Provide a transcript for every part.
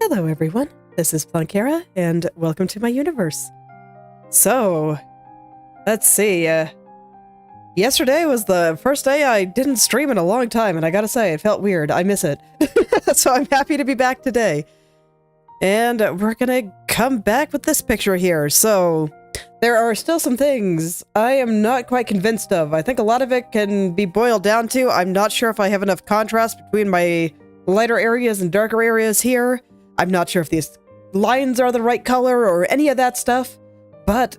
Hello everyone, this is Planckera, and welcome to my universe. So, let's see, yesterday was the first day I didn't stream in a long time, and I gotta say, it felt weird. I miss it. So I'm happy to be back today. And we're gonna come back with this picture here. So, there are still some things I am not quite convinced of. I think a lot of it can be boiled down to, I'm not sure if I have enough contrast between my lighter areas and darker areas here. I'm not sure if these lines are the right color or any of that stuff, but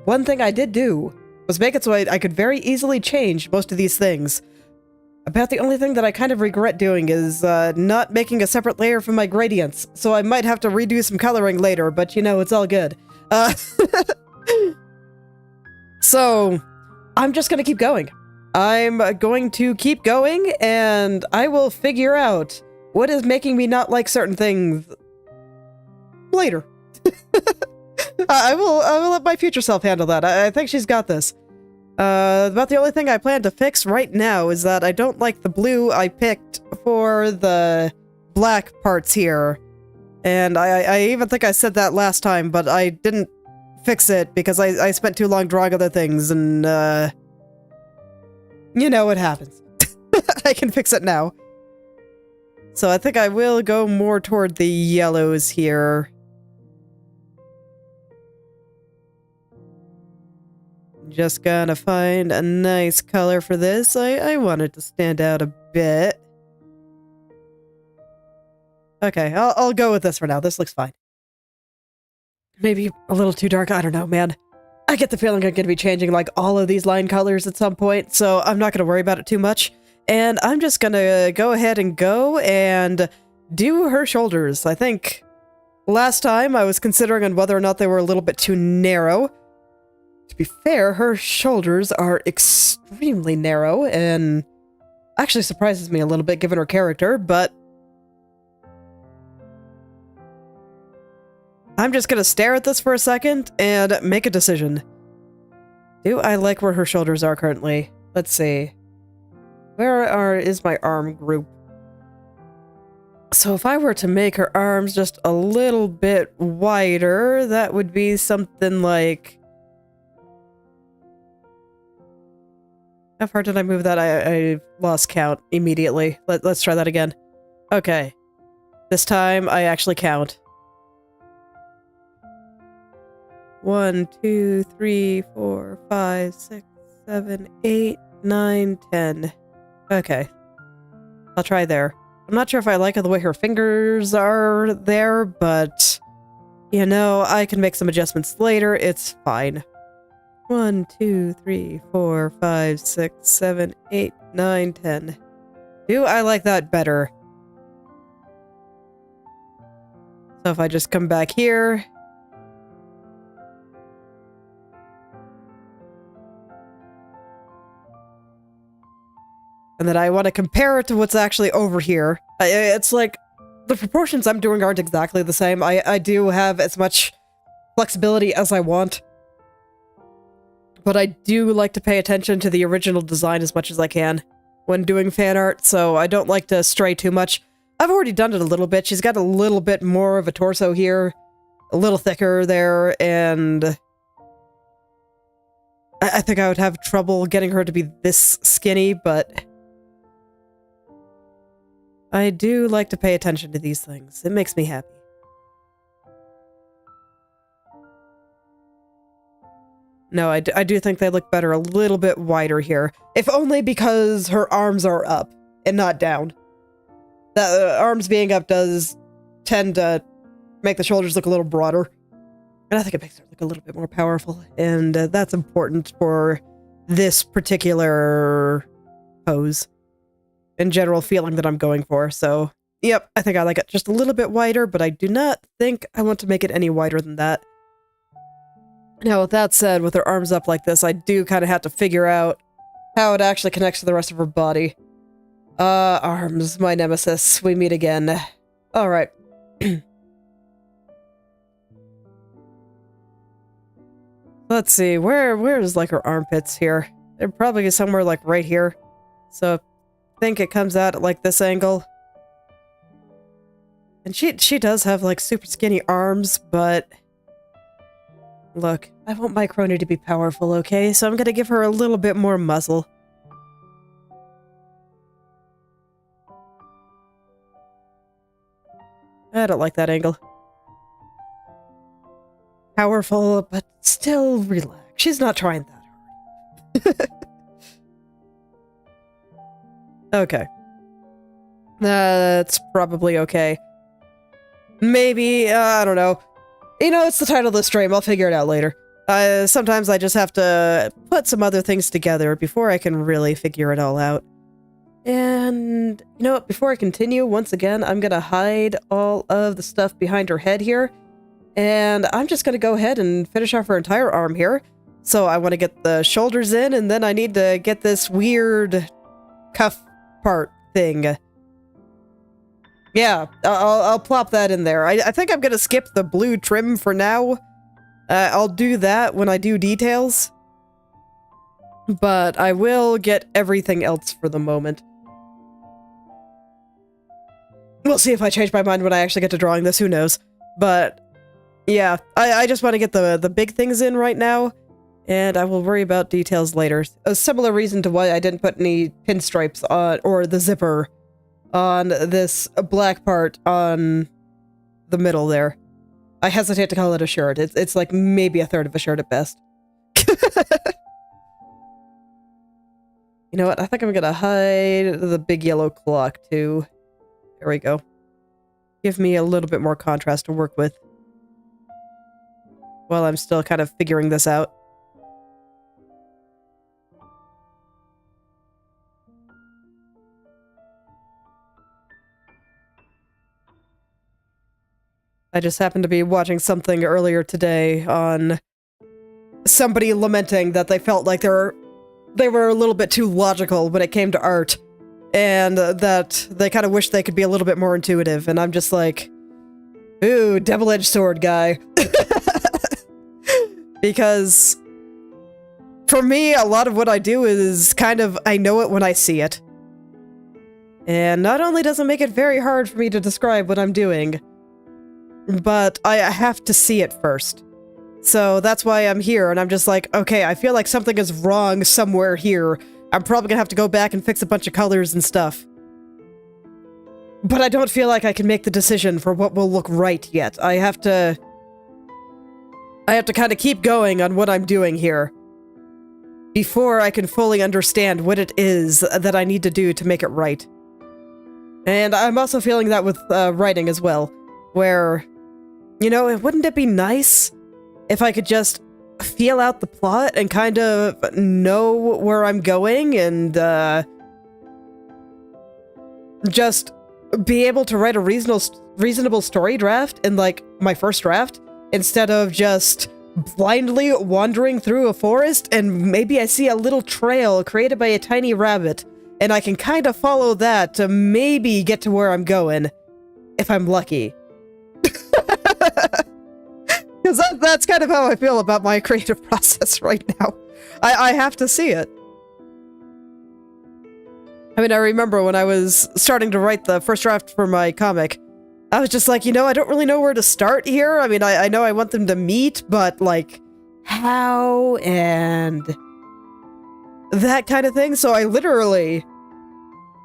one thing I did do was make it so I could very easily change most of these things. About the only thing that I kind of regret doing is not making a separate layer for my gradients, so I might have to redo some coloring later, but you know, it's all good. So, I'm just gonna keep going. I'm going to keep going, and I will figure out what is making me not like certain things later. I will let my future self handle that. I think she's got this. About the only thing I plan to fix right now is that I don't like the blue I picked for the black parts here. And I even think I said that last time, but I didn't fix it because I spent too long drawing other things, and you know what happens. I can fix it now. So I think I will go more toward the yellows here. Just gonna find a nice color for this. I want it to stand out a bit. Okay, I'll go with this for now. This looks fine. Maybe a little too dark. I don't know, man. I get the feeling I'm gonna be changing like all of these line colors at some point, so I'm not gonna worry about it too much. And I'm just gonna go ahead and go and do her shoulders. I think last time I was considering on whether or not they were a little bit too narrow. To be fair, her shoulders are extremely narrow and actually surprises me a little bit given her character, but I'm just gonna stare at this for a second and make a decision. Do I like where her shoulders are currently? Let's see. Where is my arm group? So if I were to make her arms just a little bit wider, that would be something like... How far did I move that? I lost count immediately. Let's try that again. Okay. This time I actually count. 1, 2, 3, 4, 5, 6, 7, 8, 9, 10. Okay. I'll try there. I'm not sure if I like the way her fingers are there, but, you know, I can make some adjustments later. It's fine. 1, 2, 3, 4, 5, 6, 7, 8, 9, 10. Do I like that better? So if I just come back here. And then I want to compare it to what's actually over here. It's like, the proportions I'm doing aren't exactly the same. I do have as much flexibility as I want. But I do like to pay attention to the original design as much as I can when doing fan art, so I don't like to stray too much. I've already done it a little bit. She's got a little bit more of a torso here, a little thicker there, and I think I would have trouble getting her to be this skinny, but I do like to pay attention to these things. It makes me happy. No, I do think they look better a little bit wider here. If only because her arms are up and not down. The arms being up does tend to make the shoulders look a little broader. And I think it makes her look a little bit more powerful. And that's important for this particular pose and general feeling that I'm going for. So, yep, I think I like it just a little bit wider, but I do not think I want to make it any wider than that. Now, with that said, with her arms up like this, I do kind of have to figure out how it actually connects to the rest of her body. Arms, my nemesis. We meet again. Alright. Let's see, where's like her armpits here? They're probably somewhere like right here. So I think it comes out at like this angle. And she does have like super skinny arms, but look, I want my Kronii to be powerful, okay? So I'm gonna give her a little bit more muscle. I don't like that angle. Powerful, but still relaxed. She's not trying that hard. Okay. That's probably okay. Maybe, I don't know. You know, it's the title of the stream. I'll figure it out later. Sometimes I just have to put some other things together before I can really figure it all out. And, you know what, before I continue, once again, I'm gonna hide all of the stuff behind her head here. And I'm just gonna go ahead and finish off her entire arm here. So I want to get the shoulders in, and then I need to get this weird cuff part thing. Yeah, I'll plop that in there. I think I'm gonna skip the blue trim for now. I'll do that when I do details. But I will get everything else for the moment. We'll see if I change my mind when I actually get to drawing this, who knows. But yeah, I just want to get the big things in right now, and I will worry about details later. A similar reason to why I didn't put any pinstripes on, or the zipper on this black part on the middle there. I hesitate to call it a shirt. It's like maybe a third of a shirt at best. You know what? I think I'm gonna hide the big yellow clock too. There we go. Give me a little bit more contrast to work with while I'm still kind of figuring this out. I just happened to be watching something earlier today on somebody lamenting that they felt like they were a little bit too logical when it came to art, and that they kind of wish they could be a little bit more intuitive, and I'm just like, ooh, double-edged sword guy. Because for me, a lot of what I do is kind of, I know it when I see it. And not only does it make it very hard for me to describe what I'm doing, but I have to see it first. So that's why I'm here, and I'm just like, okay, I feel like something is wrong somewhere here. I'm probably gonna have to go back and fix a bunch of colors and stuff. But I don't feel like I can make the decision for what will look right yet. I have to kind of keep going on what I'm doing here. before I can fully understand what it is that I need to do to make it right. And I'm also feeling that with writing as well, where, you know, wouldn't it be nice if I could just feel out the plot and kind of know where I'm going and just be able to write a reasonable story draft in, like, my first draft, instead of just blindly wandering through a forest and maybe I see a little trail created by a tiny rabbit, and I can kind of follow that to maybe get to where I'm going, if I'm lucky. Because that's kind of how I feel about my creative process right now. I have to see it. I mean, I remember when I was starting to write the first draft for my comic, I was just like, you know, I don't really know where to start here. I mean, I know I want them to meet, but, like, how and that kind of thing. So I literally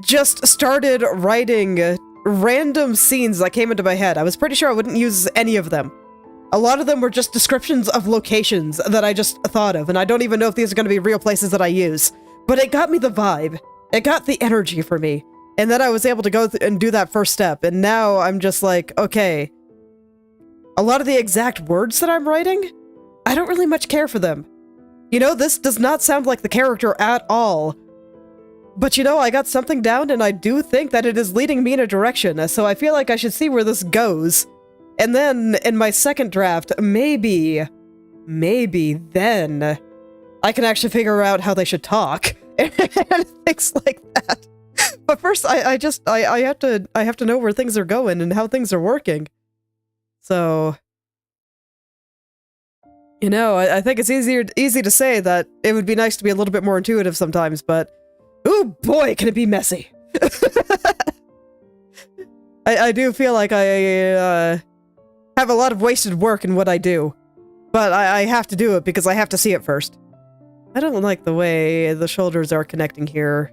just started writing random scenes that came into my head. I was pretty sure I wouldn't use any of them. A lot of them were just descriptions of locations that I just thought of, and I don't even know if these are going to be real places that I use. But it got me the vibe. It got the energy for me. And then I was able to go and do that first step, and now I'm just like, okay, a lot of the exact words that I'm writing, I don't really much care for them. You know, this does not sound like the character at all. But you know, I got something down, and I do think that it is leading me in a direction, so I feel like I should see where this goes. And then, in my second draft, maybe then I can actually figure out how they should talk, and things like that. But first, I have to know where things are going and how things are working. So, you know, I think it's easy to say that it would be nice to be a little bit more intuitive sometimes, but oh boy, can it be messy. I do feel like I have a lot of wasted work in what I do, but I have to do it because I have to see it first. I don't like the way the shoulders are connecting here.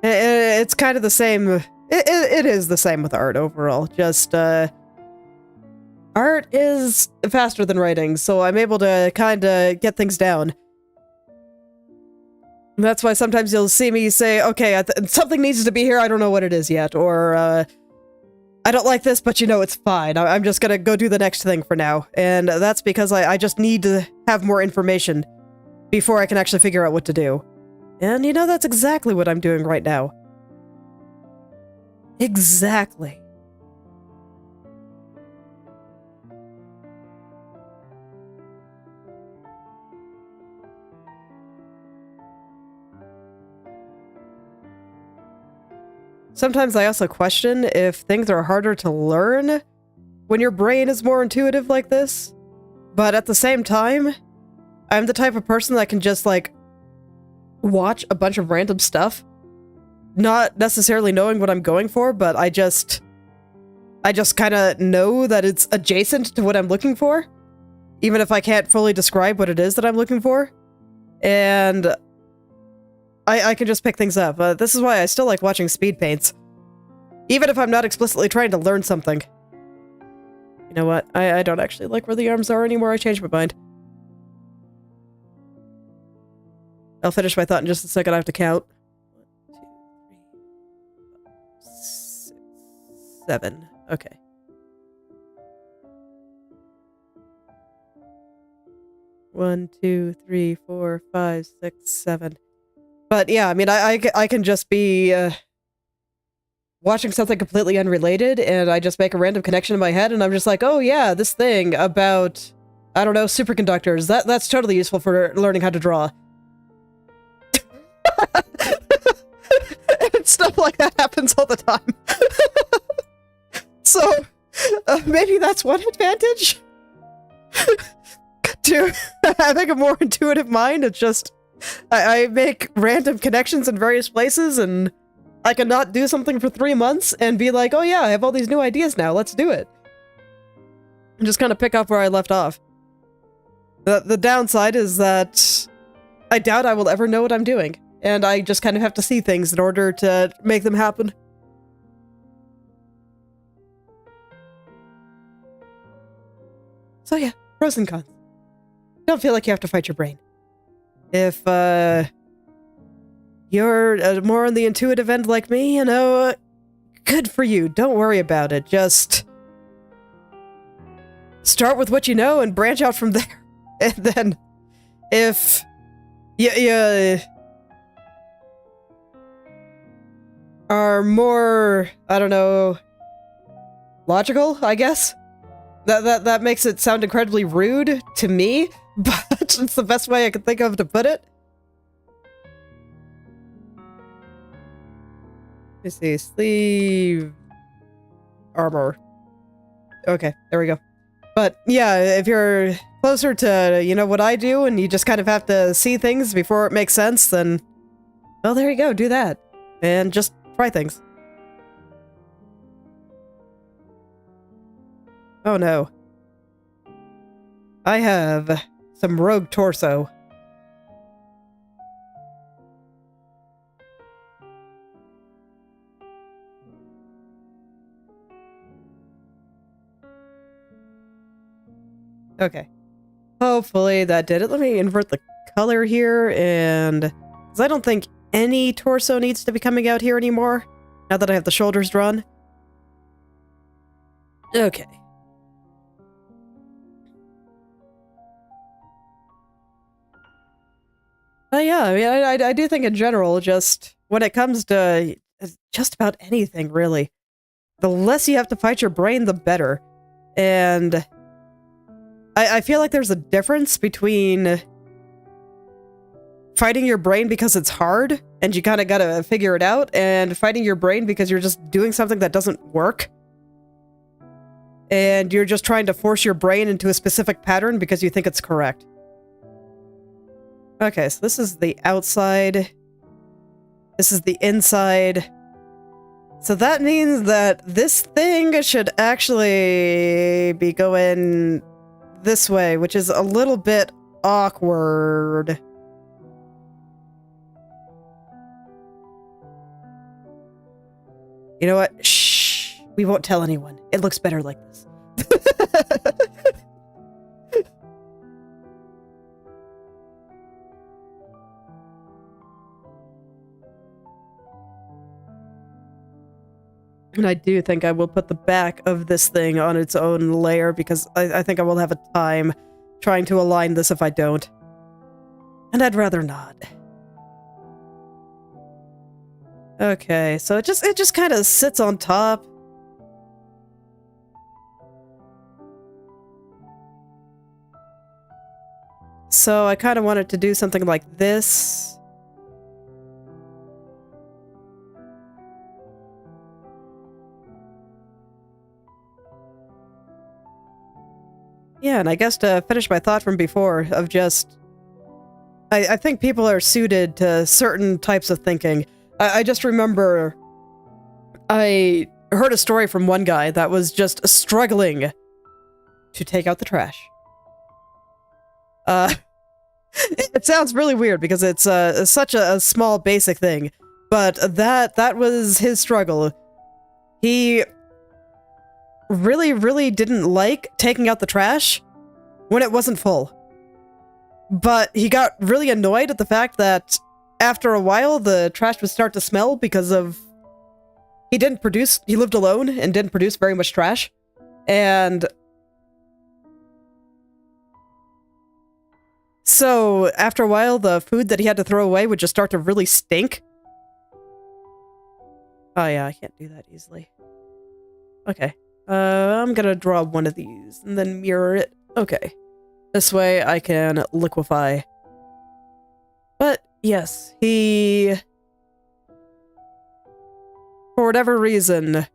It's kind of the same. It is the same with art overall. Just, art is faster than writing, so I'm able to kind of get things down. And that's why sometimes you'll see me say, okay, something needs to be here, I don't know what it is yet, or, I don't like this, but you know, it's fine. I'm just gonna go do the next thing for now. And that's because I just need to have more information before I can actually figure out what to do. And you know, that's exactly what I'm doing right now. Exactly. Sometimes I also question if things are harder to learn when your brain is more intuitive like this. But at the same time, I'm the type of person that can just, like, watch a bunch of random stuff, not necessarily knowing what I'm going for, but I just kind of know that it's adjacent to what I'm looking for, even if I can't fully describe what it is that I'm looking for. And I can just pick things up. This is why I still like watching speed paints, even if I'm not explicitly trying to learn something. You know what? I don't actually like where the arms are anymore. I changed my mind. I'll finish my thought in just a second. I have to count. 1, 2, 3, 4, 5, 6, 7. Okay. One, 2, 3, 4, 5, 6, 7. But yeah, I mean, I can just be watching something completely unrelated, and I just make a random connection in my head, and I'm just like, oh yeah, this thing about, I don't know, superconductors. That's totally useful for learning how to draw. And stuff like that happens all the time. So, maybe that's one advantage to having a more intuitive mind. It's just, I make random connections in various places, and I can not do something for 3 months and be like, oh yeah, I have all these new ideas now, let's do it. And just kind of pick up where I left off. The downside is that I doubt I will ever know what I'm doing, and I just kind of have to see things in order to make them happen. So yeah, pros and cons. Don't feel like you have to fight your brain. If you're more on the intuitive end like me, you know, good for you. Don't worry about it. Just start with what you know and branch out from there. And then if you are more, I don't know, logical, I guess? That makes it sound incredibly rude to me, but it's the best way I could think of to put it. Let's see, sleeve armor. Okay, there we go. But yeah, if you're closer to, you know, what I do, and you just kind of have to see things before it makes sense, then, well, there you go, do that. And just try things. Oh no. I have some rogue torso. Okay. Hopefully that did it. Let me invert the color here, and because I don't think any torso needs to be coming out here anymore, now that I have the shoulders drawn. Okay. Yeah, I mean, I do think in general, just when it comes to just about anything, really, the less you have to fight your brain, the better. And I feel like there's a difference between fighting your brain because it's hard and you kind of gotta figure it out, and fighting your brain because you're just doing something that doesn't work. And you're just trying to force your brain into a specific pattern because you think it's correct. Okay, so this is the outside. This is the inside. So that means that this thing should actually be going this way, which is a little bit awkward. You know what? Shh. We won't tell anyone. It looks better like this. And I do think I will put the back of this thing on its own layer, because I think I will have a time trying to align this if I don't. And I'd rather not. Okay, so it just kind of sits on top. So I kind of wanted to do something like this. Yeah, and I guess to finish my thought from before of just... I think people are suited to certain types of thinking. I just remember I heard a story from one guy that was just struggling to take out the trash. It sounds really weird because it's such a small basic thing, but that was his struggle. He really didn't like taking out the trash when it wasn't full. But he got really annoyed at the fact that after a while the trash would start to smell because of... he lived alone and didn't produce very much trash. And so after a while the food that he had to throw away would just start to really stink. Oh yeah, I can't do that easily. Okay. I'm gonna draw one of these and then mirror it. Okay. This way I can liquefy. But yes, he... for whatever reason,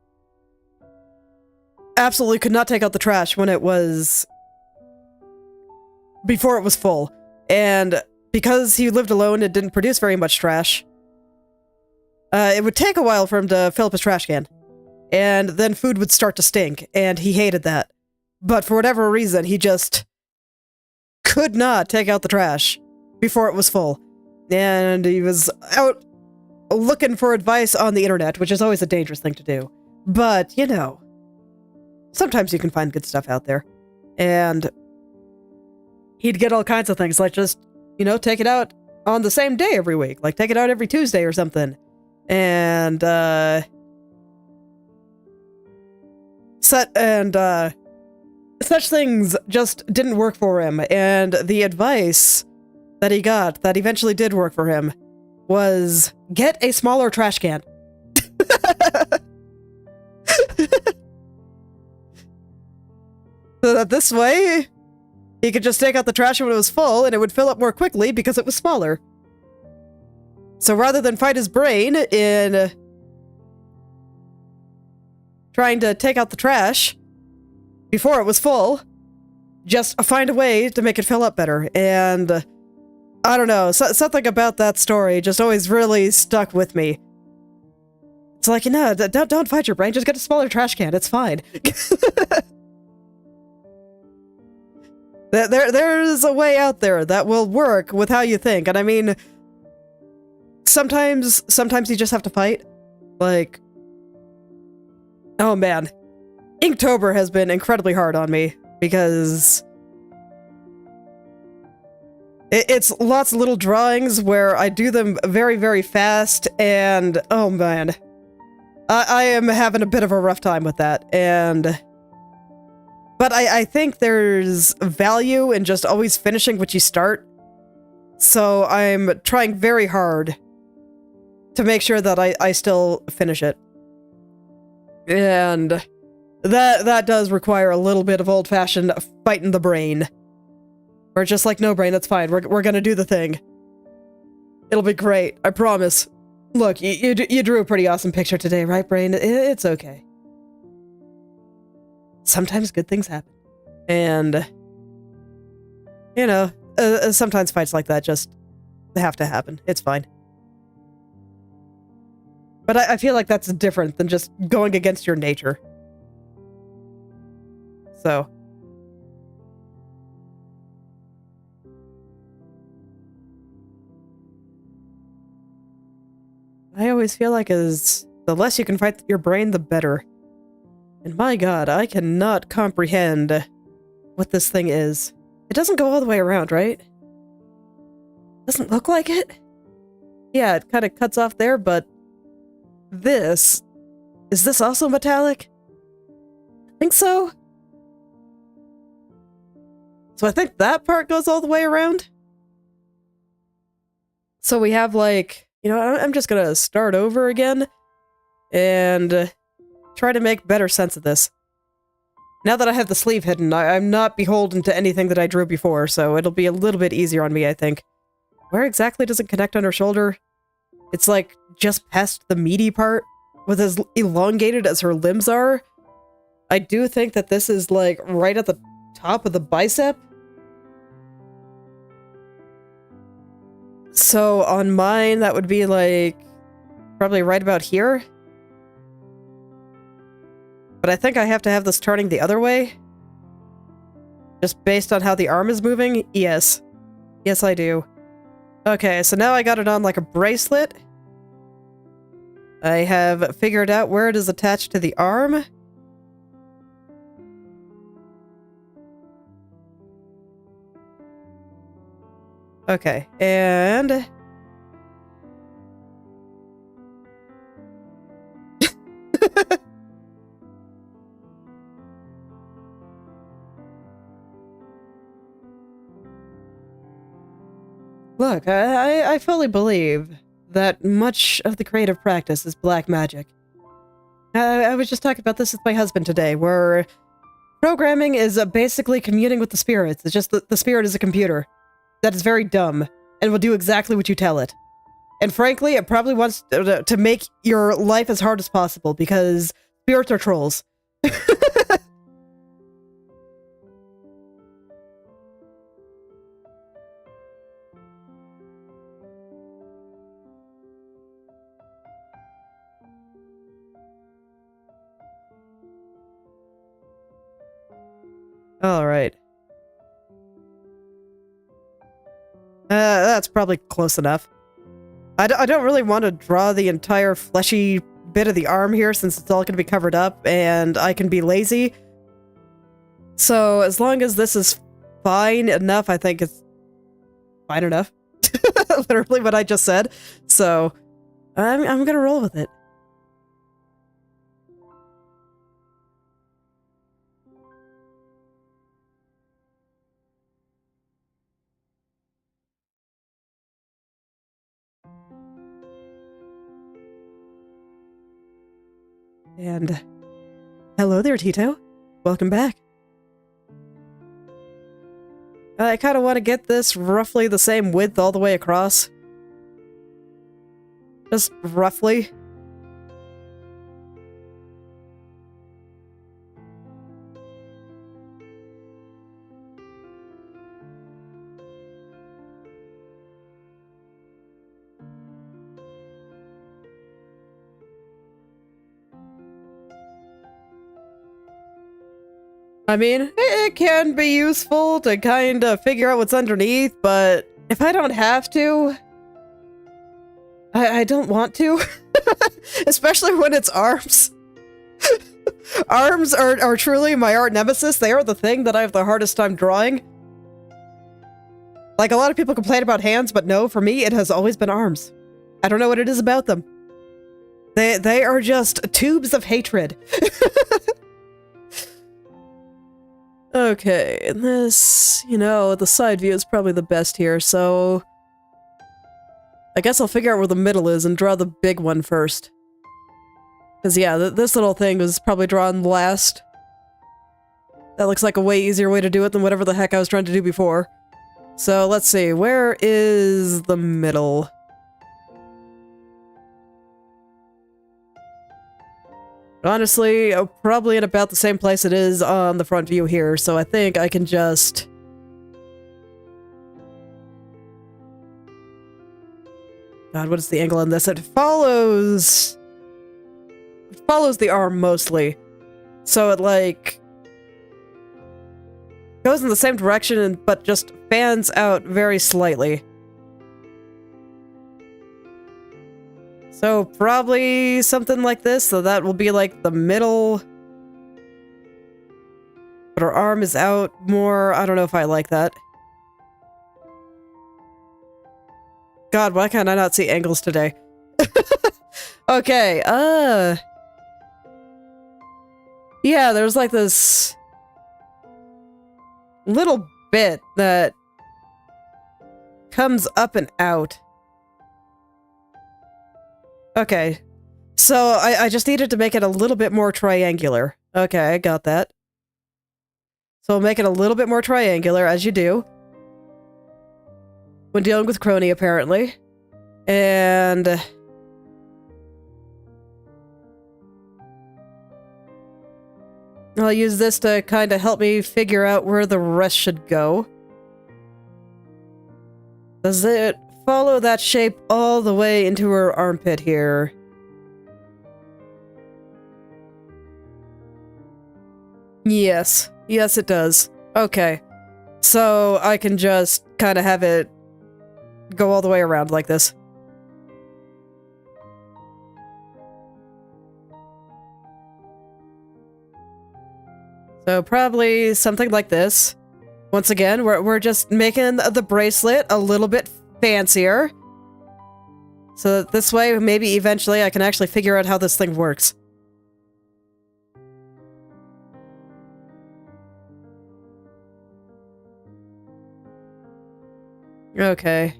absolutely could not take out the trash when it was... before it was full. And because he lived alone and didn't produce very much trash, it would take a while for him to fill up his trash can. And then food would start to stink, and he hated that. But for whatever reason, he just could not take out the trash before it was full. And he was out looking for advice on the internet, which is always a dangerous thing to do. But, you know, sometimes you can find good stuff out there. And he'd get all kinds of things, like just, you know, take it out on the same day every week. Like, take it out every Tuesday or something. And, such things just didn't work for him. And the advice that he got that eventually did work for him was get a smaller trash can. So that this way, he could just take out the trash when it was full and it would fill up more quickly because it was smaller. So rather than fight his brain in trying to take out the trash before it was full, just find a way to make it fill up better. And I don't know, something about that story just always really stuck with me. It's like, you know, don't fight your brain, just get a smaller trash can, it's fine. There's a way out there that will work with how you think. And I mean, sometimes you just have to fight. Like, oh man, Inktober has been incredibly hard on me because it's lots of little drawings where I do them very, very fast, and oh man, I am having a bit of a rough time with that. But I think there's value in just always finishing what you start. So I'm trying very hard to make sure that I still finish it. And that does require a little bit of old-fashioned fighting the brain. Or just like, no brain, that's fine. We're gonna do the thing. It'll be great, I promise. Look, you drew a pretty awesome picture today, right, brain? It's okay. Sometimes good things happen. And, you know, sometimes fights like that just have to happen. It's fine. But I feel like that's different than just going against your nature. So. I always feel like the less you can fight your brain, the better. And my god, I cannot comprehend what this thing is. It doesn't go all the way around, right? Doesn't look like it? Yeah, it kind of cuts off there, but is this also metallic? I think so. So I think that part goes all the way around. So we have like, you know, I'm just gonna start over again and try to make better sense of this. Now that I have the sleeve hidden, I'm not beholden to anything that I drew before, so it'll be a little bit easier on me, I think. Where exactly does it connect on her shoulder? It's like just past the meaty part, with as elongated as her limbs are. I do think that this is like right at the top of the bicep. So on mine, that would be like probably right about here. But I think I have to have this turning the other way. Just based on how the arm is moving? Yes. Yes, I do. Okay, so now I got it on like a bracelet. I have figured out where it is attached to the arm. Okay, and... Look, I fully believe that much of the creative practice is black magic. I was just talking about this with my husband today, where programming is basically communing with the spirits. It's just that the spirit is a computer that is very dumb and will do exactly what you tell it. And frankly, it probably wants to make your life as hard as possible because spirits are trolls. Alright. That's probably close enough. I don't really want to draw the entire fleshy bit of the arm here since it's all going to be covered up and I can be lazy. So as long as this is fine enough, I think it's fine enough. Literally what I just said. So I'm gonna roll with it. And hello there, Tito. Welcome back. I kind of want to get this roughly the same width all the way across. Just roughly. I mean, it can be useful to kind of figure out what's underneath, but if I don't have to, I don't want to. Especially when it's arms. Arms are truly my art nemesis. They are the thing that I have the hardest time drawing. Like, a lot of people complain about hands, but no, for me, it has always been arms. I don't know what it is about them. They are just tubes of hatred. Okay, and this, you know, the side view is probably the best here, so I guess I'll figure out where the middle is and draw the big one first. Because, yeah, this little thing was probably drawn last. That looks like a way easier way to do it than whatever the heck I was trying to do before. So, let's see, where is the middle? Honestly, probably in about the same place it is on the front view here, so I think I can just... God, what is the angle on this? It follows the arm mostly. So it, like, goes in the same direction, but just fans out very slightly. So probably something like this, so that will be like the middle. But her arm is out more. I don't know if I like that. God, why can't I not see angles today? Okay, yeah, there's like this little bit that comes up and out. Okay, so I just needed to make it a little bit more triangular. Okay, I got that. So I'll make it a little bit more triangular, as you do. When dealing with Kronii, apparently. And... I'll use this to kind of help me figure out where the rest should go. Does it follow that shape all the way into her armpit here? Yes. Yes, it does. Okay. So I can just kind of have it go all the way around like this. So probably something like this. Once again, we're just making the bracelet a little bit fancier. So that this way, maybe eventually I can actually figure out how this thing works. Okay.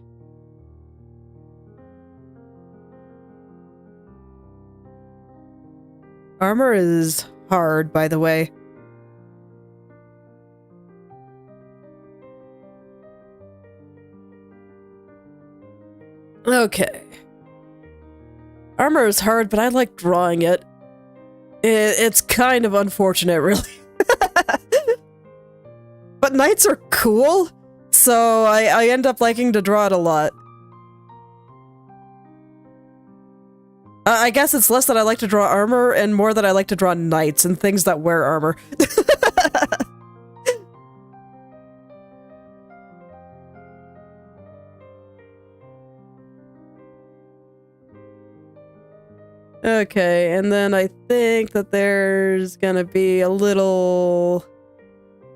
Armor is hard, by the way. Okay. Armor is hard, but I like drawing it. It's kind of unfortunate, really. But knights are cool, so I end up liking to draw it a lot. I guess it's less that I like to draw armor and more that I like to draw knights and things that wear armor. Okay, and then I think that there's gonna be a little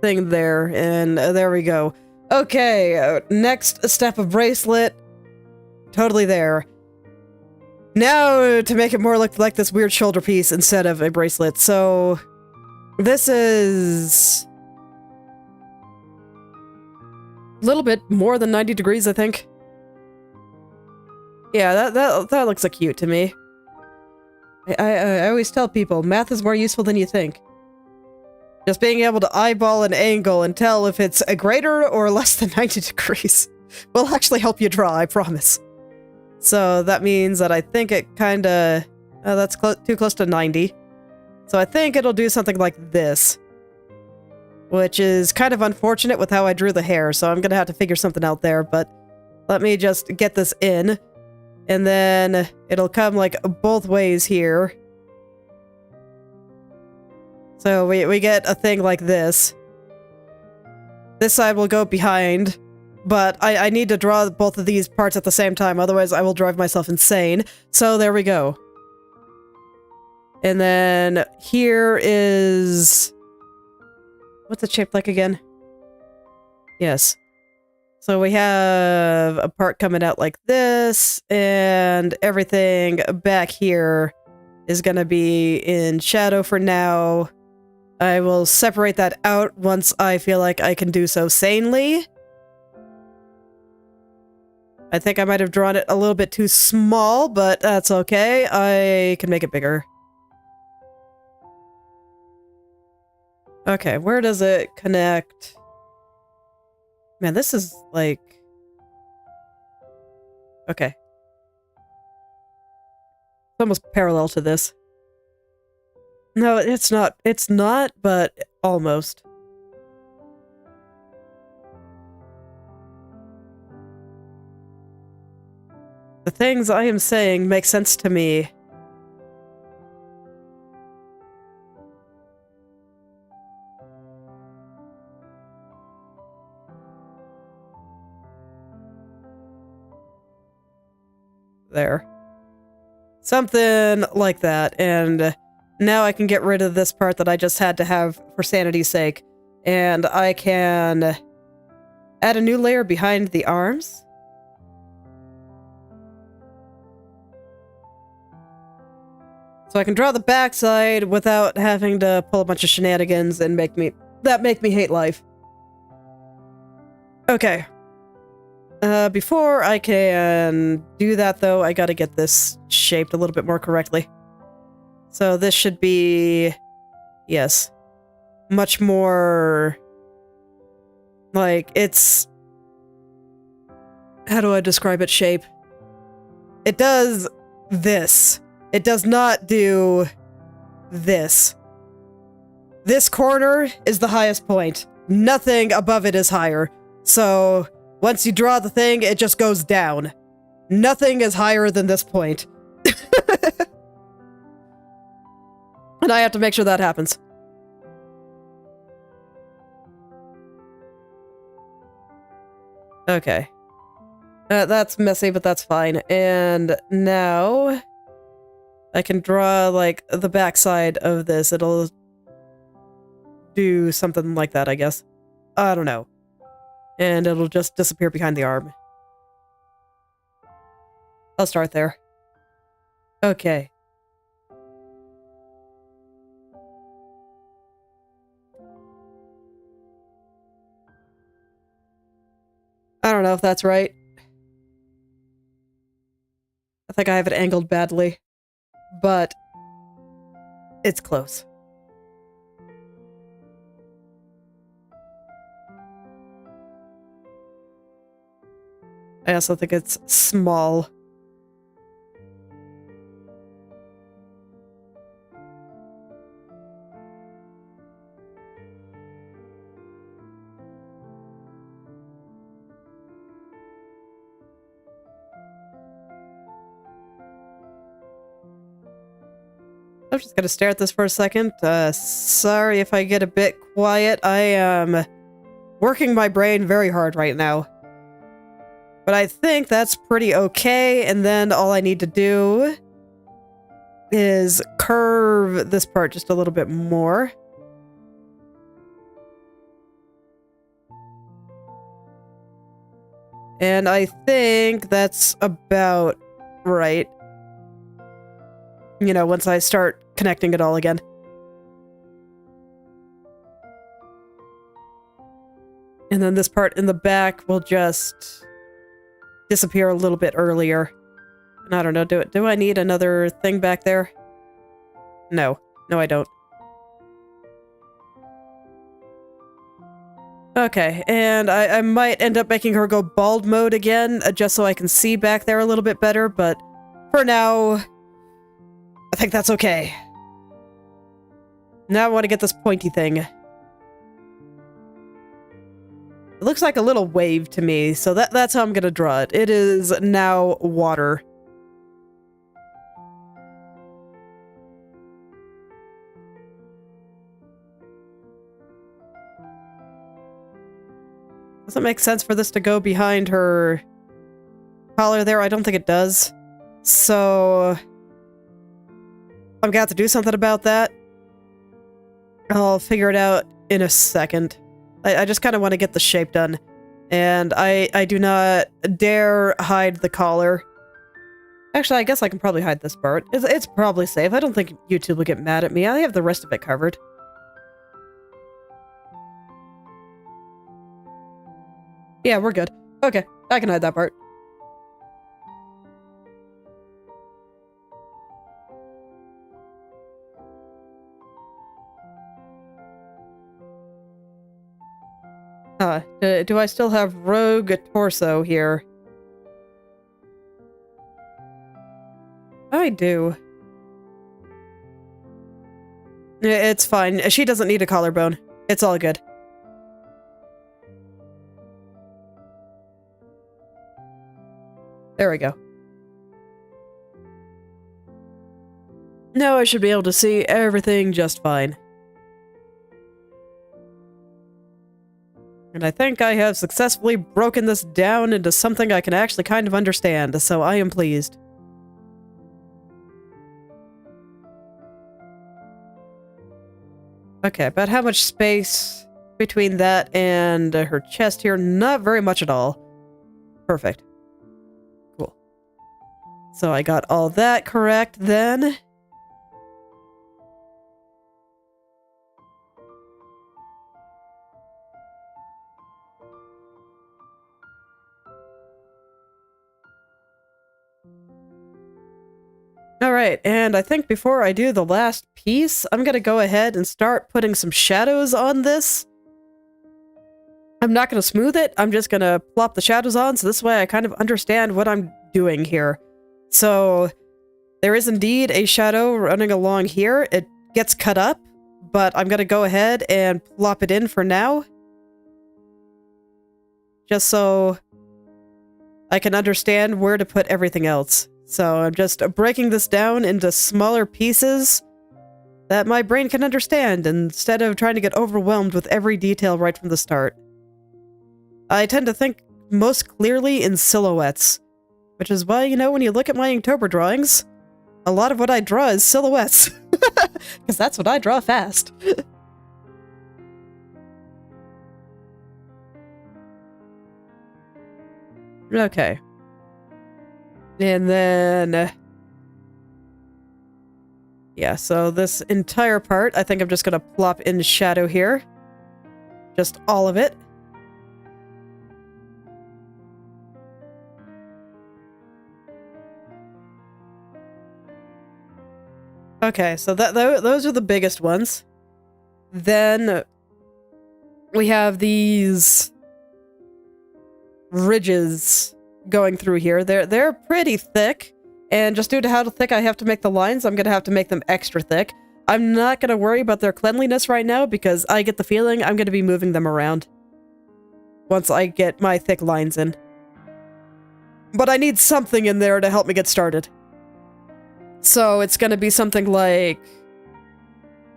thing there, and there we go. Okay, next step of bracelet. Totally there. Now, to make it more look like this weird shoulder piece instead of a bracelet. So, this is a little bit more than 90 degrees, I think. Yeah, that looks like cute to me. I always tell people, math is more useful than you think. Just being able to eyeball an angle and tell if it's a greater or less than 90 degrees will actually help you draw, I promise. So that means that I think it kinda... that's too close to 90. So I think it'll do something like this. Which is kind of unfortunate with how I drew the hair, so I'm gonna have to figure something out there, but let me just get this in. And then it'll come like both ways here. So we get a thing like this. This side will go behind, but I need to draw both of these parts at the same time, otherwise I will drive myself insane. So there we go. And then here is... what's it shaped like again? Yes. So we have a part coming out like this, and everything back here is going to be in shadow for now. I will separate that out once I feel like I can do so sanely. I think I might have drawn it a little bit too small, but that's okay. I can make it bigger. Okay, where does it connect? Man, this is like... okay. It's almost parallel to this. No, it's not. It's not, but almost. The things I am saying make sense to me. There. Something like that, and now I can get rid of this part that I just had to have for sanity's sake, and I can add a new layer behind the arms. So I can draw the backside without having to pull a bunch of shenanigans and make me hate life. Okay. Before I can do that, though, I gotta get this shaped a little bit more correctly. So this should be... yes. Much more... like, it's... how do I describe its shape? It does this. It does not do this. This corner is the highest point. Nothing above it is higher. So... once you draw the thing, it just goes down. Nothing is higher than this point. And I have to make sure that happens. Okay. That's messy, but that's fine. And now... I can draw, like, the backside of this. It'll do something like that, I guess. I don't know. And it'll just disappear behind the arm. I'll start there. Okay. I don't know if that's right. I think I have it angled badly. But it's close. I also think it's small. I'm just gonna stare at this for a second. Sorry if I get a bit quiet. I am working my brain very hard right now. But I think that's pretty okay, and then all I need to do is curve this part just a little bit more. And I think that's about right. You know, once I start connecting it all again. And then this part in the back will just disappear a little bit earlier. And I don't know, do I need another thing back there? No. No, I don't. Okay, and I might end up making her go bald mode again, just so I can see back there a little bit better, but for now, I think that's okay. Now I want to get this pointy thing. It looks like a little wave to me, so that's how I'm gonna draw it. It is now water. Does it make sense for this to go behind her collar there? I don't think it does. So I'm gonna have to do something about that. I'll figure it out in a second. I just kind of want to get the shape done. And I do not dare hide the collar. Actually, I guess I can probably hide this part. It's probably safe. I don't think YouTube will get mad at me. I have the rest of it covered. Yeah, we're good. Okay, I can hide that part. Do I still have rogue torso here? I do. It's fine. She doesn't need a collarbone. It's all good. There we go. Now I should be able to see everything just fine. And I think I have successfully broken this down into something I can actually kind of understand, so I am pleased. Okay, about how much space between that and her chest here? Not very much at all. Perfect. Cool. So I got all that correct then. Alright, and I think before I do the last piece, I'm gonna go ahead and start putting some shadows on this. I'm not gonna smooth it, I'm just gonna plop the shadows on, so this way I kind of understand what I'm doing here. So, there is indeed a shadow running along here. It gets cut up, but I'm gonna go ahead and plop it in for now. Just so I can understand where to put everything else. So I'm just breaking this down into smaller pieces that my brain can understand instead of trying to get overwhelmed with every detail right from the start. I tend to think most clearly in silhouettes, which is why, you know, when you look at my Inktober drawings, a lot of what I draw is silhouettes. Because that's what I draw fast. Okay. And then... yeah, so this entire part, I think I'm just gonna plop in shadow here. Just all of it. Okay, so those are the biggest ones. Then we have these ridges going through here. They're pretty thick, and just due to how thick I have to make the lines, I'm gonna have to make them extra thick. I'm not gonna worry about their cleanliness right now because I get the feeling I'm gonna be moving them around once I get my thick lines in. But I need something in there to help me get started. So it's gonna be something like...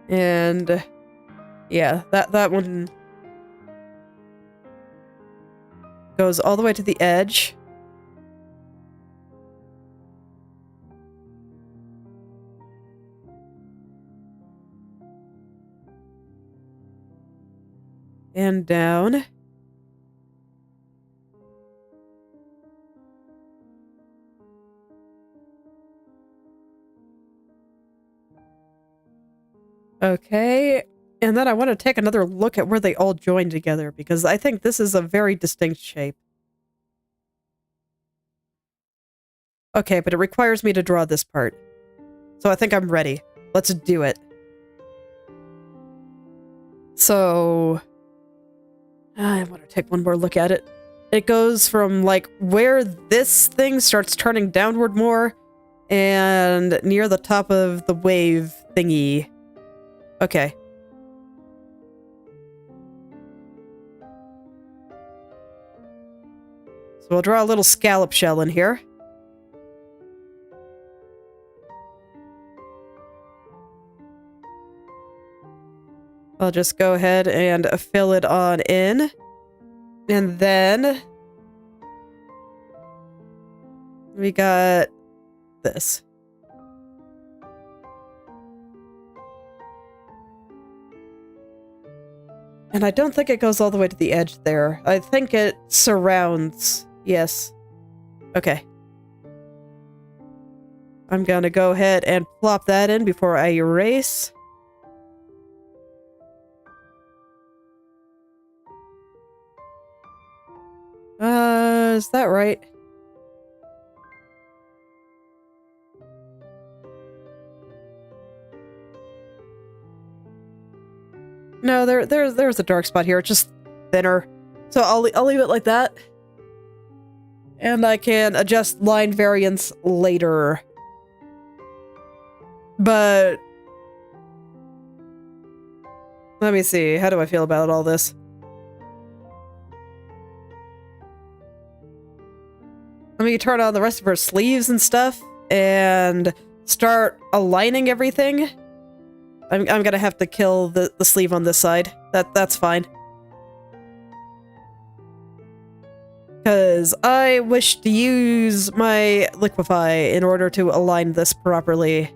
and... yeah, that one goes all the way to the edge. And down. Okay, and then I want to take another look at where they all join together, because I think this is a very distinct shape. Okay, but it requires me to draw this part. So I think I'm ready. Let's do it. So, I want to take one more look at it. It goes from, like, where this thing starts turning downward more, and near the top of the wave thingy. Okay. So we'll draw a little scallop shell in here. I'll just go ahead and fill it on in. And then we got this. And I don't think it goes all the way to the edge there. I think it surrounds. Yes. Okay. I'm gonna go ahead and plop that in before I erase. Is that right? No, there's a dark spot here. It's just thinner. So I'll leave it like that. And I can adjust line variance later. But let me see. How do I feel about all this? Let me turn on the rest of her sleeves and stuff and start aligning everything. I'm gonna have to kill the sleeve on this side. That's fine. Because I wish to use my liquefy in order to align this properly.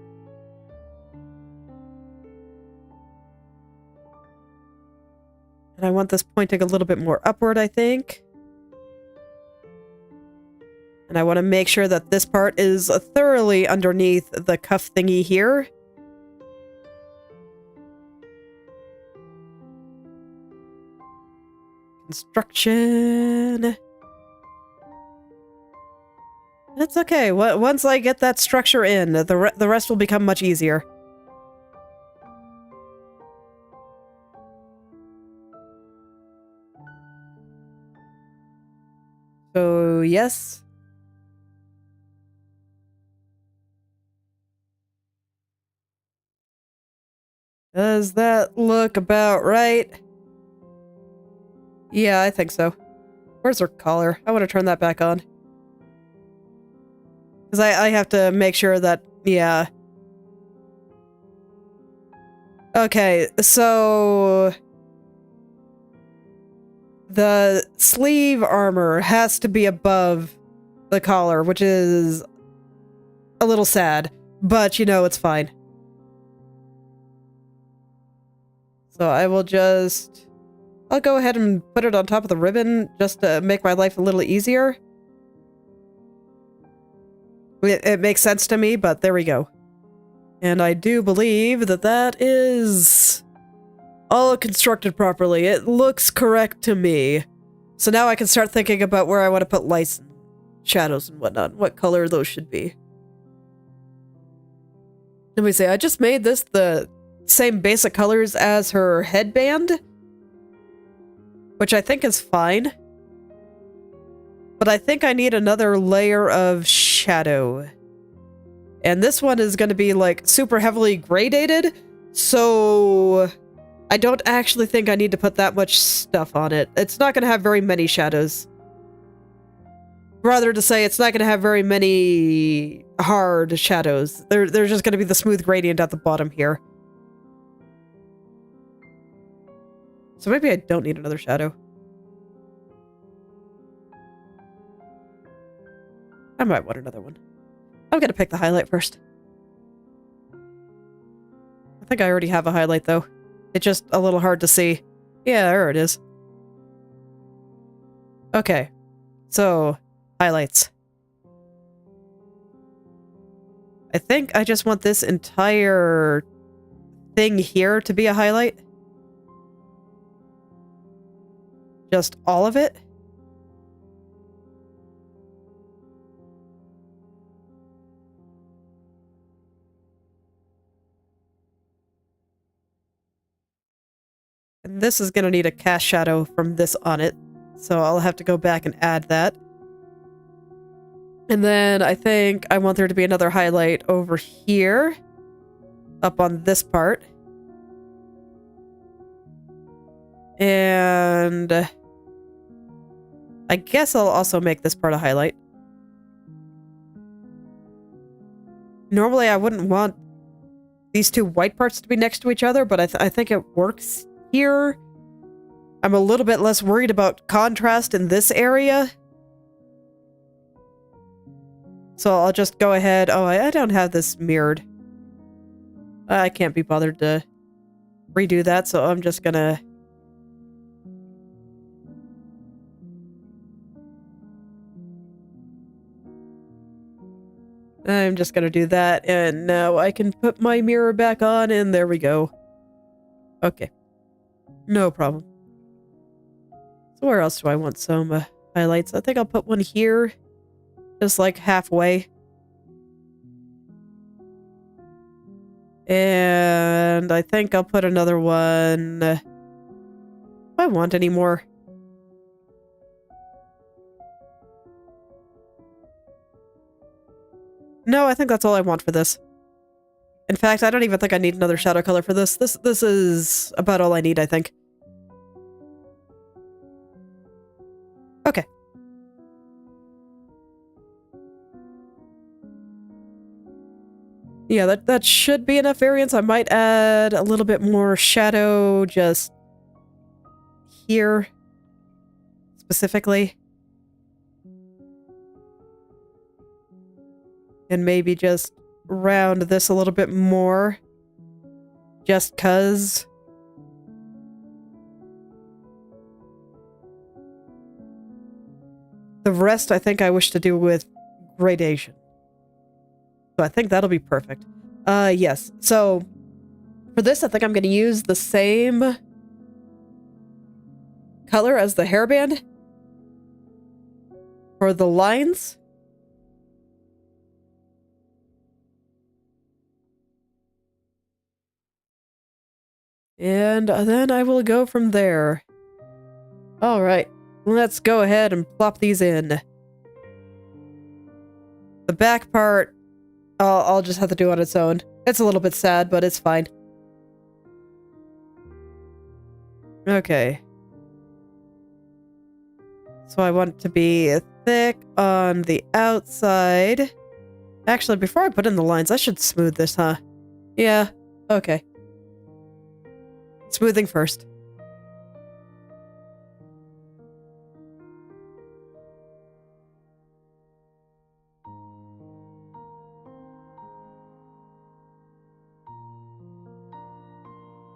And I want this pointing a little bit more upward, I think. And I want to make sure that this part is thoroughly underneath the cuff thingy here. Construction. That's okay. Once I get that structure in, the rest will become much easier. So, yes. Does that look about right? Yeah, I think so. Where's her collar? I want to turn that back on. Because I have to make sure that, yeah. Okay, so the sleeve armor has to be above the collar, which is a little sad, but you know, it's fine. So I will just... I'll go ahead and put it on top of the ribbon just to make my life a little easier. It makes sense to me, but there we go. And I do believe that that is all constructed properly. It looks correct to me. So now I can start thinking about where I want to put lights and shadows and whatnot, what color those should be. Let me see, I just made this the same basic colors as her headband, which I think is fine. But I think I need another layer of shadow. And this one is going to be like super heavily gradated, so I don't actually think I need to put that much stuff on it. It's not going to have very many shadows. Rather to say, it's not going to have very many hard shadows. There's just going to be the smooth gradient at the bottom here. So maybe I don't need another shadow. I might want another one. I'm gonna pick the highlight first. I think I already have a highlight, though. It's just a little hard to see. Yeah, there it is. Okay. So, highlights. I think I just want this entire thing here to be a highlight. Just all of it. And this is going to need a cast shadow from this on it. So I'll have to go back and add that. And then I think I want there to be another highlight over here. Up on this part. And I guess I'll also make this part a highlight. Normally I wouldn't want these two white parts to be next to each other, but I think it works here. I'm a little bit less worried about contrast in this area. So I'll just go ahead. Oh, I don't have this mirrored. I can't be bothered to redo that, so I'm just gonna... I'm just gonna do that, and now I can put my mirror back on, and there we go. Okay. No problem. So where else do I want some highlights? I think I'll put one here, just like halfway. And I think I'll put another one if I want any more. No, I think that's all I want for this. In fact, I don't even think I need another shadow color for this. This is about all I need, I think. Okay. Yeah, that should be enough variance. I might add a little bit more shadow just here specifically. And maybe just round this a little bit more. Just 'cause. The rest I think I wish to do with gradation. So I think that'll be perfect. Yes. So for this, I think I'm going to use the same color as the hairband for the lines. And then I will go from there. All right, let's go ahead and plop these in. The back part, I'll just have to do on its own. It's a little bit sad, but it's fine. Okay. So I want it to be thick on the outside. Actually, before I put in the lines, I should smooth this, huh? Yeah, okay. Smoothing first.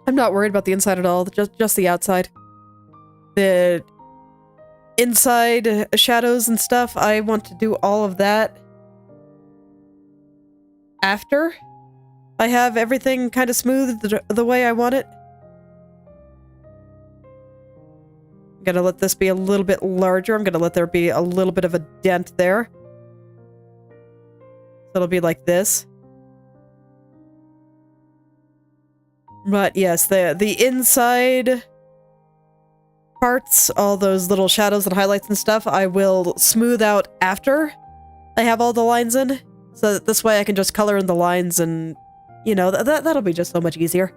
I'm not worried about the inside at all, just the outside. The inside shadows and stuff, I want to do all of that after I have everything kind of smooth the way I want it. I'm gonna let this be a little bit larger. I'm gonna let there be a little bit of a dent there. So it'll be like this. But yes, the inside parts, all those little shadows and highlights and stuff, I will smooth out after I have all the lines in. So that this way I can just color in the lines and, you know, that'll be just so much easier.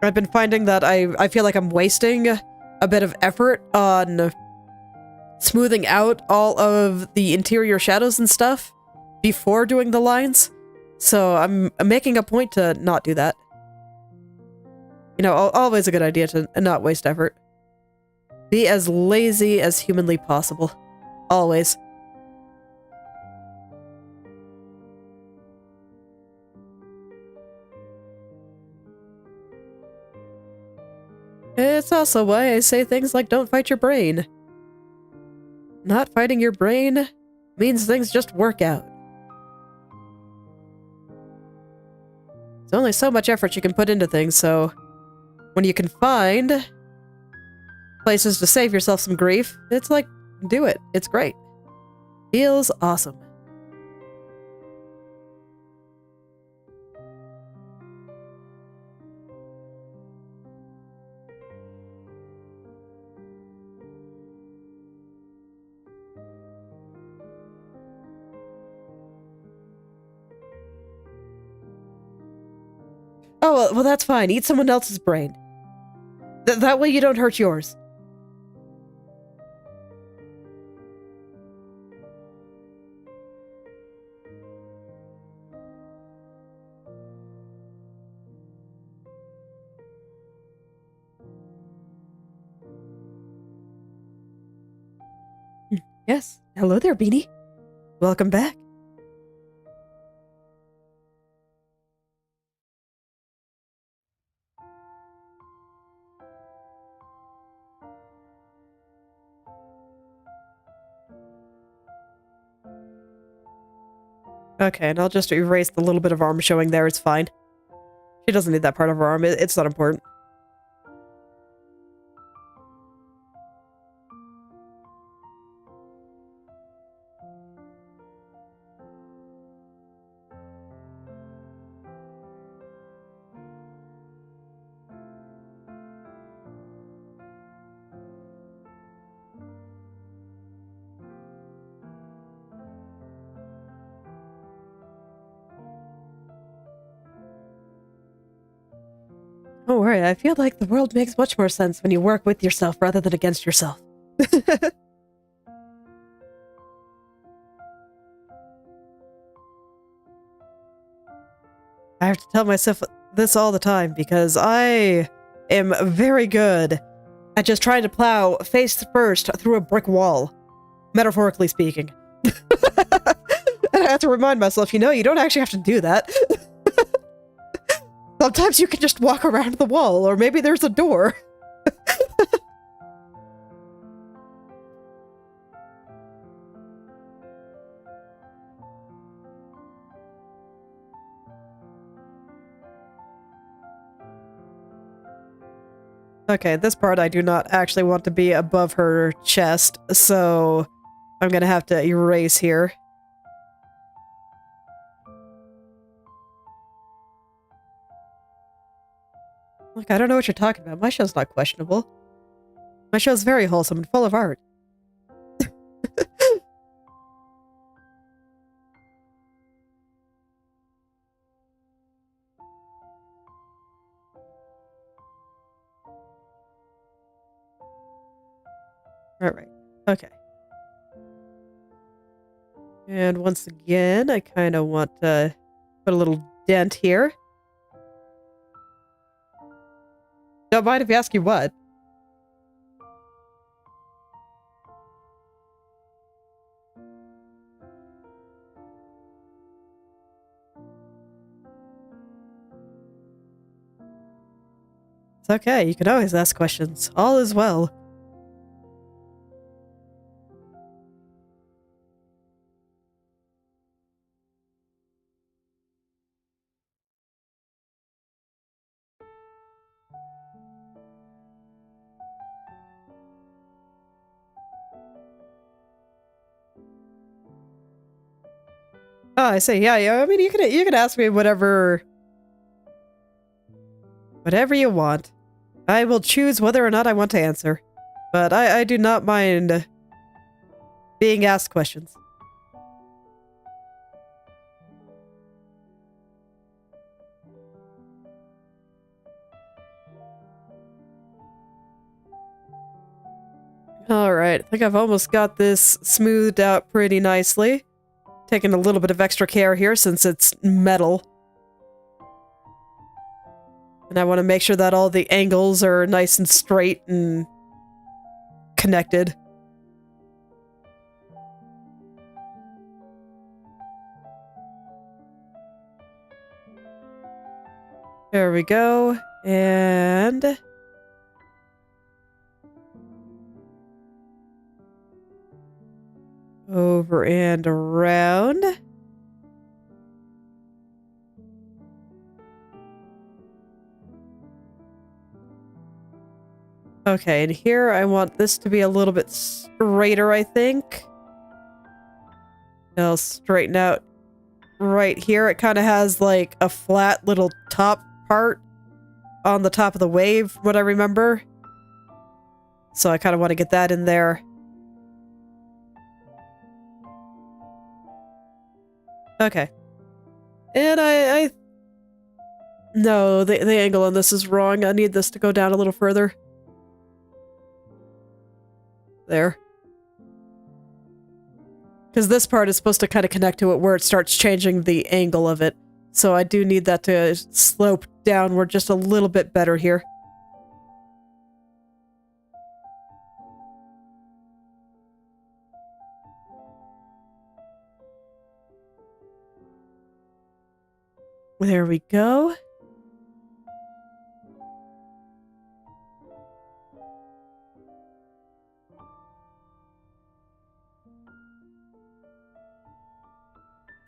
I've been finding that I feel like I'm wasting a bit of effort on smoothing out all of the interior shadows and stuff before doing the lines. So I'm making a point to not do that. You know, always a good idea to not waste effort. Be as lazy as humanly possible. Always. It's also why I say things like don't fight your brain. Not fighting your brain means things just work out. It's only so much effort you can put into things, so when you can find places to save yourself some grief, it's like, do it. It's great. Feels awesome. Oh, well, that's fine. Eat someone else's brain. That way you don't hurt yours. Yes. Hello there, Beanie. Welcome back. Okay, and I'll just erase the little bit of arm showing there. It's fine. She doesn't need that part of her arm. It's not important. Don't worry, I feel like the world makes much more sense when you work with yourself rather than against yourself. I have to tell myself this all the time because I am very good at just trying to plow face first through a brick wall, metaphorically speaking. And I have to remind myself, you know, you don't actually have to do that. Sometimes you can just walk around the wall, or maybe there's a door. Okay, this part I do not actually want to be above her chest, so I'm gonna have to erase here. Look, I don't know what you're talking about. My show's not questionable. My show's very wholesome and full of art. Alright, okay. And once again, I kind of want to put a little dent here. Don't mind if you ask you what. It's okay, you can always ask questions. All is well. Oh, I see. Yeah. I mean, you can ask me whatever you want. I will choose whether or not I want to answer, but I do not mind being asked questions. All right, I think I've almost got this smoothed out pretty nicely. Taking a little bit of extra care here since it's metal. And I want to make sure that all the angles are nice and straight and connected. There we go. And over and around. Okay, and here I want this to be a little bit straighter, I think. I'll straighten out right here. It kind of has like a flat little top part on the top of the wave, what I remember. So I kind of want to get that in there. Okay. And no, the angle on this is wrong. I need this to go down a little further. There. Because this part is supposed to kind of connect to it where it starts changing the angle of it. So I do need that to slope downward just a little bit better here. There we go.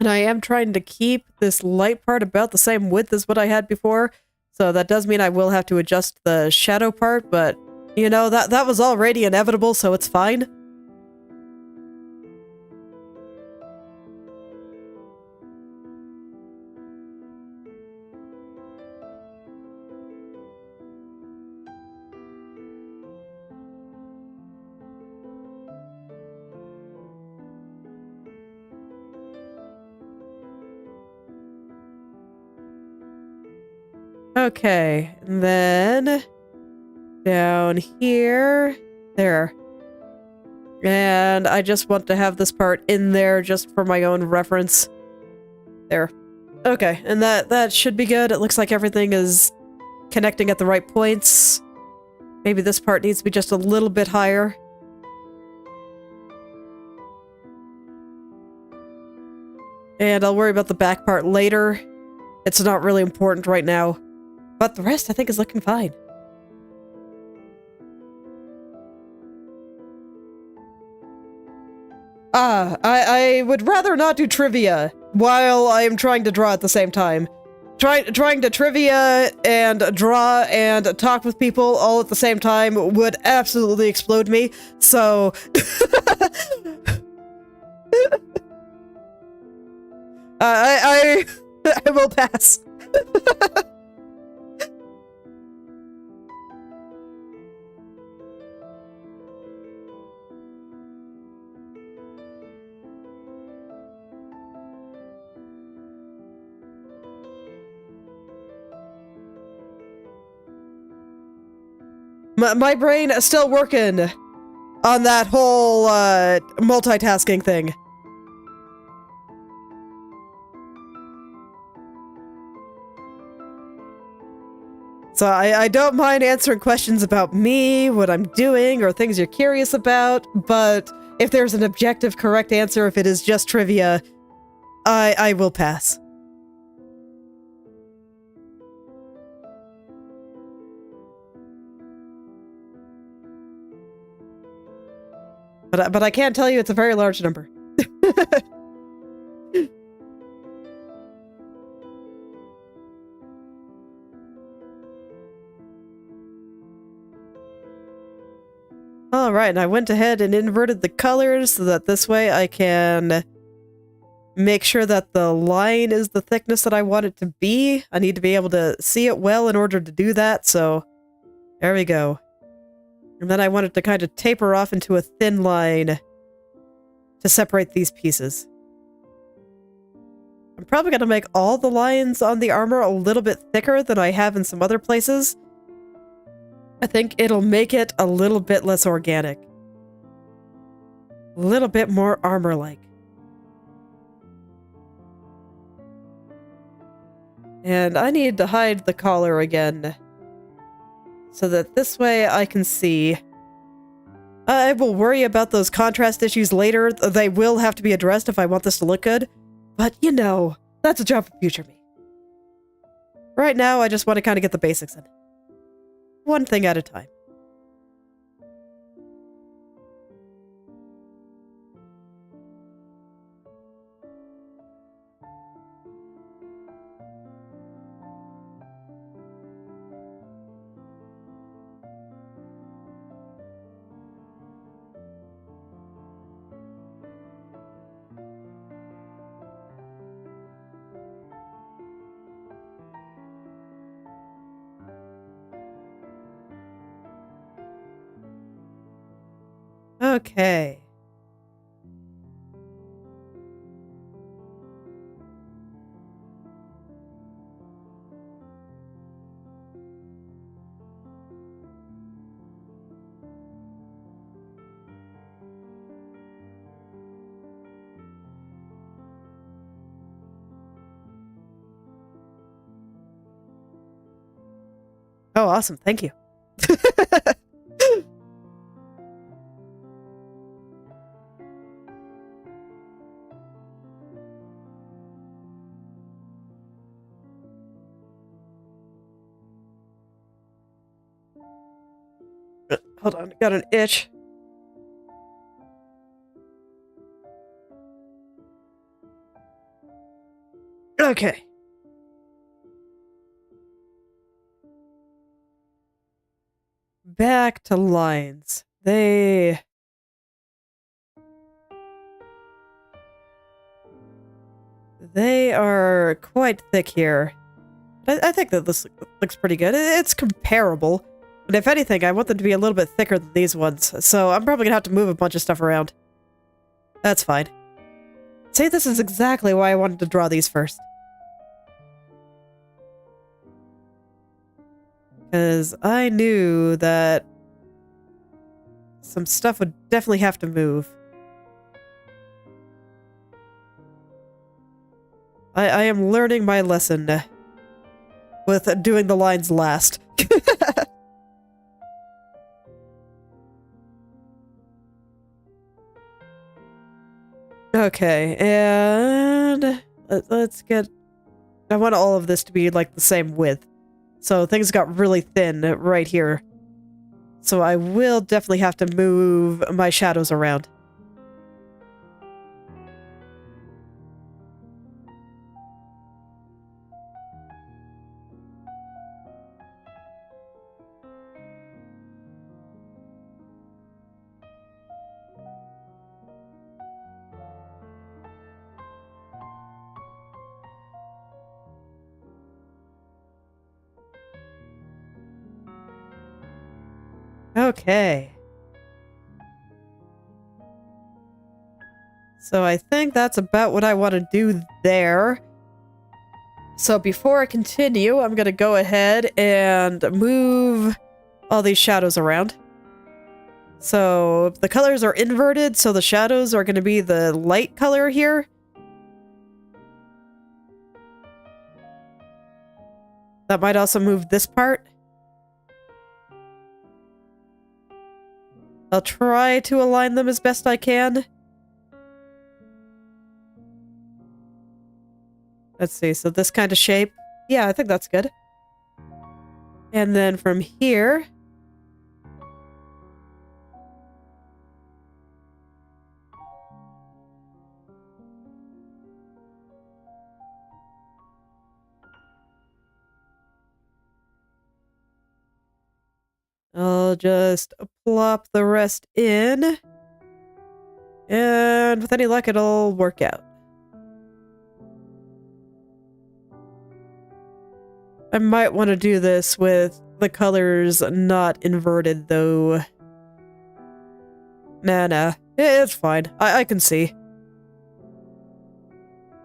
And I am trying to keep this light part about the same width as what I had before. So that does mean I will have to adjust the shadow part, but you know, that was already inevitable, so it's fine. Okay, and then down here, there. And I just want to have this part in there just for my own reference. There. Okay, and that should be good. It looks like everything is connecting at the right points. Maybe this part needs to be just a little bit higher. And I'll worry about the back part later. It's not really important right now. But the rest, I think, is looking fine. I would rather not do trivia while I am trying to draw at the same time. Trying to trivia and draw and talk with people all at the same time would absolutely explode me, so... I will pass. My brain is still working on that whole multitasking thing. So I don't mind answering questions about me, what I'm doing, or things you're curious about, but if there's an objective correct answer, if it is just trivia, I will pass. But I can tell you it's a very large number. Alright, and I went ahead and inverted the colors so that this way I can make sure that the line is the thickness that I want it to be. I need to be able to see it well in order to do that, so there we go. And then I want it to kind of taper off into a thin line to separate these pieces. I'm probably going to make all the lines on the armor a little bit thicker than I have in some other places. I think it'll make it a little bit less organic. A little bit more armor-like. And I need to hide the collar again, so that this way I can see. I will worry about those contrast issues later. They will have to be addressed if I want this to look good. But, you know, that's a job for future me. Right now, I just want to kind of get the basics in. One thing at a time. Okay. Oh, awesome. Thank you. Hold on, got an itch. Okay. Back to lines. They are quite thick here. I think that this looks pretty good. It's comparable. But if anything, I want them to be a little bit thicker than these ones. So I'm probably gonna have to move a bunch of stuff around. That's fine. See, this is exactly why I wanted to draw these first. Because I knew that some stuff would definitely have to move. I am learning my lesson with doing the lines last. Okay, and let's get... I want all of this to be like the same width. So things got really thin right here. So I will definitely have to move my shadows around. Okay. So I think that's about what I want to do there. So before I continue, I'm going to go ahead and move all these shadows around. So the colors are inverted, so the shadows are going to be the light color here. That might also move this part. I'll try to align them as best I can. Let's see, so this kind of shape. Yeah, I think that's good. And then from here... I'll just plop the rest in. And with any luck, it'll work out. I might want to do this with the colors not inverted, though. Nah. It's fine. I can see.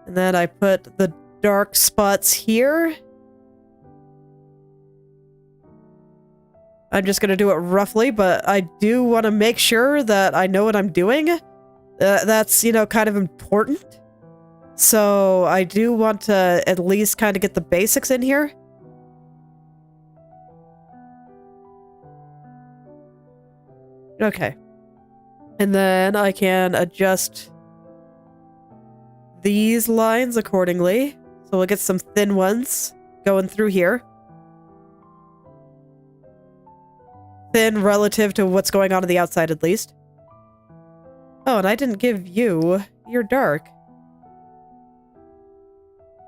And then I put the dark spots here. I'm just going to do it roughly, but I do want to make sure that I know what I'm doing. That's, you know, kind of important. So I do want to at least kind of get the basics in here. Okay. And then I can adjust these lines accordingly. So we'll get some thin ones going through here. Thin relative to what's going on the outside, at least. Oh, and I didn't give you your dark.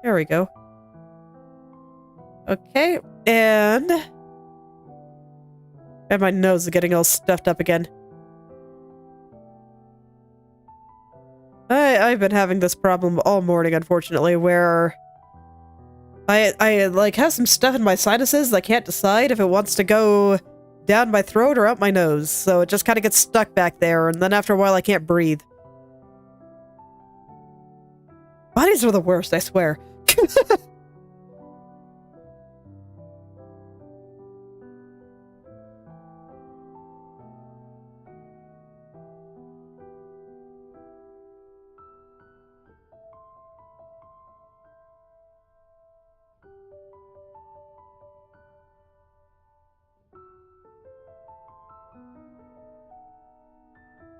There we go. Okay, and my nose is getting all stuffed up again. I've been having this problem all morning, unfortunately, where I like have some stuff in my sinuses that I can't decide if it wants to go down my throat or up my nose, so it just kind of gets stuck back there, and then after a while I can't breathe. Bodies are the worst, I swear.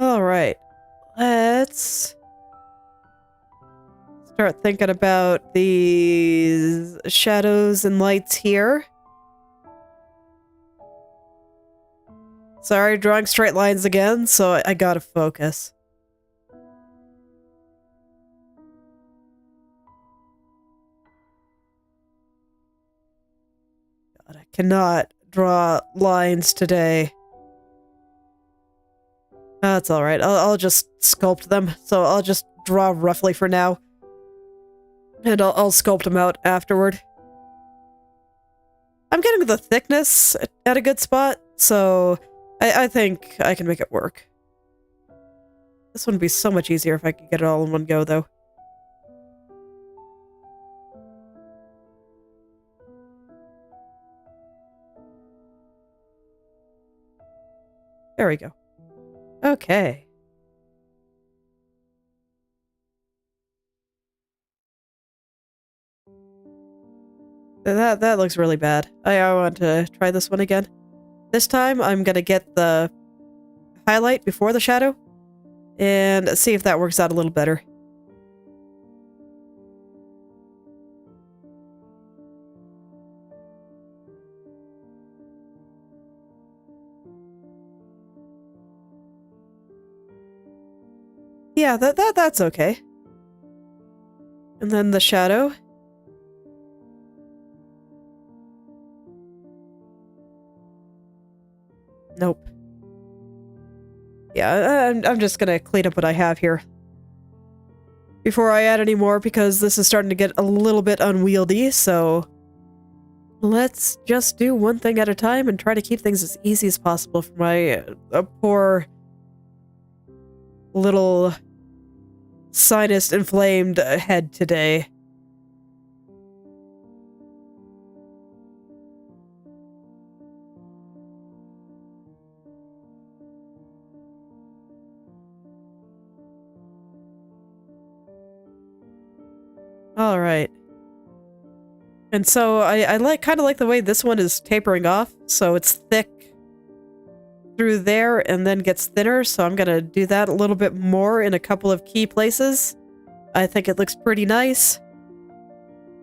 Alright, let's start thinking about these shadows and lights here. Sorry, drawing straight lines again, so I gotta focus. God, I cannot draw lines today. That's alright, I'll just sculpt them, so I'll just draw roughly for now. And I'll sculpt them out afterward. I'm getting the thickness at a good spot, so I think I can make it work. This one would be so much easier if I could get it all in one go, though. There we go. Okay. That looks really bad. I want to try this one again. This time, I'm gonna get the highlight before the shadow and see if that works out a little better. Yeah, that's okay. And then the shadow. Nope. Yeah, I'm just gonna clean up what I have here before I add any more, because this is starting to get a little bit unwieldy, so let's just do one thing at a time and try to keep things as easy as possible for my poor little sinus-inflamed head today. Alright. And so I kind of like the way this one is tapering off, so it's thick through there and then gets thinner, so I'm gonna do that a little bit more in a couple of key places. I think it looks pretty nice.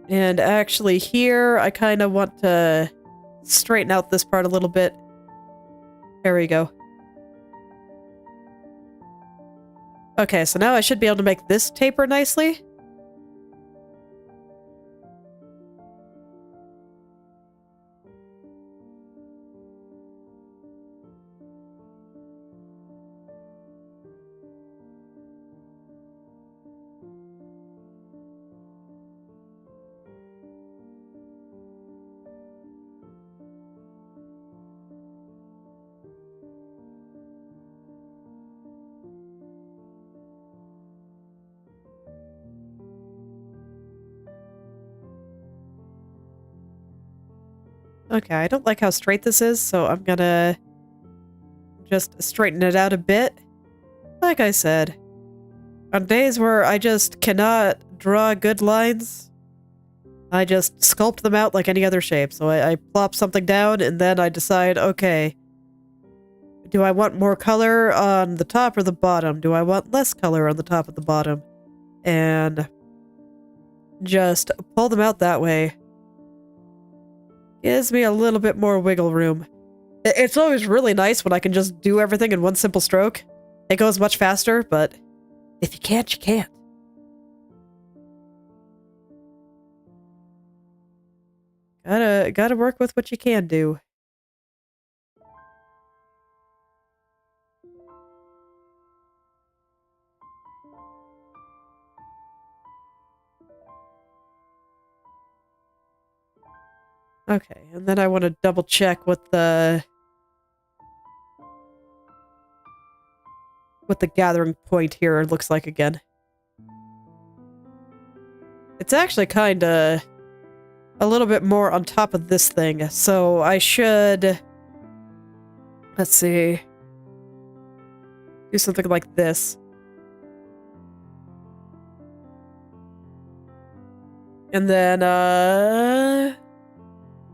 And actually here, I kind of want to straighten out this part a little bit. There we go. Okay, so now I should be able to make this taper nicely. Okay, I don't like how straight this is, so I'm gonna just straighten it out a bit. Like I said, on days where I just cannot draw good lines, I just sculpt them out like any other shape. So I plop something down and then I decide, okay, do I want more color on the top or the bottom? Do I want less color on the top or the bottom? And just pull them out that way. Gives me a little bit more wiggle room. It's always really nice when I can just do everything in one simple stroke. It goes much faster, but if you can't, you can't. Gotta work with what you can do. Okay, and then I want to double check what the what the gathering point here looks like again. It's actually kind of a little bit more on top of this thing, so I should... Let's see. Do something like this. And then,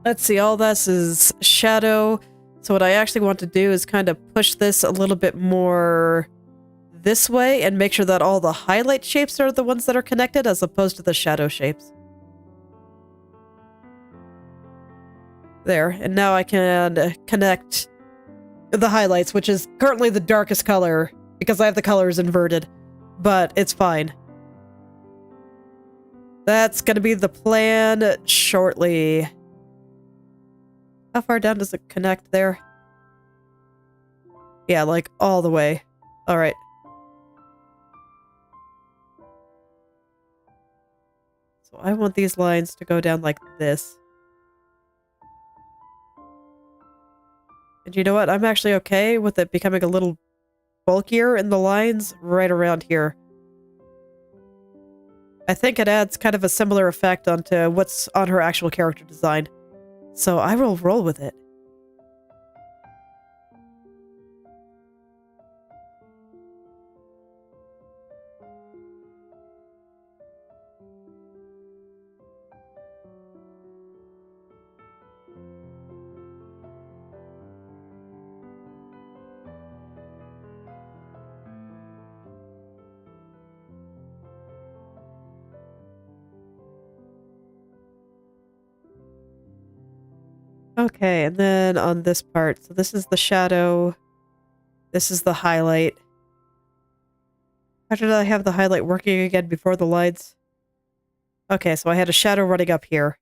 let's see, all this is shadow. So what I actually want to do is kind of push this a little bit more this way and make sure that all the highlight shapes are the ones that are connected as opposed to the shadow shapes. There, and now I can connect the highlights, which is currently the darkest color because I have the colors inverted, but it's fine. That's gonna be the plan shortly. How far down does it connect there? Yeah, like all the way. Alright. So I want these lines to go down like this. And you know what? I'm actually okay with it becoming a little bulkier in the lines right around here. I think it adds kind of a similar effect onto what's on her actual character design. So I will roll with it. Okay, and then on this part, so this is the shadow, this is the highlight. How did I have the highlight working again before the lines? Okay, so I had a shadow running up here.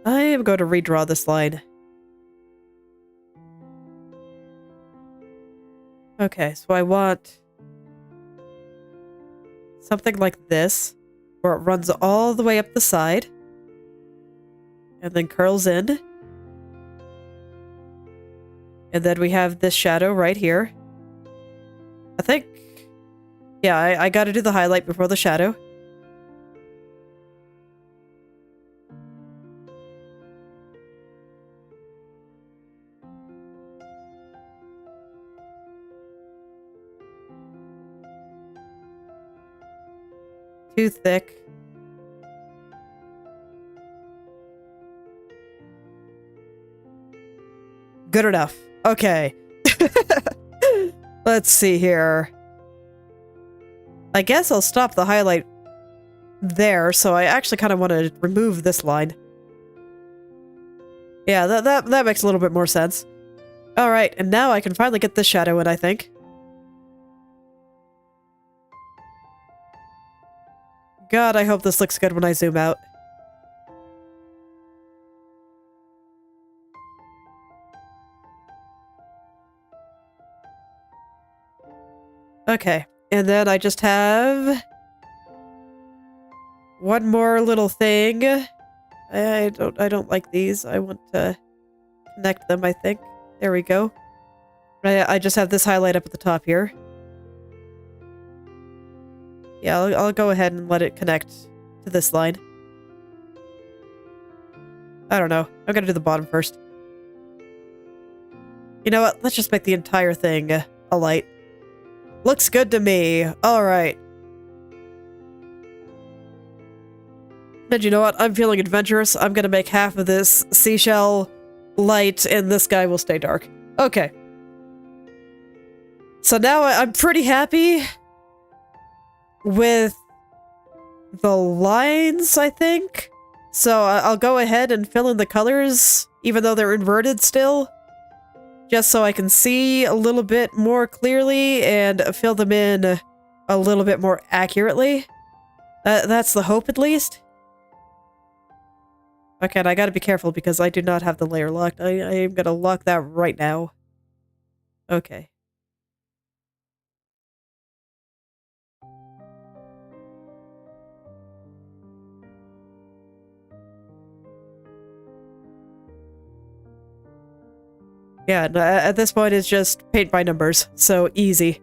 I am going to redraw this line. Okay, so I want something like this, where it runs all the way up the side. And then curls in. And then we have this shadow right here. I think... Yeah, I gotta do the highlight before the shadow. Too thick. Good enough. Okay. Let's see here. I guess I'll stop the highlight there, so I actually kind of want to remove this line. Yeah, that makes a little bit more sense. Alright, and now I can finally get this shadow in, I think. God, I hope this looks good when I zoom out. Okay, and then I just have one more little thing. I don't like these. I want to connect them, I think. There we go. I just have this highlight up at the top here. Yeah, I'll go ahead and let it connect to this line. I don't know. I'm gonna do the bottom first. You know what? Let's just make the entire thing a light. Looks good to me. Alright. And you know what? I'm feeling adventurous. I'm gonna make half of this seashell light and this guy will stay dark. Okay. So now I'm pretty happy with the lines, I think. So I'll go ahead and fill in the colors, even though they're inverted still. Just so I can see a little bit more clearly and fill them in a little bit more accurately. That's the hope, at least. Okay, and I gotta be careful because I do not have the layer locked. I am gonna lock that right now. Okay. Yeah, at this point it's just paint by numbers, so easy.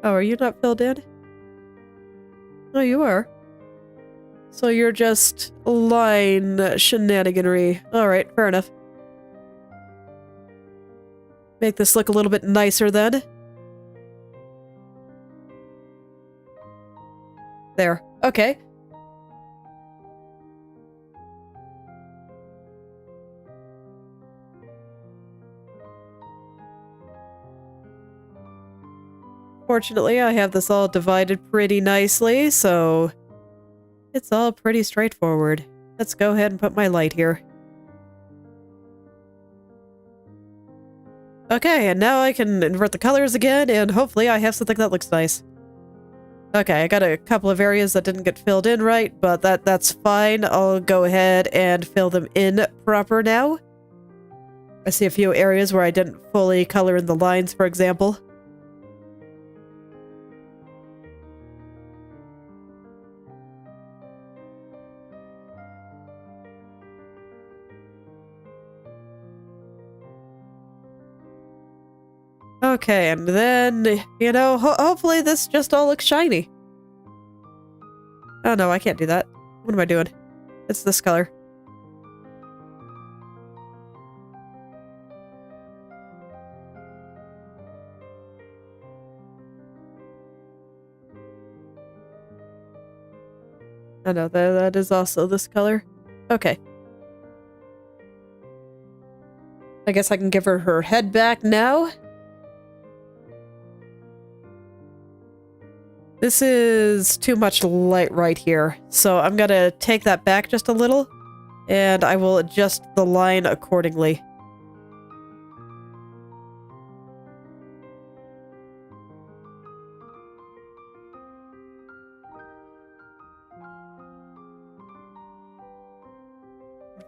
Oh, are you not filled in? Oh, you are. So you're just line shenaniganry. Alright, fair enough. Make this look a little bit nicer then. There. Okay. Fortunately, I have this all divided pretty nicely, so it's all pretty straightforward. Let's go ahead and put my light here. Okay, and now I can invert the colors again, and hopefully I have something that looks nice. Okay, I got a couple of areas that didn't get filled in right, but that's fine. I'll go ahead and fill them in proper now. I see a few areas where I didn't fully color in the lines, for example. Okay, and then, you know, hopefully this just all looks shiny. Oh no, I can't do that. What am I doing? It's this color. Oh no, that is also this color. Okay. I guess I can give her head back now. This is too much light right here, so I'm gonna take that back just a little, and I will adjust the line accordingly.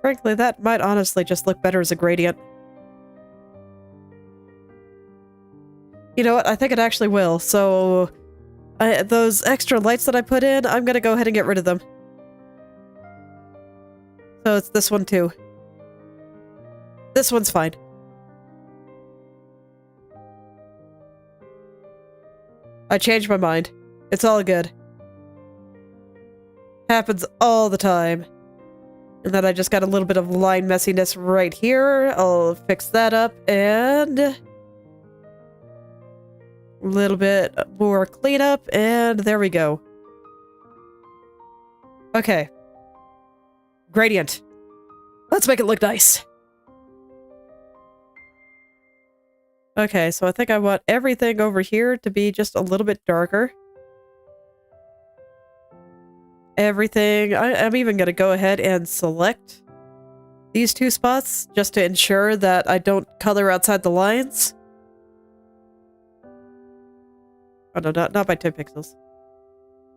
Frankly, that might honestly just look better as a gradient. You know what? I think it actually will, so those extra lights that I put in, I'm gonna go ahead and get rid of them. So it's this one too. This one's fine. I changed my mind. It's all good. Happens all the time. And then I just got a little bit of line messiness right here. I'll fix that up and a little bit more cleanup, and there we go. Okay. Gradient. Let's make it look nice. Okay, so I think I want everything over here to be just a little bit darker. Everything. I'm even going to go ahead and select these two spots just to ensure that I don't color outside the lines. Oh no, not by 10 pixels.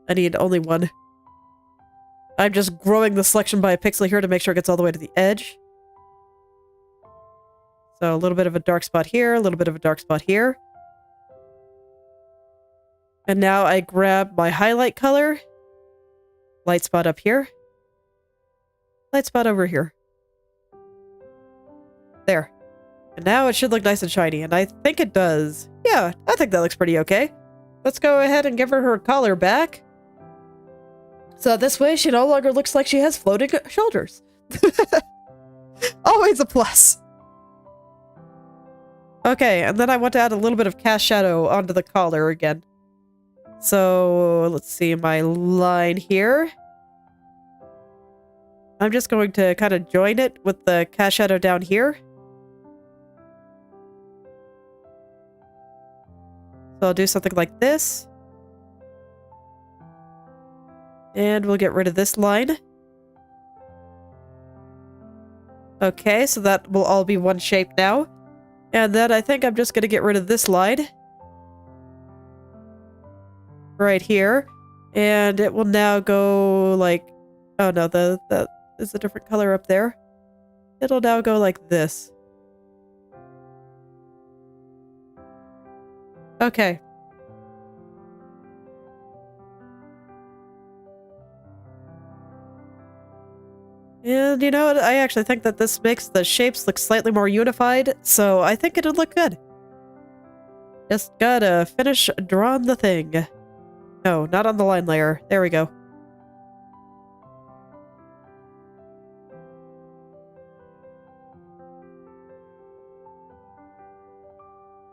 I need only one. I'm just growing the selection by a pixel here to make sure it gets all the way to the edge. So a little bit of a dark spot here, a little bit of a dark spot here. And now I grab my highlight color. Light spot up here. Light spot over here. There. And now it should look nice and shiny, and I think it does. Yeah, I think that looks pretty okay. Let's go ahead and give her collar back. So this way she no longer looks like she has floating shoulders. Always a plus. Okay, and then I want to add a little bit of cast shadow onto the collar again. So let's see my line here. I'm just going to kind of join it with the cast shadow down here. So I'll do something like this. And we'll get rid of this line. Okay, so that will all be one shape now. And then I think I'm just going to get rid of this line. Right here. And it will now go like... Oh no, that is a different color up there. It'll now go like this. Okay. And you know what? I actually think that this makes the shapes look slightly more unified, so I think it'll look good. Just gotta finish drawing the thing. No, not on the line layer. There we go.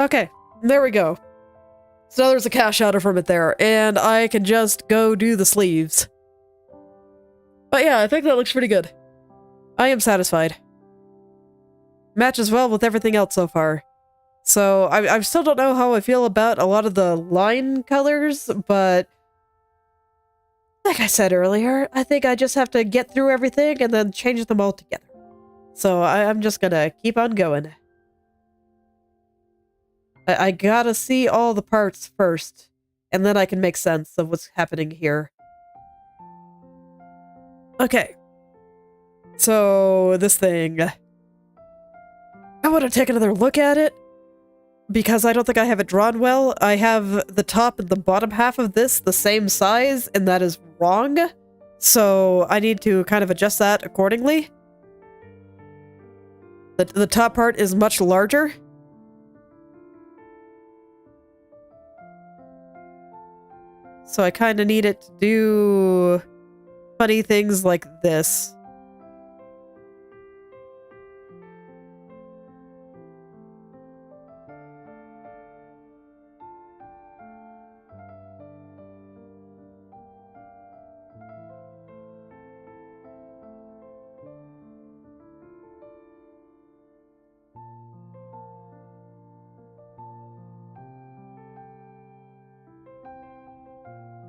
Okay, there we go. So now there's a cash outer from it there, and I can just go do the sleeves. But yeah, I think that looks pretty good. I am satisfied. Matches well with everything else so far. So I still don't know how I feel about a lot of the line colors, but like I said earlier, I think I just have to get through everything and then change them all together. So I'm just gonna keep on going. I gotta see all the parts first, and then I can make sense of what's happening here. Okay. So, this thing. I want to take another look at it, because I don't think I have it drawn well. I have the top and the bottom half of this the same size, and that is wrong. So, I need to kind of adjust that accordingly. The top part is much larger. So I kind of need it to do funny things like this.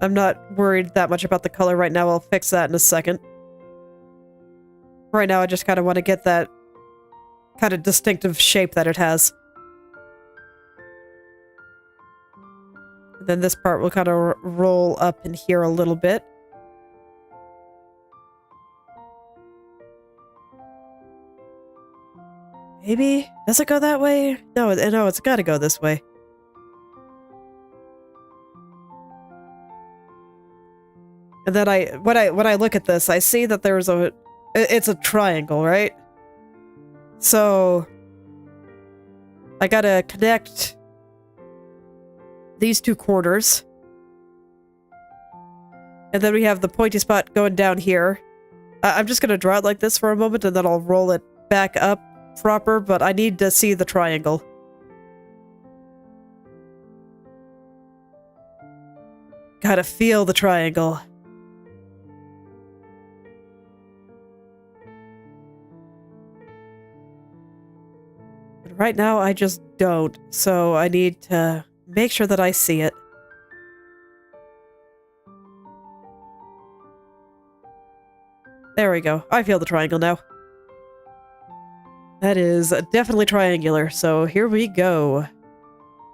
I'm not worried that much about the color right now. I'll fix that in a second. Right now, I just kind of want to get that kind of distinctive shape that it has. And then this part will kind of roll up in here a little bit. Maybe? Does it go that way? No, it's gotta go this way. And then when I look at this, I see that there's it's a triangle, right? So I gotta connect these two corners. And then we have the pointy spot going down here. I'm just gonna draw it like this for a moment, and then I'll roll it back up proper, but I need to see the triangle. Gotta feel the triangle. Right now, I just don't, so I need to make sure that I see it. There we go. I feel the triangle now. That is definitely triangular, so here we go.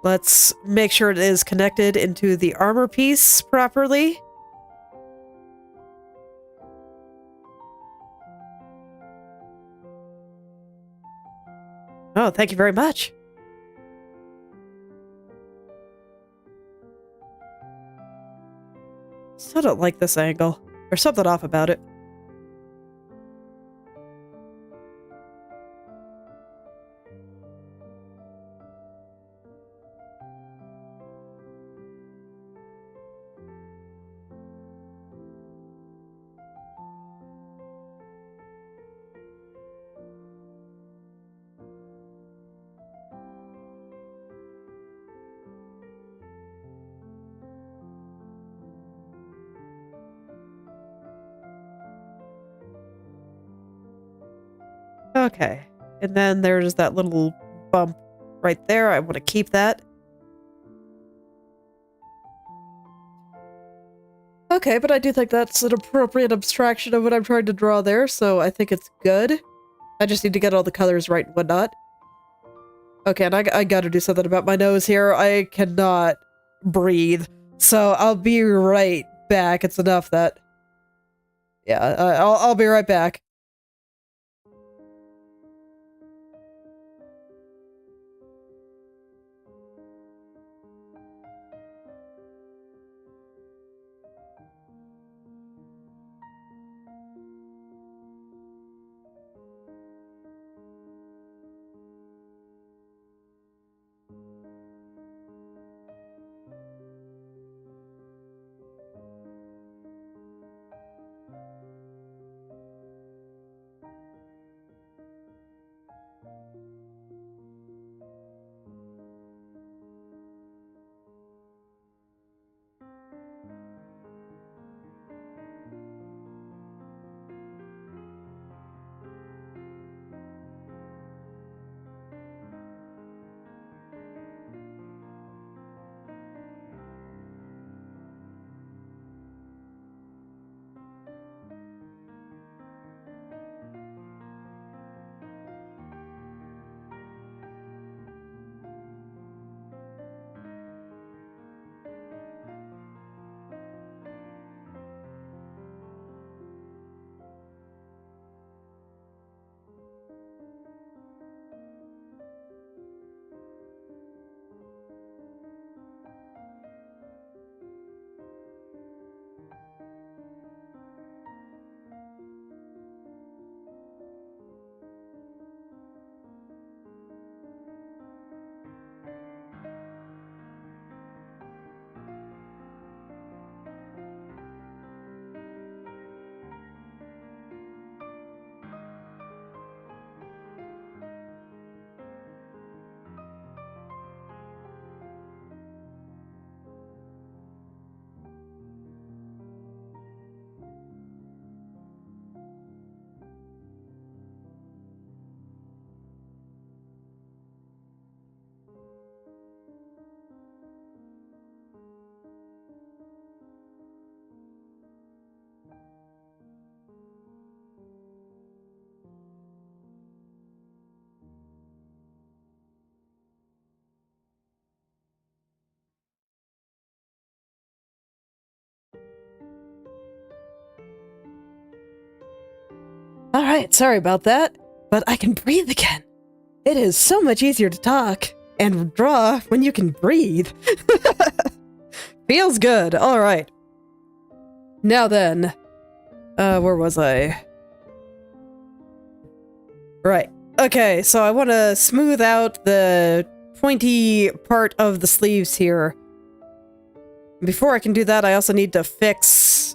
Let's make sure it is connected into the armor piece properly. Oh, thank you very much. Still don't like this angle. There's something off about it. Okay, and then there's that little bump right there. I want to keep that. Okay, but I do think that's an appropriate abstraction of what I'm trying to draw there, so I think it's good. I just need to get all the colors right and whatnot. Okay, and I gotta do something about my nose here. I cannot breathe, so I'll be right back. It's enough that... Yeah, I'll be right back. Alright, sorry about that, but I can breathe again. It is so much easier to talk and draw when you can breathe. Feels good. Alright. Now then, where was I? Right. Okay, so I want to smooth out the pointy part of the sleeves here. Before I can do that, I also need to fix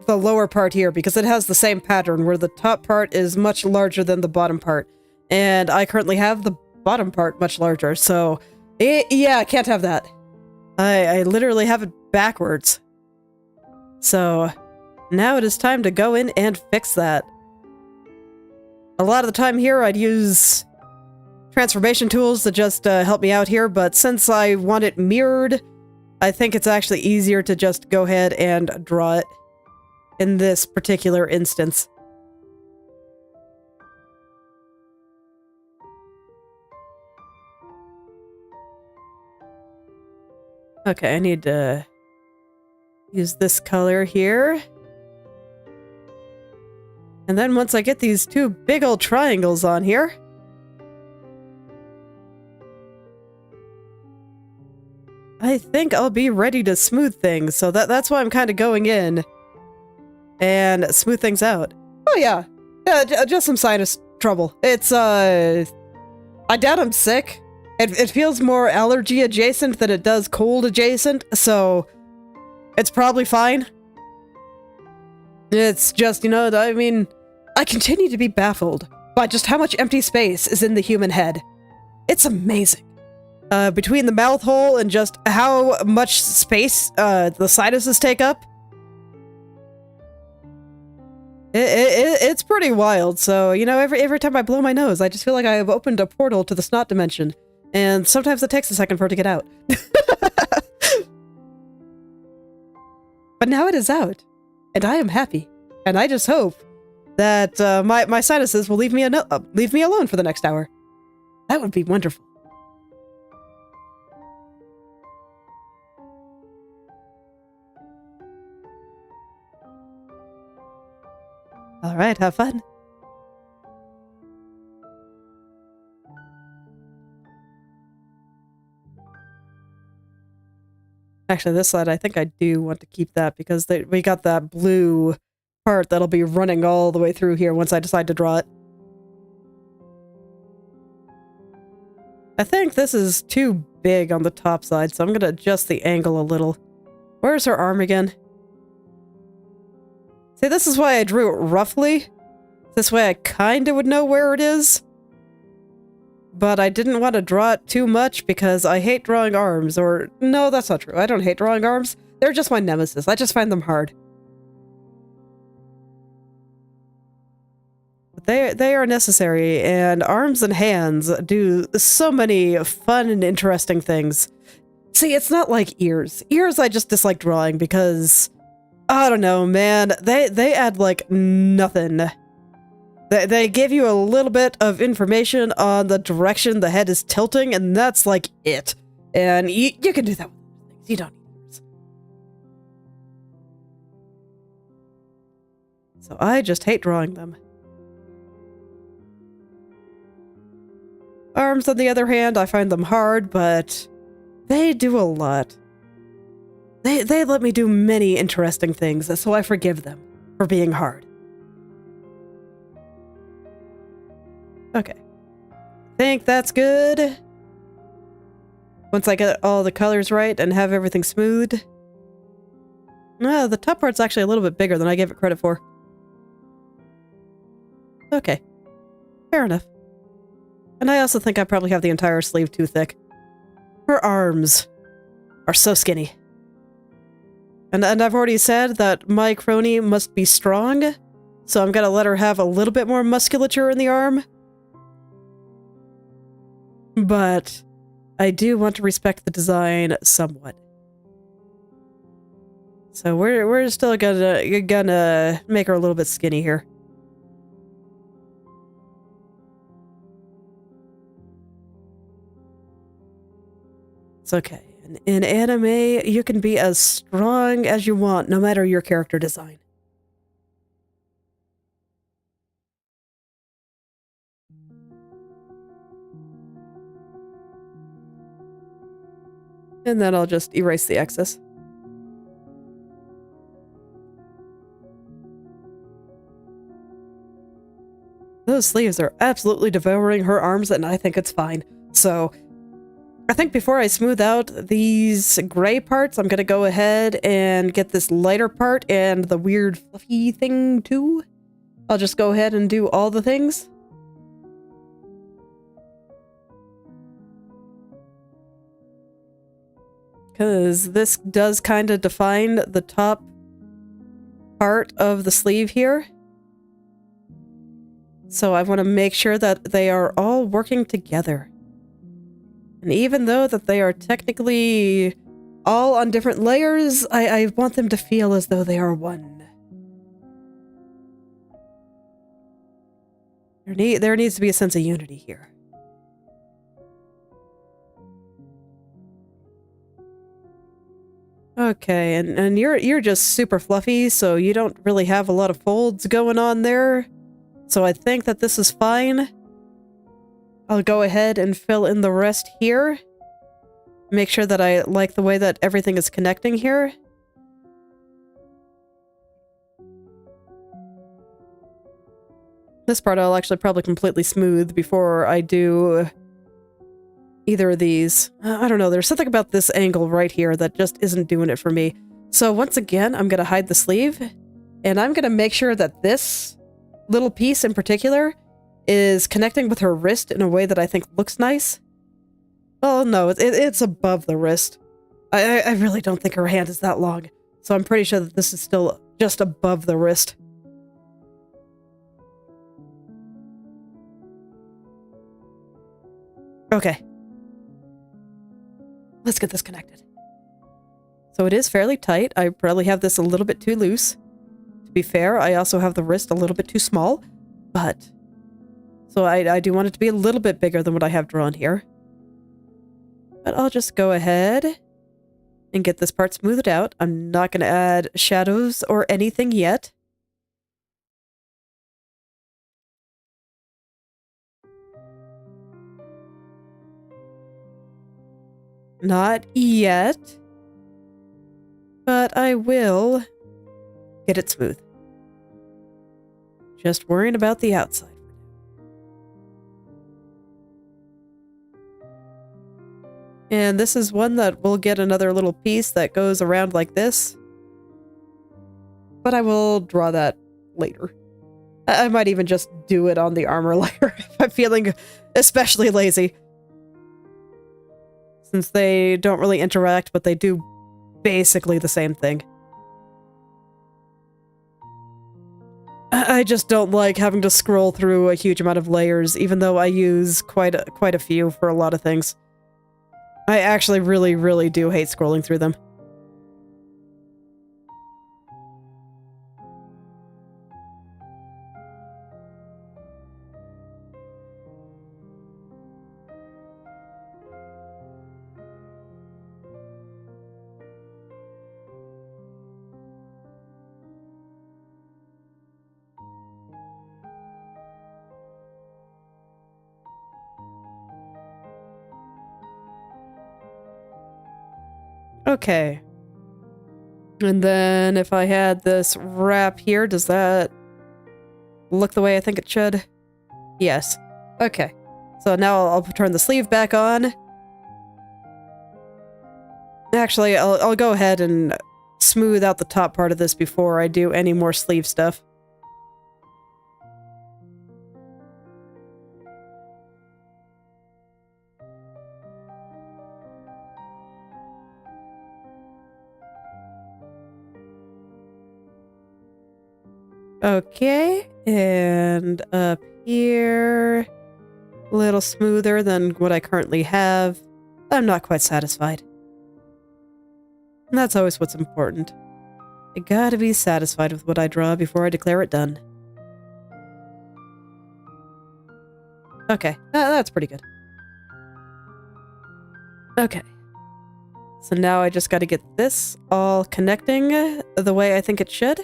the lower part here because it has the same pattern where the top part is much larger than the bottom part. And I currently have the bottom part much larger, so yeah, I can't have that. I literally have it backwards. So now it is time to go in and fix that. A lot of the time here I'd use transformation tools to just help me out here, but since I want it mirrored, I think it's actually easier to just go ahead and draw it in this particular instance. Okay, I need to use this color here. And then once I get these two big old triangles on here, I think I'll be ready to smooth things. So that's why I'm kind of going in and smooth things out. Oh yeah, just some sinus trouble. It's, I doubt I'm sick. It feels more allergy adjacent than it does cold adjacent, so it's probably fine. It's just, you know, I mean, I continue to be baffled by just how much empty space is in the human head. It's amazing. Between the mouth hole and just how much space the sinuses take up. It's pretty wild, so, you know, every time I blow my nose, I just feel like I have opened a portal to the snot dimension. And sometimes it takes a second for it to get out. But now it is out, and I am happy. And I just hope that my sinuses will leave me alone for the next hour. That would be wonderful. All right, have fun. Actually, this side, I think I do want to keep that because we got that blue part that'll be running all the way through here once I decide to draw it. I think this is too big on the top side, so I'm going to adjust the angle a little. Where's her arm again? See, this is why I drew it roughly. This way I kind of would know where it is. But I didn't want to draw it too much because I hate drawing arms, or... No, that's not true. I don't hate drawing arms. They're just my nemesis. I just find them hard. But they are necessary, and arms and hands do so many fun and interesting things. See, it's not like ears. Ears I just dislike drawing because... I don't know, man. They add, like, nothing. They give you a little bit of information on the direction the head is tilting, and that's like it. And you can do that with things. You don't need ears. So I just hate drawing them. Arms, on the other hand, I find them hard, but they do a lot. They let me do many interesting things, so I forgive them for being hard. Okay. Think that's good. Once I get all the colors right and have everything smooth. No, the top part's actually a little bit bigger than I gave it credit for. Okay. Fair enough. And I also think I probably have the entire sleeve too thick. Her arms are so skinny. And I've already said that my Kronii must be strong, so I'm gonna let her have a little bit more musculature in the arm. But I do want to respect the design somewhat. So we're still gonna make her a little bit skinny here. It's okay. In anime, you can be as strong as you want, no matter your character design. And then I'll just erase the excess. Those sleeves are absolutely devouring her arms, and I think it's fine. So, I think before I smooth out these gray parts, I'm gonna go ahead and get this lighter part and the weird fluffy thing too. I'll just go ahead and do all the things. Because this does kind of define the top part of the sleeve here. So I want to make sure that they are all working together. And even though that they are technically all on different layers, I want them to feel as though they are one. There needs to be a sense of unity here. Okay, and you're just super fluffy, so you don't really have a lot of folds going on there. So I think that this is fine. I'll go ahead and fill in the rest here. Make sure that I like the way that everything is connecting here. This part I'll actually probably completely smooth before I do either of these. I don't know, there's something about this angle right here that just isn't doing it for me. So once again, I'm going to hide the sleeve, and I'm going to make sure that this little piece in particular is connecting with her wrist in a way that I think looks nice. Oh no, it's above the wrist. I really don't think her hand is that long, so I'm pretty sure that this is still just above the wrist. Okay. Let's get this connected. So it is fairly tight. I probably have this a little bit too loose. To be fair, I also have the wrist a little bit too small, but... So I do want it to be a little bit bigger than what I have drawn here. But I'll just go ahead and get this part smoothed out. I'm not going to add shadows or anything yet. Not yet. But I will get it smooth. Just worrying about the outside. And this is one that will get another little piece that goes around like this. But I will draw that later. I might even just do it on the armor layer if I'm feeling especially lazy. Since they don't really interact, but they do basically the same thing. I just don't like having to scroll through a huge amount of layers, even though I use quite a few for a lot of things. I actually really, really do hate scrolling through them. Okay. And then if I had this wrap here, does that look the way I think it should? Yes. Okay. So now I'll turn the sleeve back on. Actually, I'll go ahead and smooth out the top part of this before I do any more sleeve stuff. Okay, and up here, a little smoother than what I currently have. I'm not quite satisfied. And that's always what's important. I gotta be satisfied with what I draw before I declare it done. Okay, that's pretty good. Okay. So now I just gotta get this all connecting the way I think it should.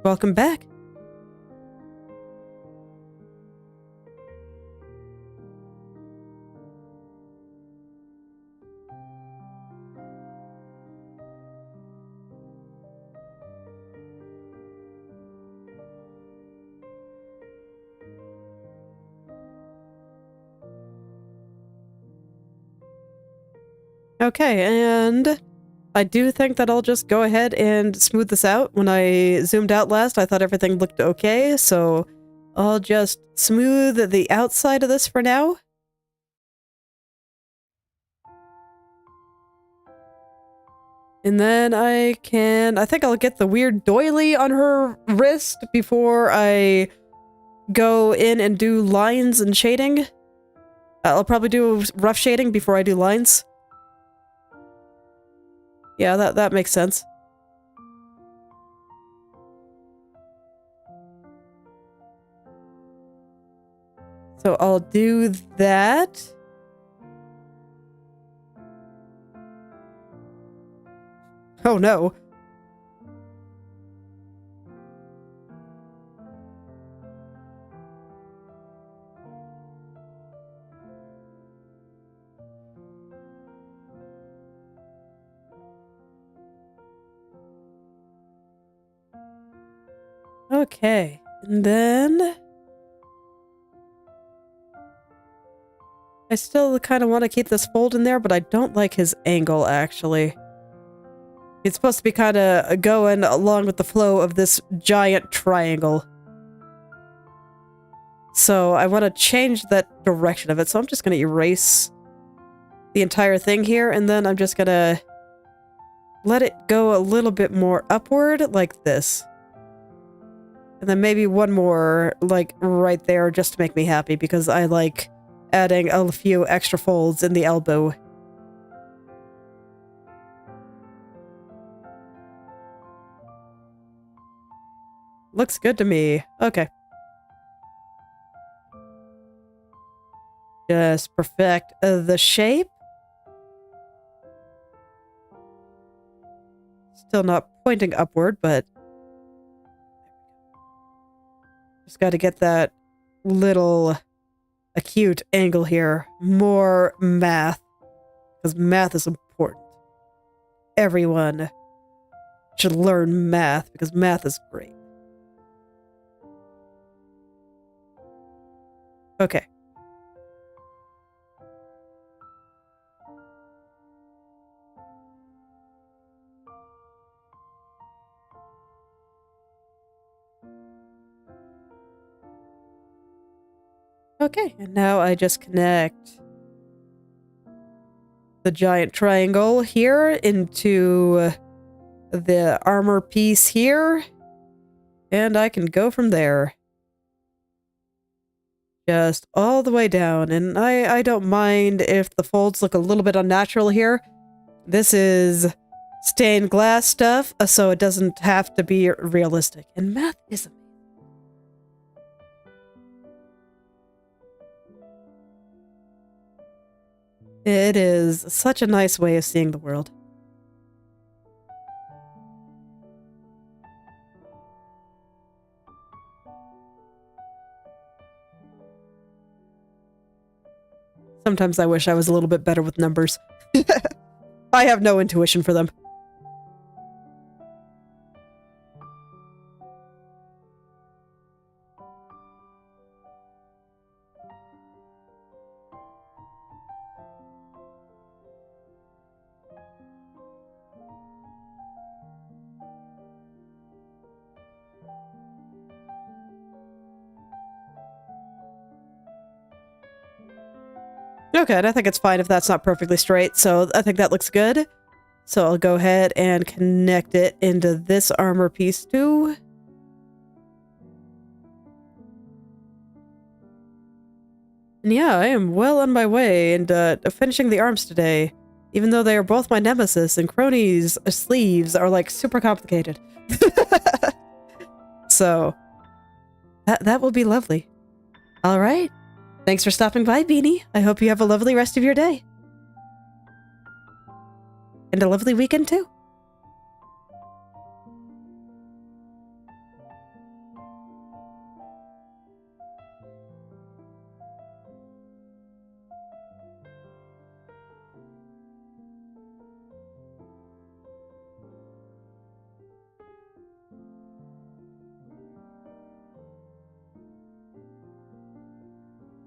Welcome back. Okay, and I do think that I'll just go ahead and smooth this out. When I zoomed out last, I thought everything looked okay, so I'll just smooth the outside of this for now. And then I think I'll get the weird doily on her wrist before I go in and do lines and shading. I'll probably do rough shading before I do lines. Yeah, that makes sense. So I'll do that. Oh no. Okay, and then I still kind of want to keep this fold in there, but I don't like his angle, actually. It's supposed to be kind of going along with the flow of this giant triangle. So I want to change that direction of it, so I'm just going to erase the entire thing here, and then I'm just going to let it go a little bit more upward, like this. And then maybe one more, like, right there, just to make me happy, because I like adding a few extra folds in the elbow. Looks good to me. Okay. Just perfect the shape. Still not pointing upward, but just got to get that little acute angle here. More math, because math is important. Everyone should learn math, because math is great. Okay. Okay, and now I just connect the giant triangle here into the armor piece here, and I can go from there. Just all the way down, and I don't mind if the folds look a little bit unnatural here. This is stained glass stuff, so it doesn't have to be realistic. And math is amazing. It is such a nice way of seeing the world. Sometimes I wish I was a little bit better with numbers. I have no intuition for them. Okay, and I think it's fine if that's not perfectly straight, so I think that looks good. So I'll go ahead and connect it into this armor piece too. And yeah, I am well on my way and finishing the arms today, even though they are both my nemesis, and Kronii's sleeves are like super complicated. So that will be lovely. All right. Thanks for stopping by, Beanie. I hope you have a lovely rest of your day. And a lovely weekend, too.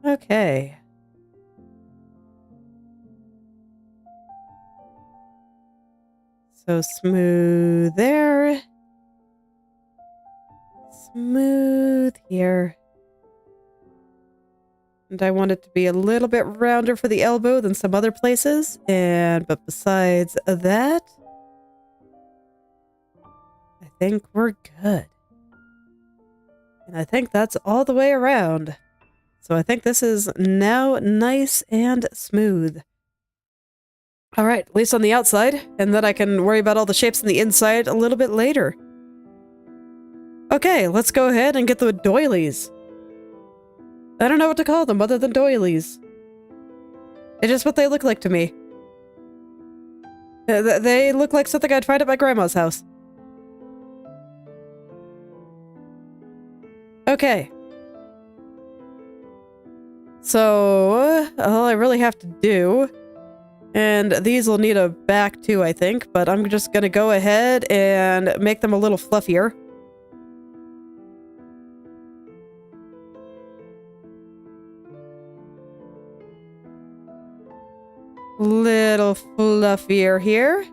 Okay. So smooth there. Smooth here. And I want it to be a little bit rounder for the elbow than some other places. But besides that, I think we're good. And I think that's all the way around. So I think this is now nice and smooth. All right, at least on the outside. And then I can worry about all the shapes on the inside a little bit later. Okay, let's go ahead and get the doilies. I don't know what to call them other than doilies. It's just what they look like to me. They look like something I'd find at my grandma's house. Okay. So, all I really have to do, and these will need a back too, I think, but I'm just gonna go ahead and make them a little fluffier. Little fluffier here.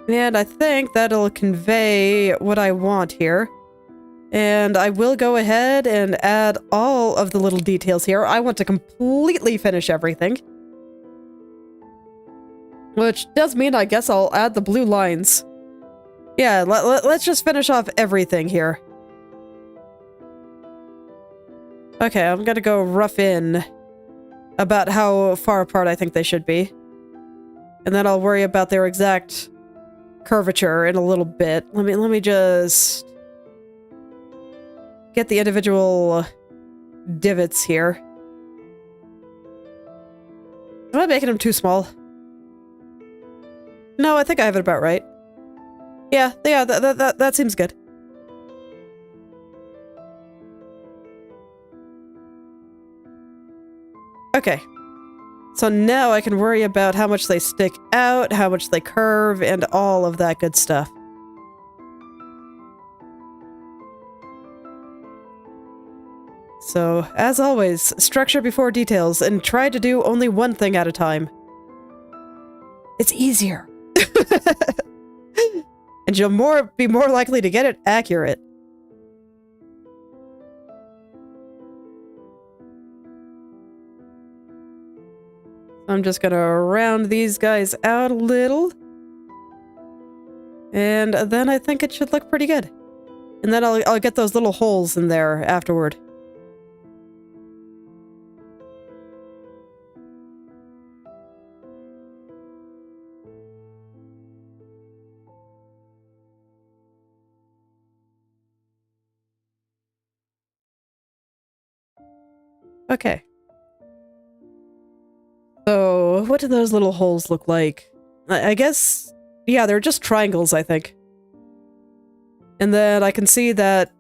And I think that'll convey what I want here. And I will go ahead and add all of the little details here. I want to completely finish everything. Which does mean I guess I'll add the blue lines. Yeah, let's just finish off everything here. Okay, I'm gonna go rough in about how far apart I think they should be. And then I'll worry about their exact curvature in a little bit. Let me just get the individual divots here. Am I making them too small? No, I think I have it about right. Yeah, that seems good. Okay. So now I can worry about how much they stick out, how much they curve, and all of that good stuff. So, as always, structure before details, and try to do only one thing at a time. It's easier. And you'll be more likely to get it accurate. I'm just gonna round these guys out a little. And then I think it should look pretty good. And then I'll get those little holes in there afterward. Okay. So, what do those little holes look like? I guess, yeah, they're just triangles, I think. And then I can see that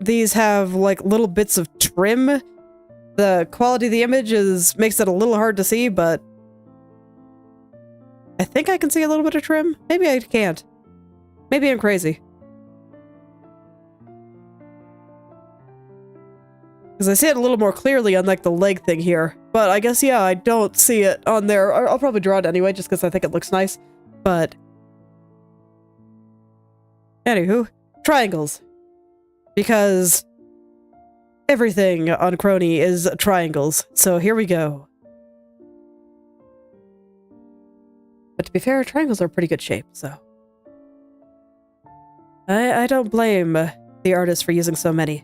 these have, like, little bits of trim. The quality of the image makes it a little hard to see, but I think I can see a little bit of trim. Maybe I can't. Maybe I'm crazy. Because I see it a little more clearly on, like, the leg thing here. But I guess, yeah, I don't see it on there. I'll probably draw it anyway, just because I think it looks nice. But anywho, triangles. Because everything on Kronii is triangles. So here we go. But to be fair, triangles are pretty good shape, so I don't blame the artist for using so many.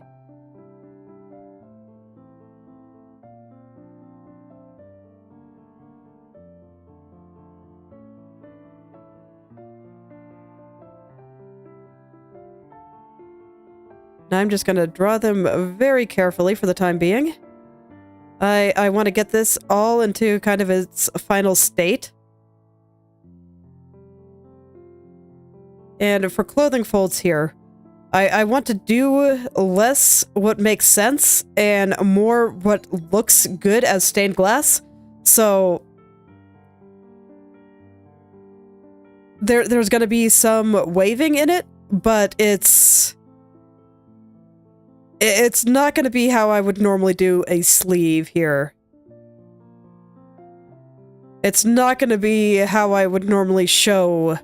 Now I'm just going to draw them very carefully for the time being. I want to get this all into kind of its final state. And for clothing folds here, I want to do less what makes sense and more what looks good as stained glass. So there's going to be some waving in it. but it's not going to be how I would normally do a sleeve here. It's not going to be how I would normally show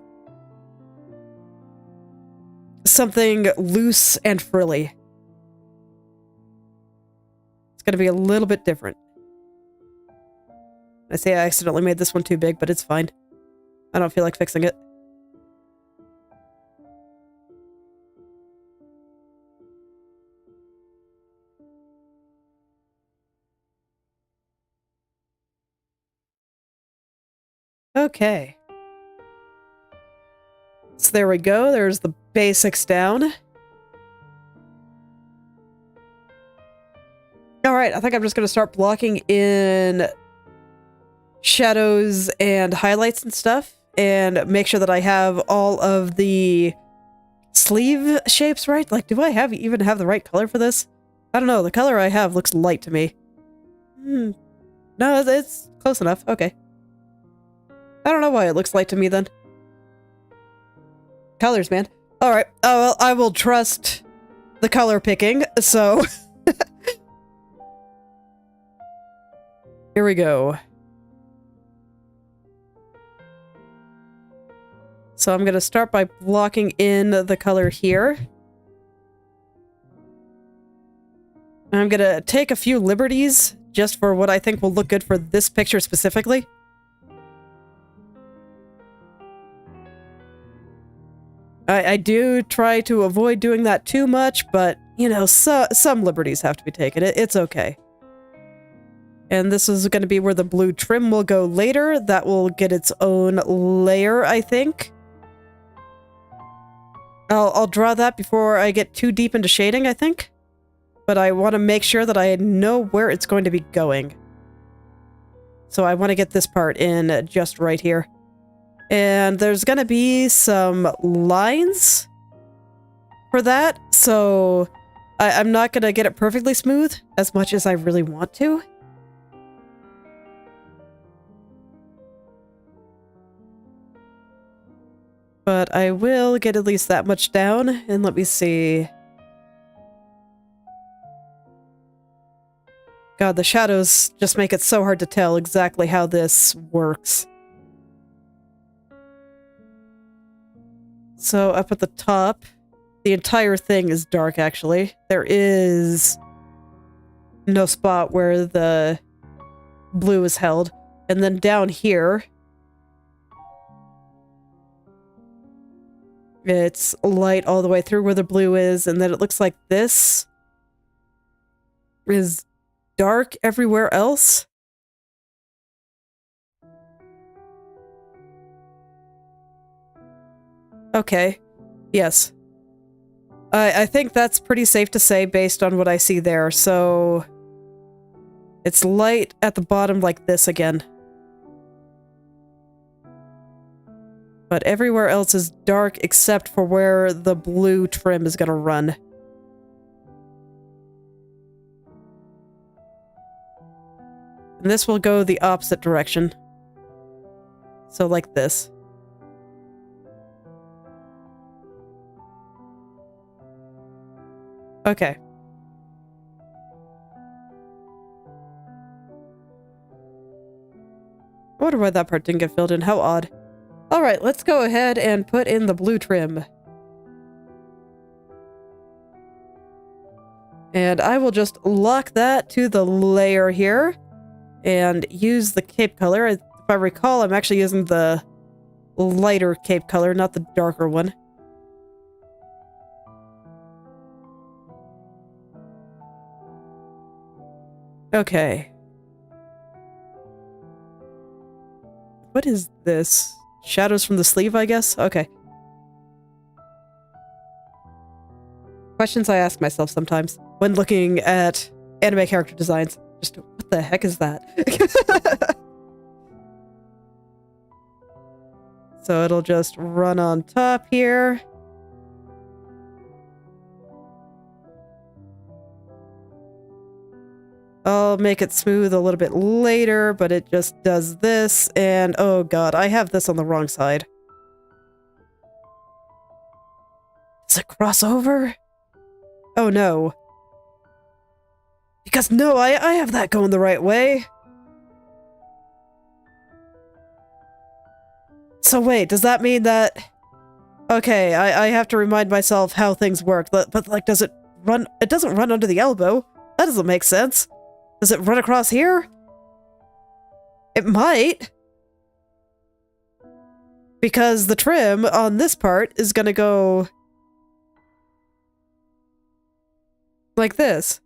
something loose and frilly. It's going to be a little bit different. I say I accidentally made this one too big, but it's fine. I don't feel like fixing it. Okay. So there we go. There's the basics down. Alright, I think I'm just going to start blocking in shadows and highlights and stuff, and make sure that I have all of the sleeve shapes right. Like, do I even have the right color for this? I don't know. The color I have looks light to me. No, it's close enough. Okay. I don't know why it looks light to me then. Colors, man. Alright. Oh, well, I will trust the color picking, so... Here we go. So I'm going to start by blocking in the color here. I'm going to take a few liberties just for what I think will look good for this picture specifically. I do try to avoid doing that too much, but, you know, some liberties have to be taken. It's okay. And this is going to be where the blue trim will go later. That will get its own layer, I think. I'll draw that before I get too deep into shading, I think. But I want to make sure that I know where it's going to be going. So I want to get this part in just right here. And there's going to be some lines for that, so I'm not going to get it perfectly smooth as much as I really want to. But I will get at least that much down, and let me see. God, the shadows just make it so hard to tell exactly how this works. So up at the top, the entire thing is dark, actually. There is no spot where the blue is held. And then down here, it's light all the way through where the blue is, and then it looks like this is dark everywhere else. Okay. Yes. I think that's pretty safe to say based on what I see there, so... It's light at the bottom like this again. But everywhere else is dark except for where the blue trim is gonna run. And this will go the opposite direction. So like this. Okay. I wonder why that part didn't get filled in. How odd. Alright, let's go ahead and put in the blue trim. And I will just lock that to the layer here. And use the cape color. If I recall, I'm actually using the lighter cape color, not the darker one. Okay. What is this? Shadows from the sleeve, I guess? Okay. Questions I ask myself sometimes when looking at anime character designs. Just, what the heck is that? So it'll just run on top here. I'll make it smooth a little bit later, but it just does this, and oh god, I have this on the wrong side. Does it cross over? Oh no. Because no, I have that going the right way. So wait, does that mean that... Okay, I have to remind myself how things work, but like, does it run... It doesn't run under the elbow. That doesn't make sense. Does it run across here? It might. Because the trim on this part is gonna go... like this.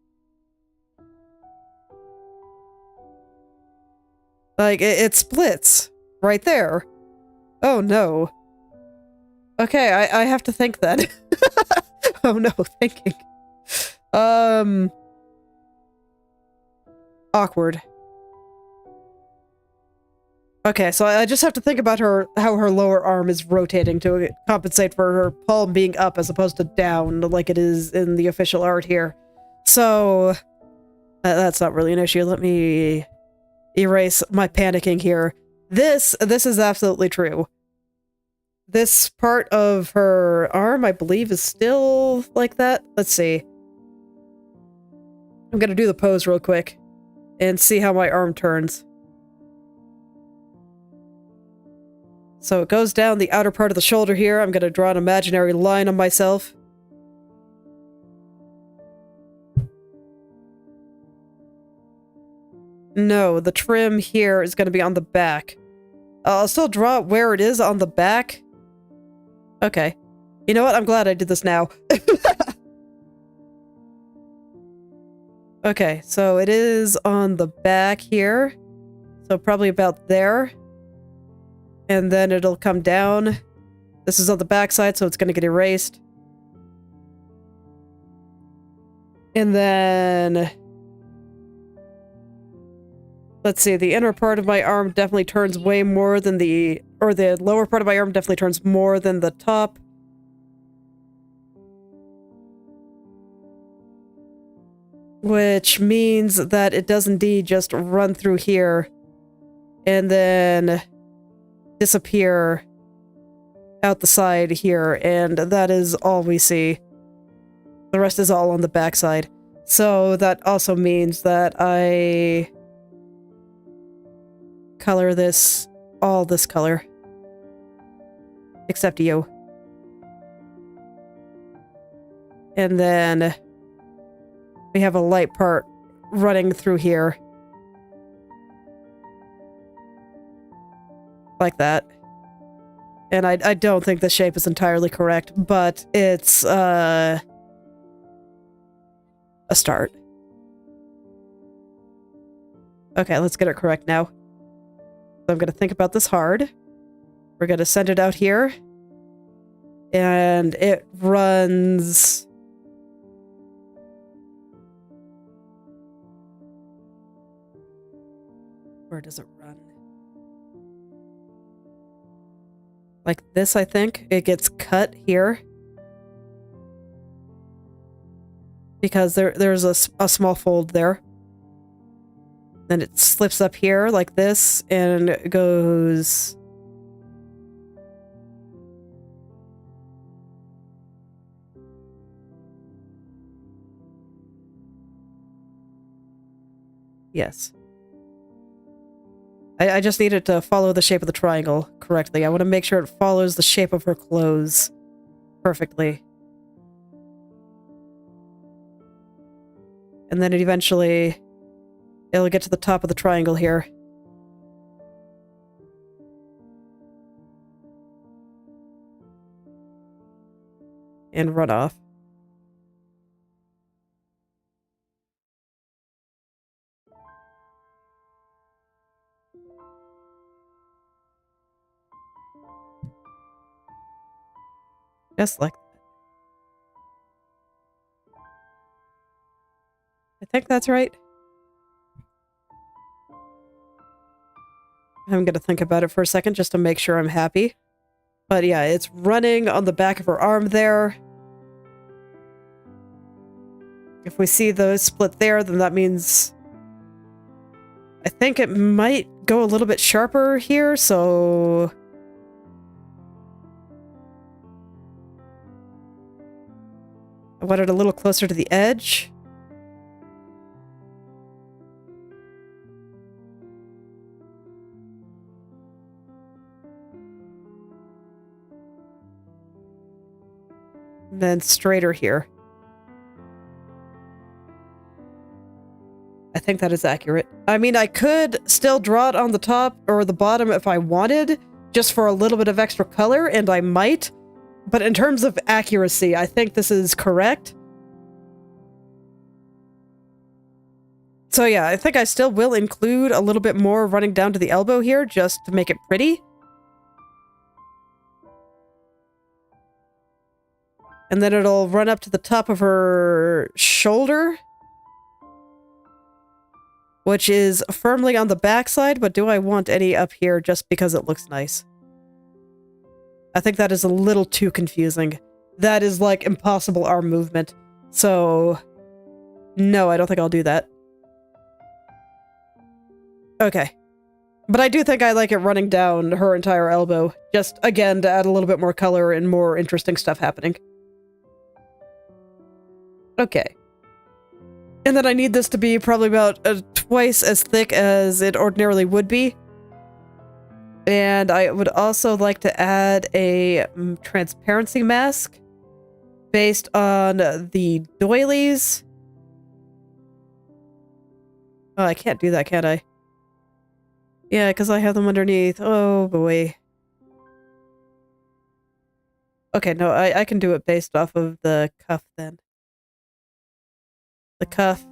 Like, it splits. Right there. Oh no. Okay, I have to think then. Oh no, thinking. Awkward. Okay, so I just have to think about how her lower arm is rotating to compensate for her palm being up as opposed to down like it is in the official art here. So, that's not really an issue. Let me erase my panicking here. This is absolutely true. This part of her arm, I believe, is still like that. Let's see. I'm gonna do the pose real quick and see how my arm turns. So it goes down the outer part of the shoulder here. I'm gonna draw an imaginary line on myself. No, the trim here is gonna be on the back. I'll still draw it where it is on the back. Okay. You know what? I'm glad I did this now. Okay, so it is on the back here. So probably about there. And then it'll come down. This is on the back side, so it's going to get erased. And then... let's see, the inner part of my arm definitely turns way more than the... or the lower part of my arm definitely turns more than the top. Which means that it does indeed just run through here. And then... disappear out the side here, and that is all we see. The rest is all on the backside. So that also means that I color this all this color. Except you. And then we have a light part running through here. Like that. And I don't think the shape is entirely correct, but it's, a start. Okay, let's get it correct now. So I'm gonna think about this hard. We're gonna send it out here. And it runs... where does it run? Like this, I think. It gets cut here. Because there's a small fold there. Then it slips up here like this, and it goes... yes. I just need it to follow the shape of the triangle correctly. I want to make sure it follows the shape of her clothes perfectly. And then eventually, it'll get to the top of the triangle here. And run off. Just like that. I think that's right. I'm gonna think about it for a second just to make sure I'm happy. But yeah, it's running on the back of her arm there. If we see the split there, then that means... I think it might go a little bit sharper here, so... I want it a little closer to the edge. And then straighter here. I think that is accurate. I mean, I could still draw it on the top or the bottom if I wanted, just for a little bit of extra color, and I might. But in terms of accuracy, I think this is correct. So yeah, I think I still will include a little bit more running down to the elbow here, just to make it pretty. And then it'll run up to the top of her shoulder, which is firmly on the backside, but do I want any up here just because it looks nice? I think that is a little too confusing. That is like impossible arm movement. So, no, I don't think I'll do that. Okay. But I do think I like it running down her entire elbow, just, again, to add a little bit more color and more interesting stuff happening. Okay. And then I need this to be probably about twice as thick as it ordinarily would be. And I would also like to add a transparency mask based on the doilies. Oh, I can't do that, can I? Yeah, because I have them underneath. Oh, boy. Okay, no, I can do it based off of the cuff then. The cuff.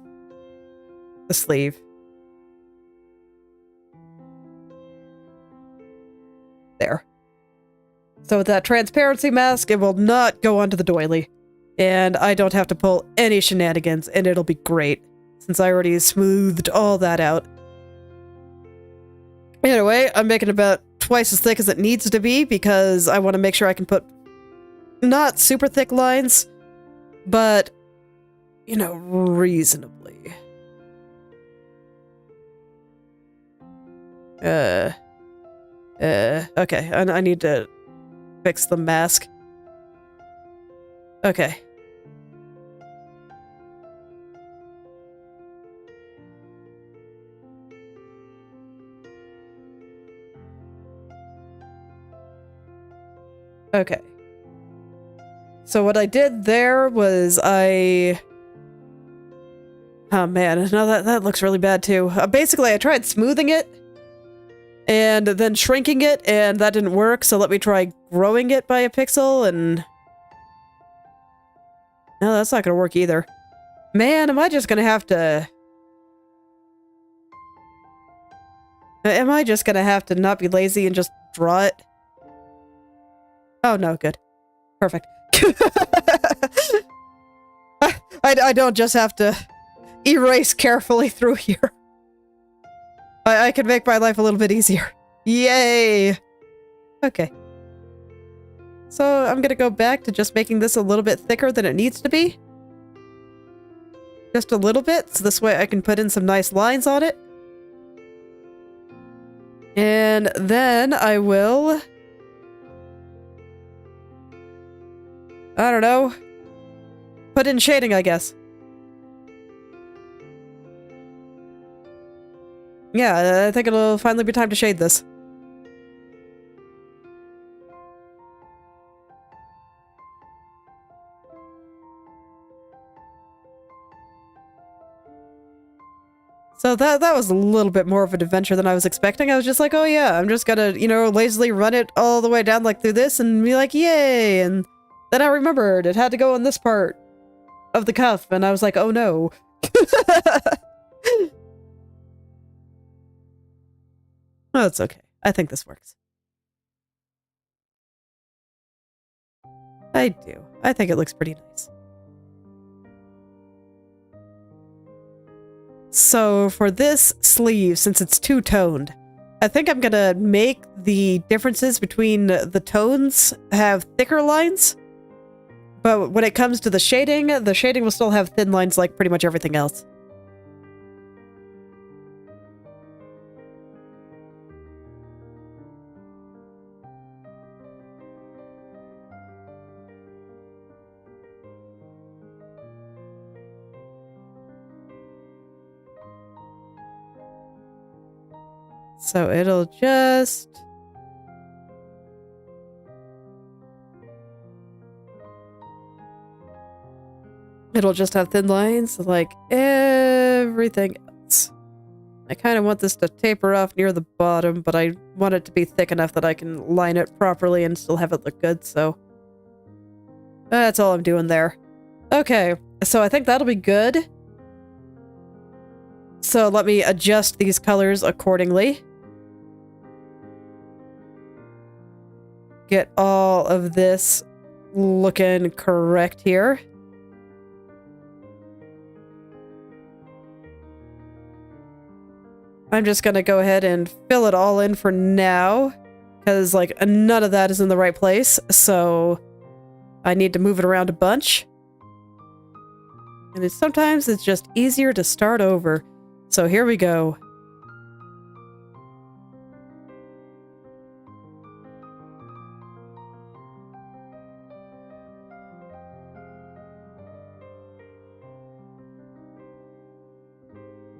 The sleeve. There. So with that transparency mask, it will not go onto the doily. And I don't have to pull any shenanigans, and it'll be great, since I already smoothed all that out. Anyway, I'm making about twice as thick as it needs to be, because I want to make sure I can put not super thick lines, but, you know, reasonably. Okay, I need to fix the mask. Okay. Okay. So what I did there was oh man, no, that looks really bad too. Basically, I tried smoothing it, and then shrinking it, and that didn't work, so let me try growing it by a pixel, and... No, that's not gonna work either. Man, am I just gonna have to... Am I just gonna have to not be lazy and just draw it? Oh, no, good. Perfect. I don't just have to erase carefully through here. I can make my life a little bit easier. Yay! Okay. So I'm gonna go back to just making this a little bit thicker than it needs to be. Just a little bit, so this way I can put in some nice lines on it. And then I will... I don't know. Put in shading, I guess. Yeah, I think it'll finally be time to shade this. So that was a little bit more of an adventure than I was expecting. I was just like, oh yeah, I'm just gonna, you know, lazily run it all the way down like through this and be like, yay! And then I remembered it had to go in this part of the cuff, and I was like, oh no. Oh, it's okay. I think this works. I do. I think it looks pretty nice. So for this sleeve, since it's two-toned, I think I'm gonna make the differences between the tones have thicker lines. But when it comes to the shading will still have thin lines like pretty much everything else. So it'll just... It'll just have thin lines like everything else. I kind of want this to taper off near the bottom, but I want it to be thick enough that I can line it properly and still have it look good, so... That's all I'm doing there. Okay, so I think that'll be good. So let me adjust these colors accordingly. Get all of this looking correct here. I'm just gonna go ahead and fill it all in for now, because like none of that is in the right place, so I need to move it around a bunch. And sometimes it's just easier to start over. So here we go.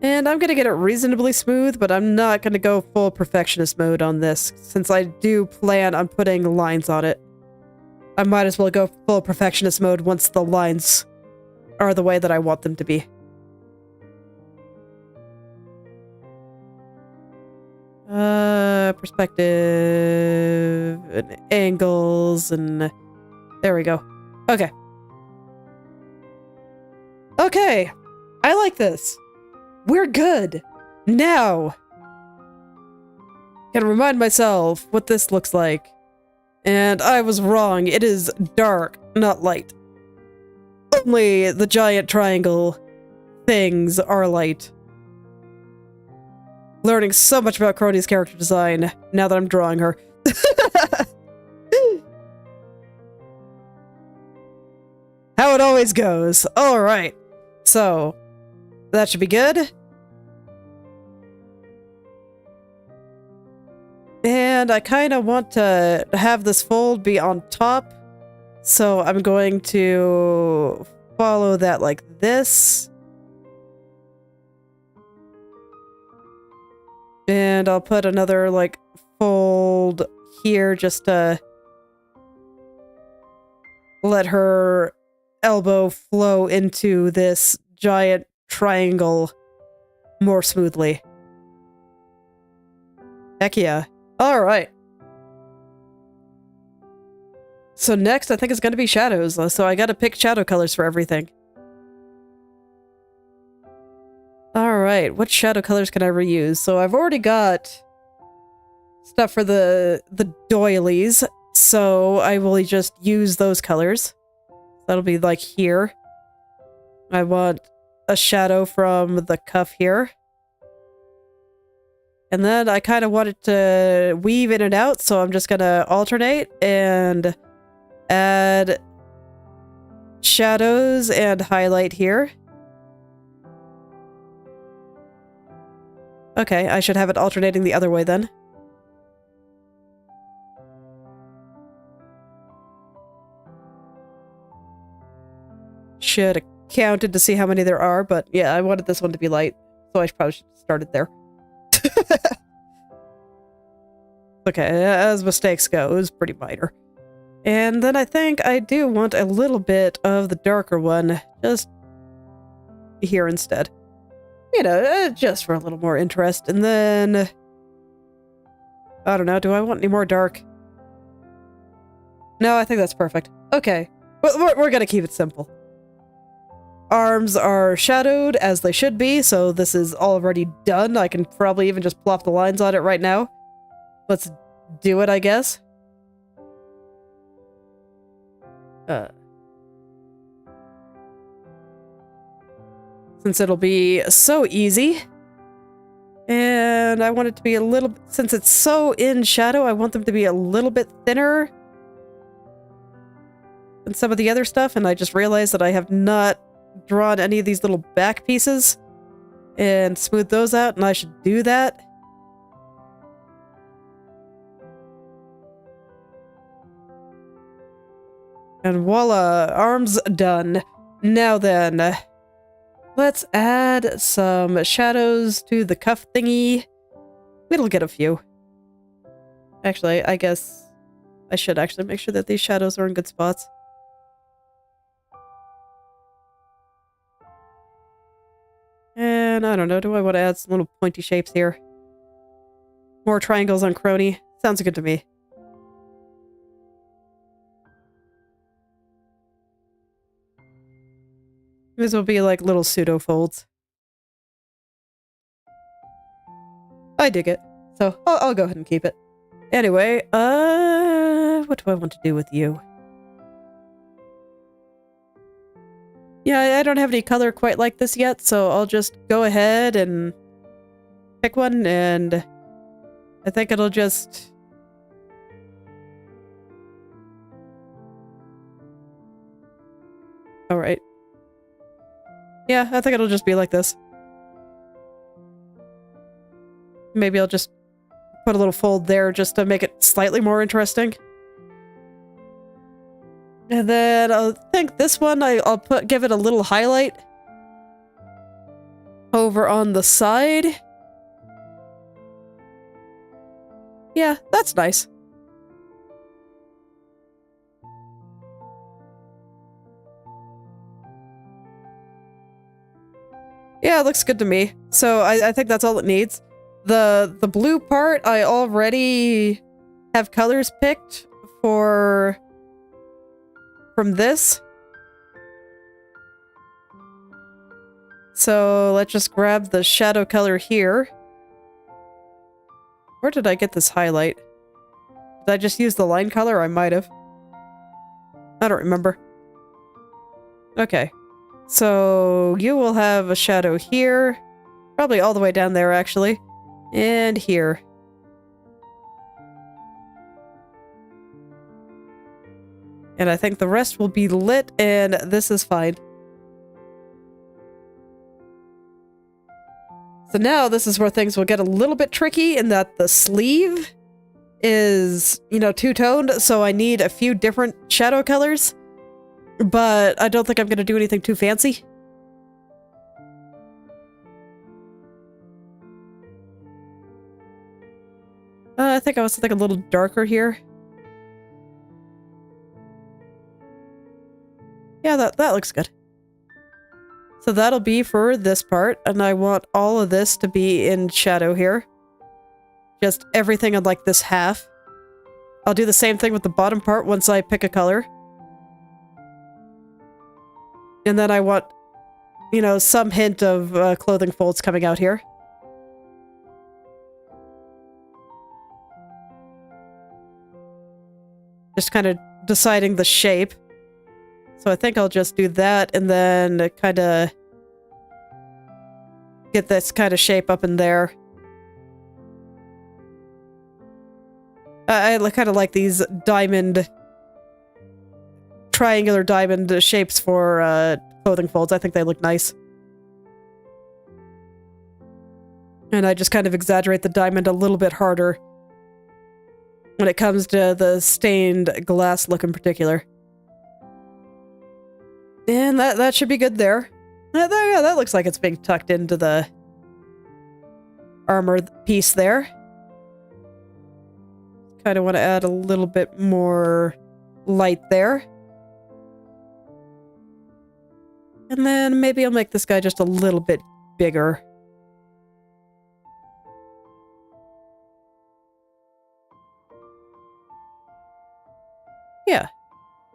And I'm going to get it reasonably smooth, but I'm not going to go full perfectionist mode on this, since I do plan on putting lines on it. I might as well go full perfectionist mode once the lines are the way that I want them to be. Perspective and angles and there we go. Okay. Okay. I like this. We're good. Now. Can remind myself what this looks like. And I was wrong. It is dark, not light. Only the giant triangle things are light. Learning so much about Kronii's character design now that I'm drawing her. How it always goes. Alright. So, that should be good. And I kind of want to have this fold be on top. So I'm going to follow that like this. And I'll put another like fold here just to let her elbow flow into this giant triangle more smoothly. Heck yeah. All right. So next, I think it's going to be shadows. So I got to pick shadow colors for everything. All right. What shadow colors can I reuse? So I've already got stuff for the doilies. So I will just use those colors. That'll be like here. I want a shadow from the cuff here. And then I kind of want it to weave in and out, so I'm just going to alternate and add shadows and highlight here. Okay, I should have it alternating the other way then. Should have counted to see how many there are, but yeah, I wanted this one to be light, so I probably should have started there. Okay, as mistakes go, it was pretty minor. And then I think I do want a little bit of the darker one, just here instead. You know, just for a little more interest. And then, I don't know, do I want any more dark? No, I think that's perfect. Okay, we're gonna keep it simple. Arms are shadowed as they should be, so this is already done. I can probably even just plop the lines on it right now. Let's do it, I guess. Since it'll be so easy. And I want it to be a little... Since it's so in shadow, I want them to be a little bit thinner than some of the other stuff, and I just realized that I have not drawn any of these little back pieces and smooth those out, and I should do that. And voila, arms done. Now then, let's add some shadows to the cuff thingy. It'll get a few. Actually, I guess I should actually make sure that these shadows are in good spots. And I don't know, do I want to add some little pointy shapes here? More triangles on Kronii. Sounds good to me. These will be like little pseudo folds. I dig it. So I'll go ahead and keep it. Anyway, what do I want to do with you? Yeah, I don't have any color quite like this yet, so I'll just go ahead and pick one, and I think it'll just... Alright. Yeah, I think it'll just be like this. Maybe I'll just put a little fold there just to make it slightly more interesting. And then I think this one, I'll give it a little highlight over on the side. Yeah, that's nice. Yeah, it looks good to me. So I think that's all it needs. The blue part, I already have colors picked from this. So let's just grab the shadow color here. Where did I get this highlight? Did I just use the line color? I might have. I don't remember. Okay. So you will have a shadow here. Probably all the way down there, actually. And here. And I think the rest will be lit, and this is fine. So now this is where things will get a little bit tricky in that the sleeve is, you know, two-toned, so I need a few different shadow colors. But I don't think I'm going to do anything too fancy. I think I was thinking a little darker here. Yeah, that looks good. So that'll be for this part, and I want all of this to be in shadow here. Just everything in like this half. I'll do the same thing with the bottom part once I pick a color. And then I want, you know, some hint of clothing folds coming out here. Just kind of deciding the shape. So I think I'll just do that and then kind of get this kind of shape up in there. I kind of like these triangular diamond shapes for clothing folds. I think they look nice. And I just kind of exaggerate the diamond a little bit harder when it comes to the stained glass look in particular. And that should be good there. Yeah, that looks like it's being tucked into the armor piece there. Kind of want to add a little bit more light there. And then maybe I'll make this guy just a little bit bigger. Yeah,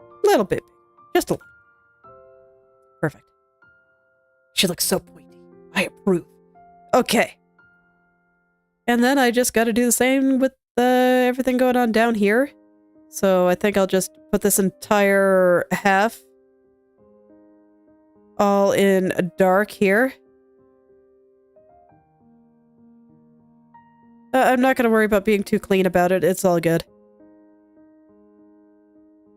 a little bit. Just a little. Perfect. She looks so pointy. I approve. Okay. And then I just got to do the same with everything going on down here. So I think I'll just put this entire half all in dark here. I'm not going to worry about being too clean about it. It's all good.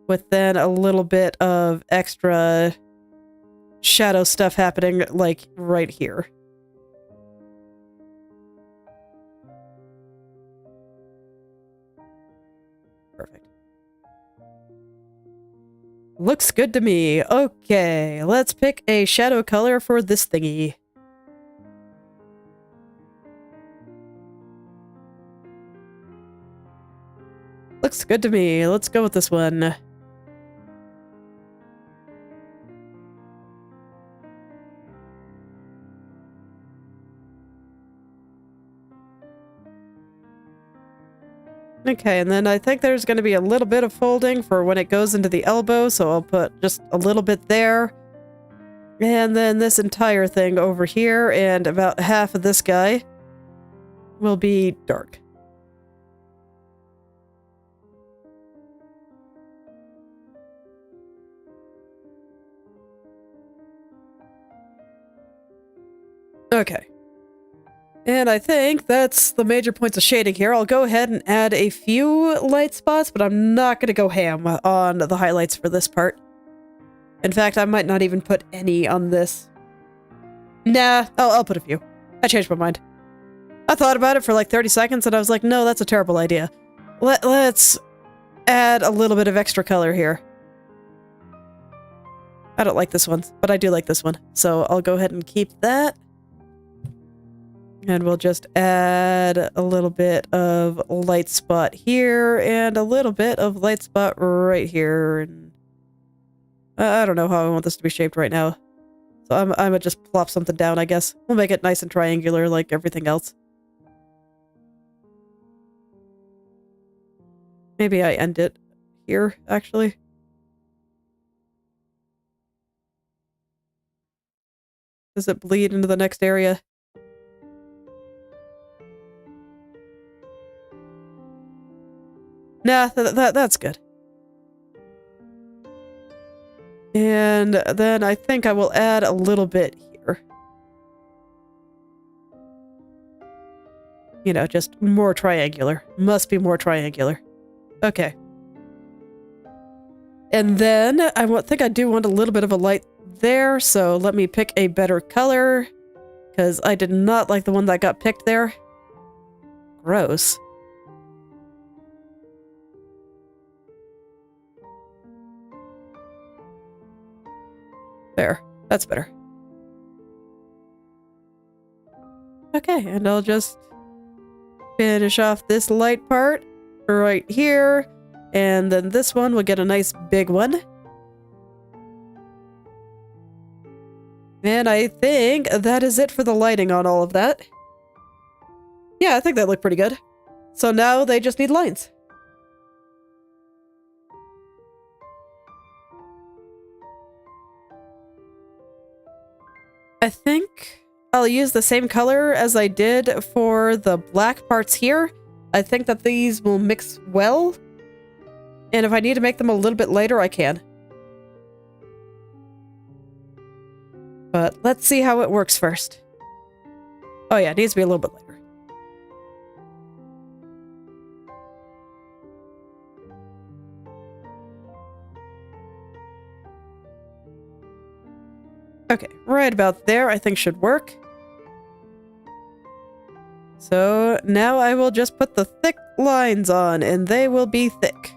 With then a little bit of extra shadow stuff happening, like, right here. Perfect. Looks good to me. Okay, let's pick a shadow color for this thingy. looks good to me. Let's go with this one. Okay, and then I think there's going to be a little bit of folding for when it goes into the elbow, so I'll put just a little bit there. And then this entire thing over here, and about half of this guy will be dark. Okay. And I think that's the major points of shading here. I'll go ahead and add a few light spots, but I'm not going to go ham on the highlights for this part. In fact, I might not even put any on this. Nah, I'll put a few. I changed my mind. I thought about it for like 30 seconds and I was like, no, that's a terrible idea. Let's add a little bit of extra color here. I don't like this one, but I do like this one. So I'll go ahead and keep that. And we'll just add a little bit of light spot here and a little bit of light spot right here. And I don't know how I want this to be shaped right now. So I'm gonna just plop something down, I guess. We'll make it nice and triangular like everything else. Maybe I end it here, actually. Does it bleed into the next area? Nah, that's good. And then I think I will add a little bit here. You know, just more triangular. Must be more triangular. Okay. And then I think I do want a little bit of a light there, so let me pick a better color, because I did not like the one that got picked there. Gross. There. That's better. Okay, and I'll just finish off this light part right here, and then this one will get a nice big one. And I think that is it for the lighting on all of that. Yeah, I think that looked pretty good. So now they just need lines. I think I'll use the same color as I did for the black parts here. I think that these will mix well. And if I need to make them a little bit lighter, I can. But let's see how it works first. Oh yeah, it needs to be a little bit lighter. Okay, right about there I think should work. So now I will just put the thick lines on, and they will be thick.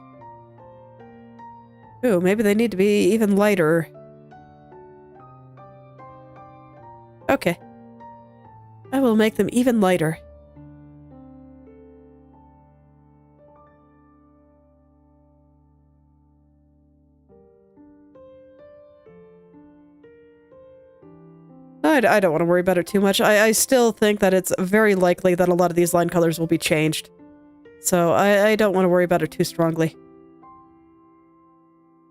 Ooh, maybe they need to be even lighter. Okay. I will make them even lighter. I don't want to worry about it too much. I still think that it's very likely that a lot of these line colors will be changed. So I don't want to worry about it too strongly.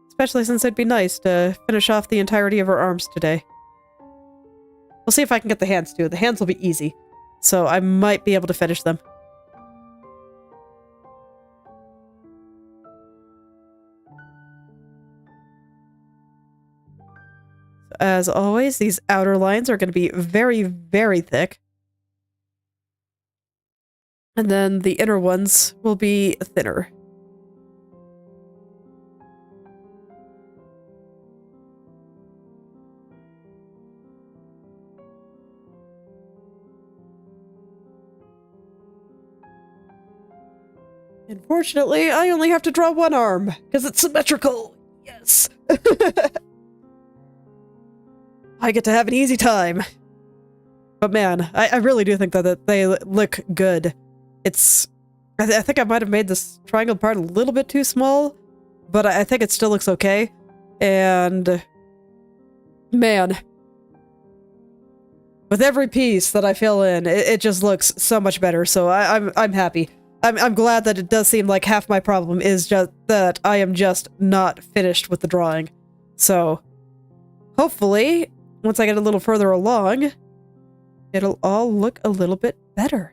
Especially since it'd be nice to finish off the entirety of her arms today. We'll see if I can get the hands too. The hands will be easy. So I might be able to finish them. As always, these outer lines are going to be very, very thick. And then the inner ones will be thinner. Unfortunately, I only have to draw one arm, because it's symmetrical. Yes. I get to have an easy time. But man, I really do think that they look good. It's I think I might have made this triangle part a little bit too small, but I think it still looks okay. And man, with every piece that I fill in, it just looks so much better. So I'm happy. I'm glad that it does seem like half my problem is just that I am just not finished with the drawing. So hopefully, once I get a little further along, it'll all look a little bit better.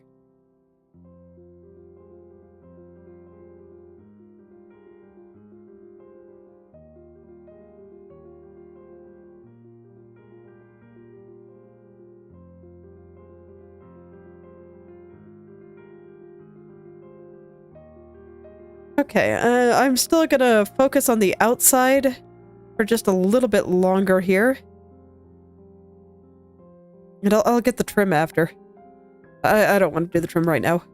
Okay, I'm still gonna focus on the outside for just a little bit longer here. And I'll get the trim after. I don't want to do the trim right now.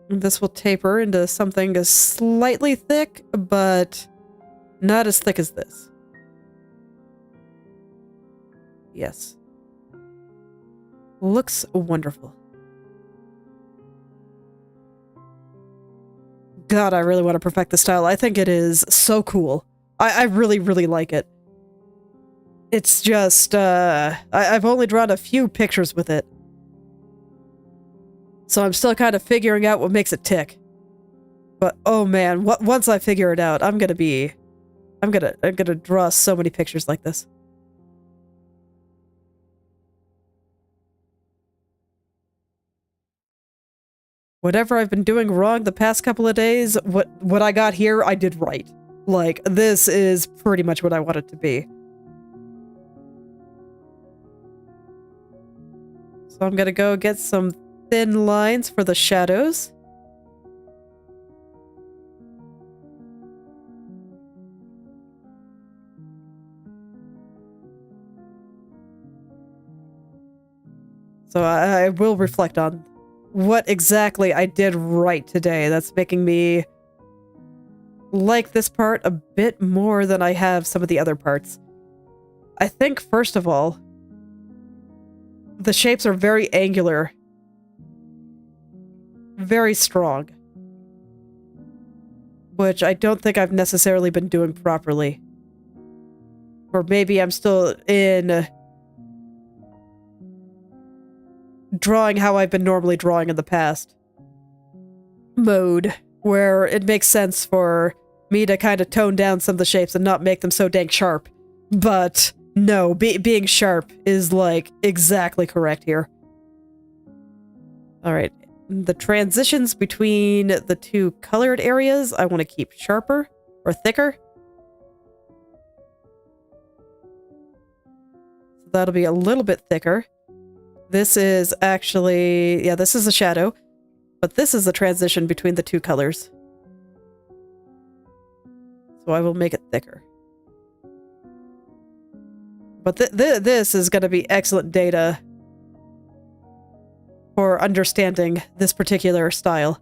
And this will taper into something slightly thick, but not as thick as this. Yes. Looks wonderful. God, I really want to perfect the style. I think it is so cool. I really, really like it. It's just, I've only drawn a few pictures with it. So I'm still kind of figuring out what makes it tick. But, oh man, once I figure it out, I'm gonna draw so many pictures like this. Whatever I've been doing wrong the past couple of days, what I got here, I did right. Like, this is pretty much what I want it to be. So I'm gonna go get some thin lines for the shadows. So I will reflect on what exactly I did right today. That's making me like this part a bit more than I have some of the other parts. I think, first of all, the shapes are very angular. Very strong. Which I don't think I've necessarily been doing properly. Or maybe I'm still in drawing how I've been normally drawing in the past mode, where it makes sense for me to kind of tone down some of the shapes and not make them so dang sharp. But no, being sharp is like exactly correct here. Alright, the transitions between the two colored areas I want to keep sharper or thicker. So that'll be a little bit thicker. This is actually, yeah, this is a shadow, but this is the transition between the two colors. So I will make it thicker. But this is going to be excellent data for understanding this particular style.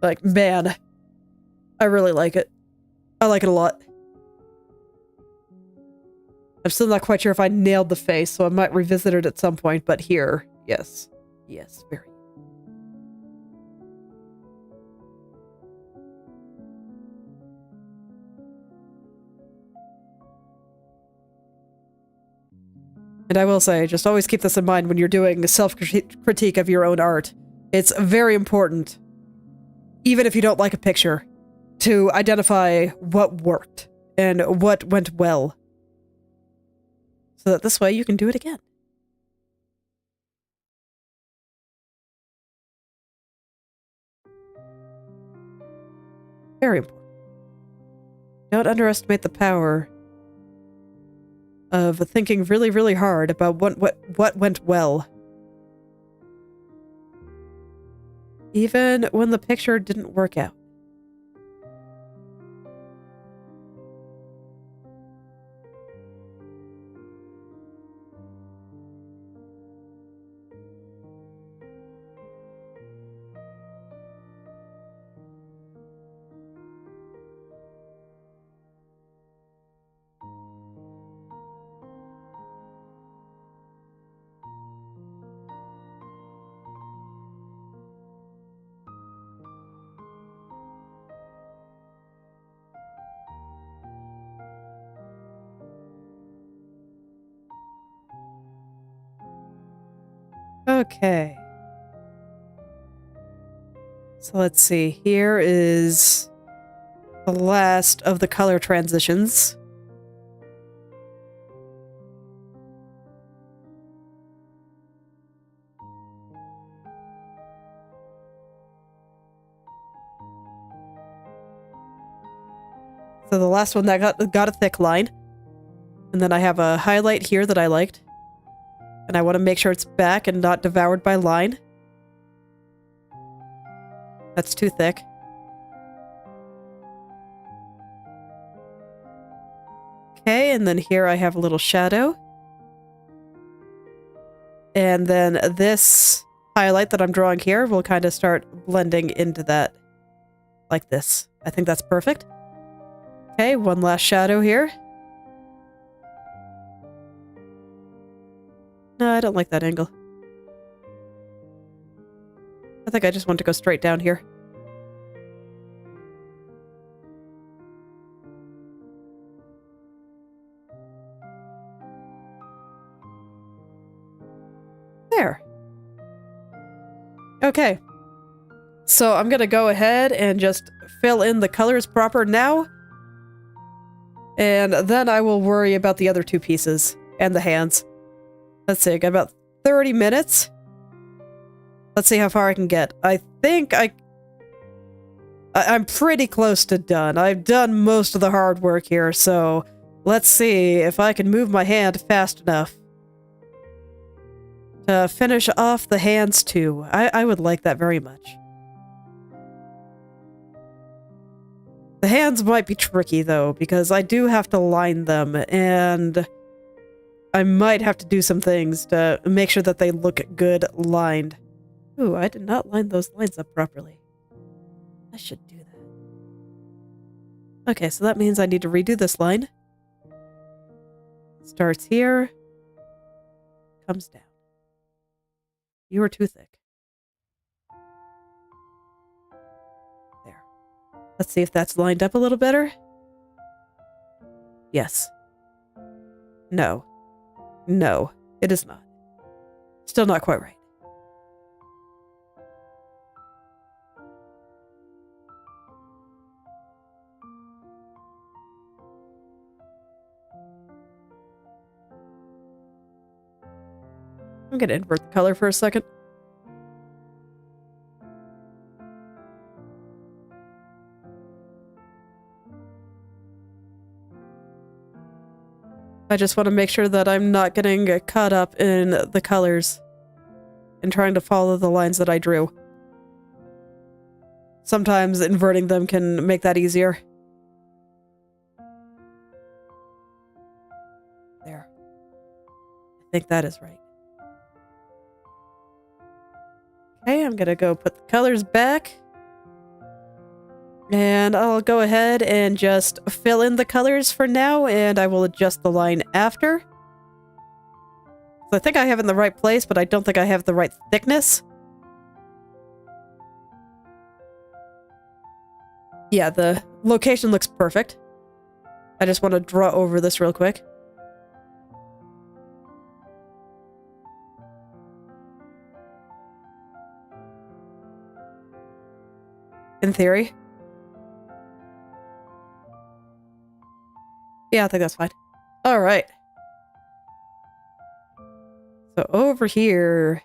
Like, man, I really like it. I like it a lot. I'm still not quite sure if I nailed the face, so I might revisit it at some point, but here, yes. Yes, very. And I will say, just always keep this in mind when you're doing a self-critique of your own art. It's very important, even if you don't like a picture, to identify what worked and what went well. So that this way you can do it again. Very important. Don't underestimate the power of thinking really, really hard about what went well. Even when the picture didn't work out. Okay. So let's see. Here is the last of the color transitions. So the last one that got a thick line. And then I have a highlight here that I liked. And I want to make sure it's back and not devoured by line. That's too thick. Okay, and then here I have a little shadow. And then this highlight that I'm drawing here will kind of start blending into that like this. I think that's perfect. Okay, one last shadow here. No, I don't like that angle. I think I just want to go straight down here. There. Okay. So I'm gonna go ahead and just fill in the colors proper now. And then I will worry about the other two pieces and the hands. Let's see, I got about 30 minutes. Let's see how far I can get. I think I'm pretty close to done. I've done most of the hard work here, so let's see if I can move my hand fast enough to finish off the hands too. I would like that very much. The hands might be tricky though, because I do have to line them, and I might have to do some things to make sure that they look good lined. Ooh, I did not line those lines up properly. I should do that. Okay, so that means I need to redo this line. Starts here. Comes down. You are too thick. There. Let's see if that's lined up a little better. Yes. No. No, it is not. Still not quite right. I'm gonna invert the color for a second. I just want to make sure that I'm not getting caught up in the colors and trying to follow the lines that I drew. Sometimes inverting them can make that easier. There. I think that is right. Okay, I'm gonna go put the colors back. And I'll go ahead and just fill in the colors for now, and I will adjust the line after. So I think I have it in the right place, but I don't think I have the right thickness. Yeah, the location looks perfect. I just want to draw over this real quick. In theory. Yeah, I think that's fine. Alright. So over here.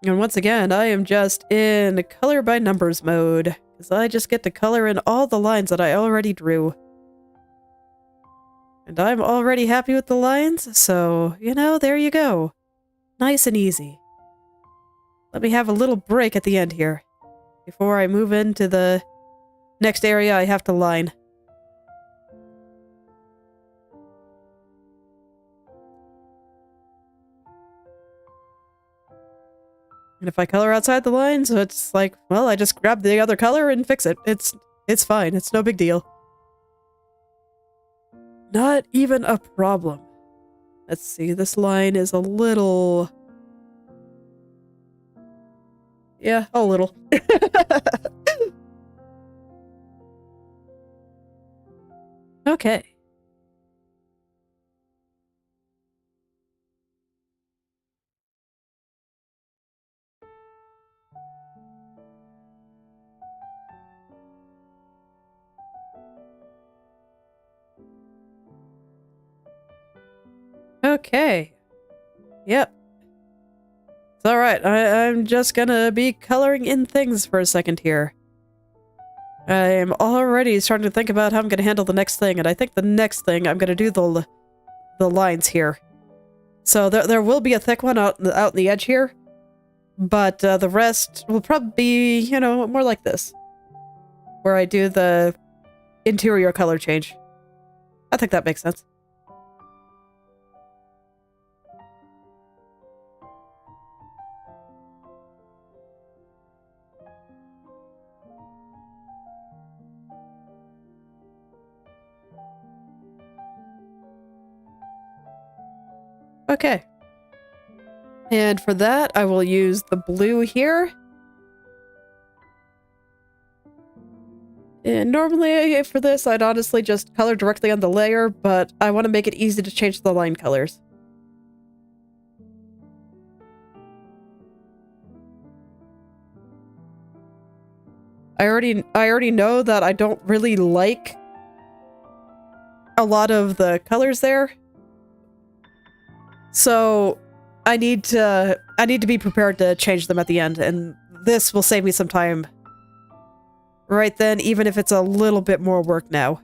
And once again, I am just in color by numbers mode, because I just get to color in all the lines that I already drew. And I'm already happy with the lines, so, you know, there you go. Nice and easy. Let me have a little break at the end here, before I move into the next area I have to line. And if I color outside the lines, it's like, well, I just grab the other color and fix it. It's fine. It's no big deal. Not even a problem. Let's see, this line is a little... Yeah, a little. Okay. Okay. Yep. It's alright. I'm just gonna be coloring in things for a second here. I'm already starting to think about how I'm gonna handle the next thing, and I think the next thing I'm gonna do the lines here. So there will be a thick one out in the edge here, but the rest will probably be, you know, more like this, where I do the interior color change. I think that makes sense. Okay. And for that, I will use the blue here. And normally for this, I'd honestly just color directly on the layer, but I want to make it easy to change the line colors. I already know that I don't really like a lot of the colors there. So I need to be prepared to change them at the end, and this will save me some time right then, even if it's a little bit more work now.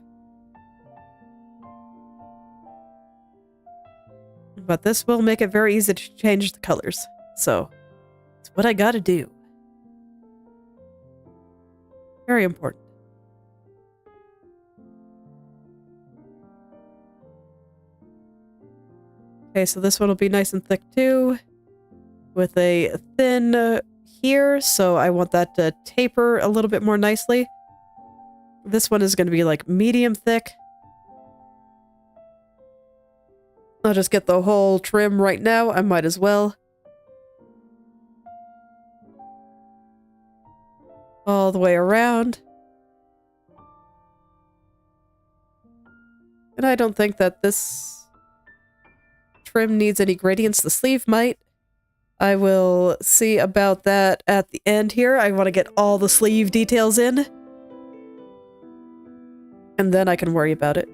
But this will make it very easy to change the colors. So it's what I gotta do. Very important. Okay, so this one will be nice and thick too, with a thin here, so I want that to taper a little bit more nicely. This one is going to be like medium thick. I'll just get the whole trim right now. I might as well. All the way around. And I don't think that this trim needs any gradients. The sleeve might. I will see about that at the end here. I want to get all the sleeve details in. And then I can worry about it.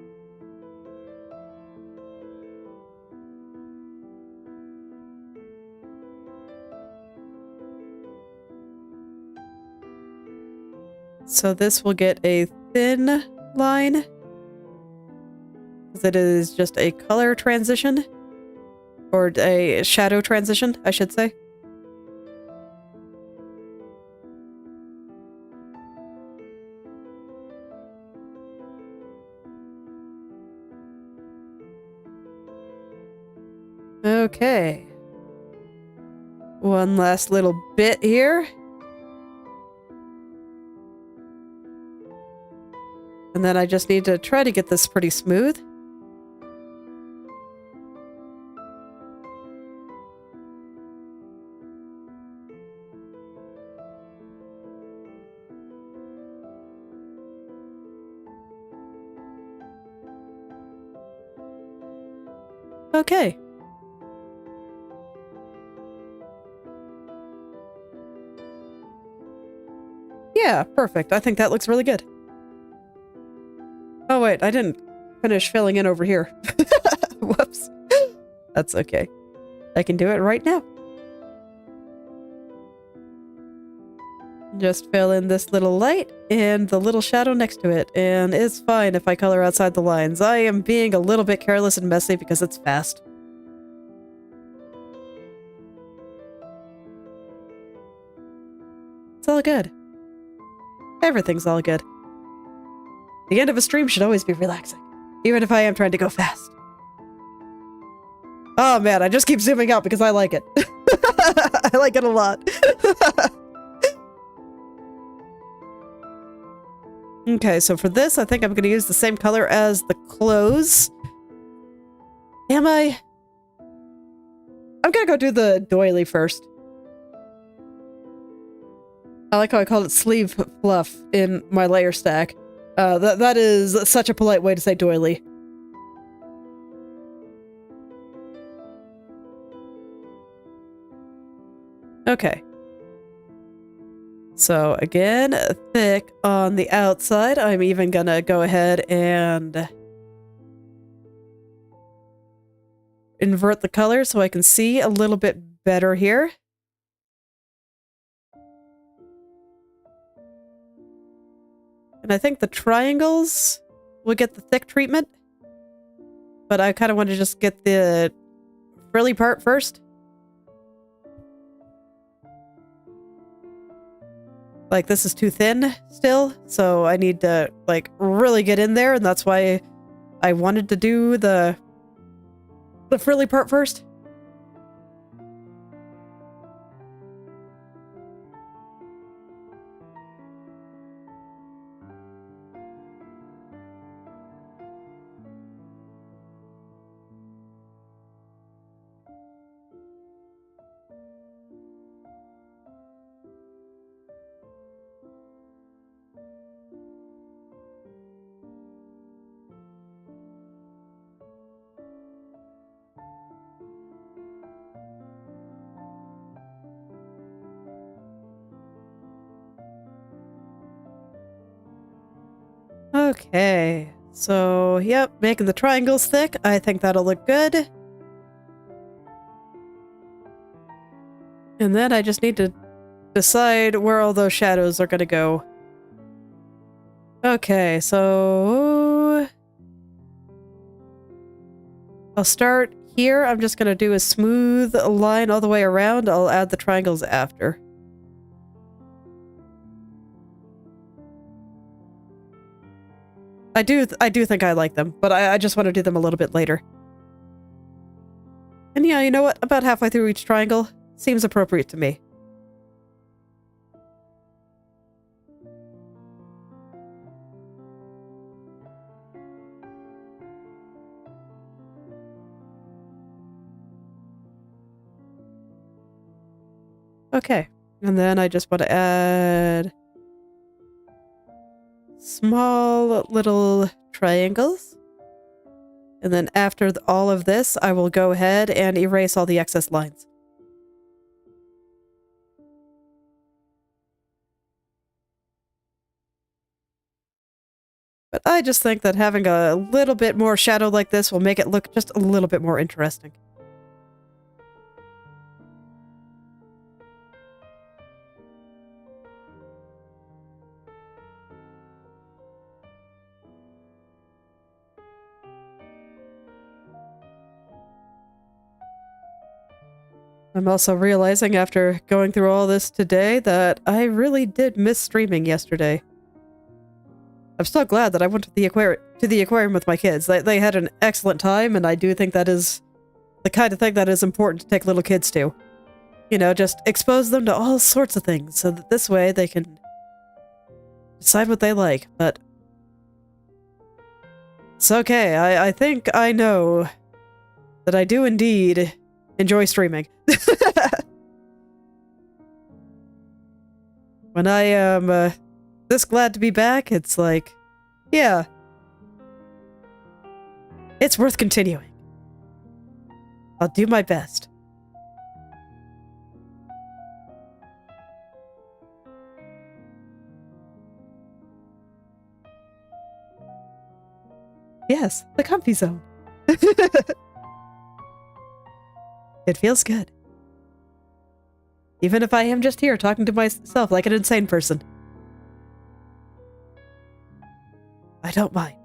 So this will get a thin line, because it is just a color transition. Or a shadow transition, I should say. Okay. One last little bit here. And then I just need to try to get this pretty smooth. Okay. Yeah, perfect. I think that looks really good. Oh wait, I didn't finish filling in over here. Whoops. That's okay. I can do it right now. Just fill in this little light and the little shadow next to it, and it's fine if I color outside the lines. I am being a little bit careless and messy because it's fast. It's all good. Everything's all good. The end of a stream should always be relaxing, even if I am trying to go fast. Oh man, I just keep zooming out because I like it. I like it a lot. Okay, so for this, I think I'm going to use the same color as the clothes. Am I? I'm going to go do the doily first. I like how I called it sleeve fluff in my layer stack. That is such a polite way to say doily. Okay. So again, thick on the outside. I'm even gonna go ahead and invert the color so I can see a little bit better here. And I think the triangles will get the thick treatment. But I kind of want to just get the frilly part first. Like, this is too thin still, so I need to, like, really get in there, and that's why I wanted to do the frilly part first. Okay, so, yep, making the triangles thick. I think that'll look good. And then I just need to decide where all those shadows are gonna go. Okay, so... I'll start here. I'm just gonna do a smooth line all the way around. I'll add the triangles after. I do think I like them, but I just want to do them a little bit later. And yeah, you know what? About halfway through each triangle seems appropriate to me. Okay, and then I just want to add small little triangles. And then after all of this, I will go ahead and erase all the excess lines. But I just think that having a little bit more shadow like this will make it look just a little bit more interesting. I'm also realizing after going through all this today that I really did miss streaming yesterday. I'm so glad that I went to the aquarium with my kids. They had an excellent time, and I do think that is the kind of thing that is important to take little kids to. You know, just expose them to all sorts of things so that this way they can decide what they like. But it's okay. I think I know that I do indeed enjoy streaming. When I am this glad to be back, it's like, yeah, it's worth continuing. I'll do my best. Yes, the comfy zone. It feels good. Even if I am just here talking to myself like an insane person. I don't mind.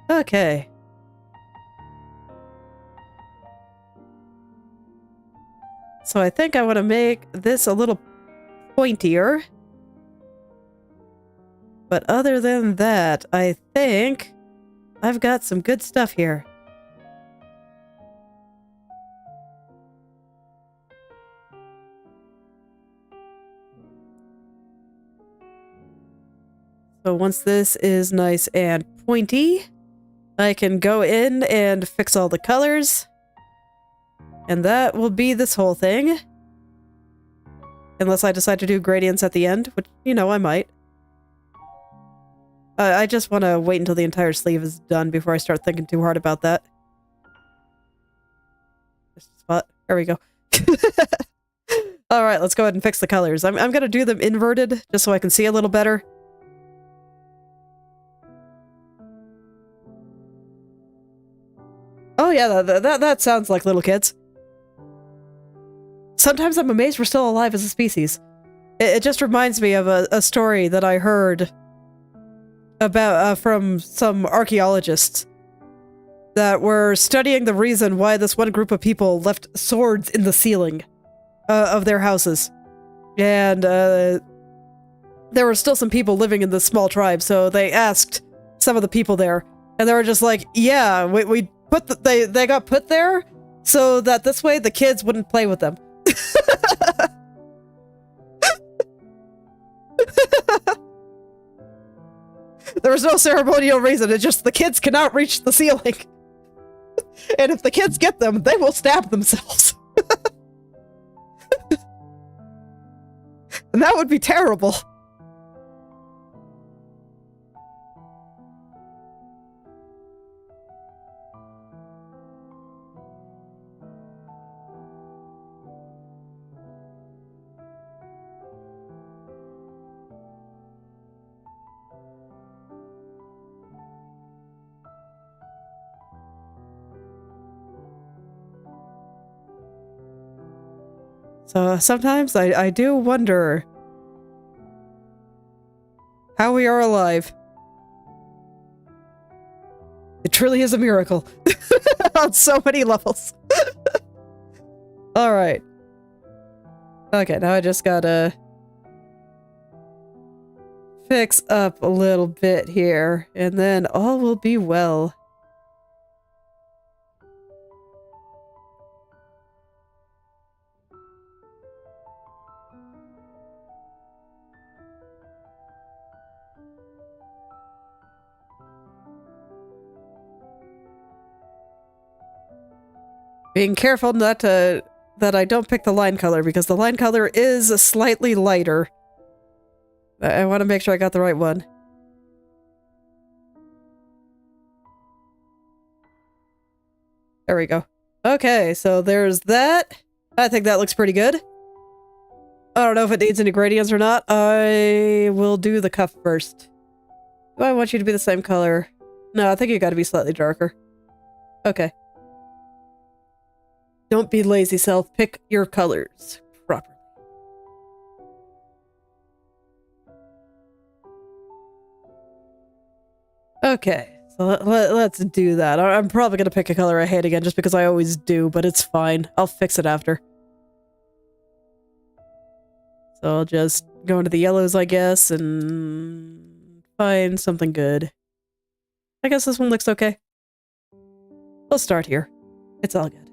Okay. So I think I want to make this a little pointier. But other than that, I think I've got some good stuff here. So once this is nice and pointy, I can go in and fix all the colors. And that will be this whole thing. Unless I decide to do gradients at the end, which, you know, I might. I just want to wait until the entire sleeve is done before I start thinking too hard about that. Just a spot. There we go. Alright, let's go ahead and fix the colors. I'm going to do them inverted, just so I can see a little better. Oh yeah, that sounds like little kids. Sometimes I'm amazed we're still alive as a species. It just reminds me of a story that I heard about from some archaeologists that were studying the reason why this one group of people left swords in the ceiling of their houses. And there were still some people living in this small tribe, so they asked some of the people there, and they were just like, yeah, we put they got put there so that this way the kids wouldn't play with them. There was no ceremonial reason, it's just the kids cannot reach the ceiling. And if the kids get them, they will stab themselves. And that would be terrible. So sometimes I do wonder how we are alive. It truly is a miracle on so many levels. All right. Okay, now I just gotta fix up a little bit here, and then all will be well. Being careful not to that I don't pick the line color, because the line color is slightly lighter. I want to make sure I got the right one. There we go. Okay, so there's that. I think that looks pretty good. I don't know if it needs any gradients or not. I will do the cuff first. Do I want you to be the same color? No, I think you got to be slightly darker. Okay. Don't be lazy, self. Pick your colors properly. Okay, so let's do that. I'm probably going to pick a color I hate again just because I always do, but it's fine. I'll fix it after. So I'll just go into the yellows, I guess, and find something good. I guess this one looks okay. We'll start here. It's all good.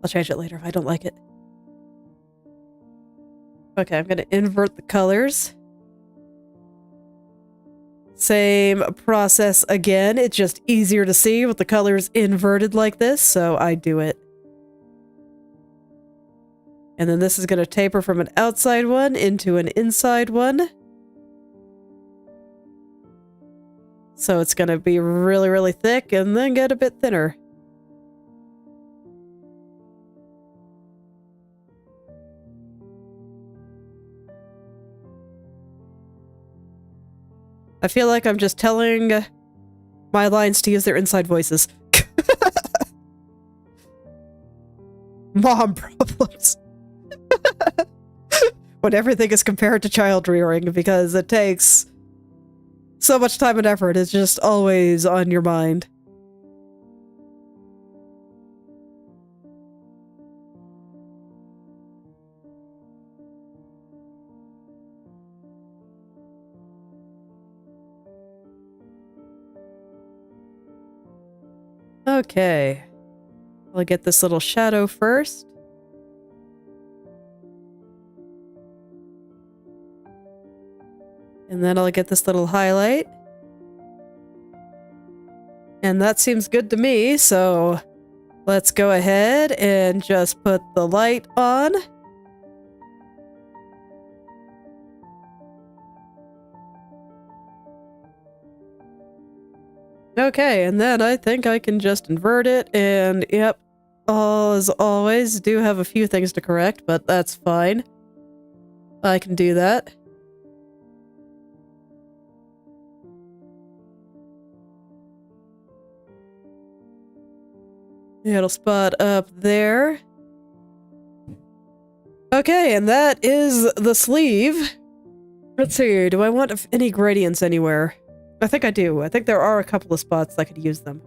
I'll change it later if I don't like it. Okay, I'm going to invert the colors. Same process again. It's just easier to see with the colors inverted like this, so I do it. And then this is going to taper from an outside one into an inside one. So it's going to be really, really thick and then get a bit thinner. I feel like I'm just telling my lines to use their inside voices. Mom problems. When everything is compared to child rearing, because it takes so much time and effort, it's just always on your mind. Okay, I'll get this little shadow first. And then I'll get this little highlight. And that seems good to me, so let's go ahead and just put the light on. Okay, and then I think I can just invert it, and yep, as always, do have a few things to correct, but that's fine. I can do that. It'll spot up there. Okay, and that is the sleeve. Let's see, do I want any gradients anywhere? I think I do. I think there are a couple of spots I could use them.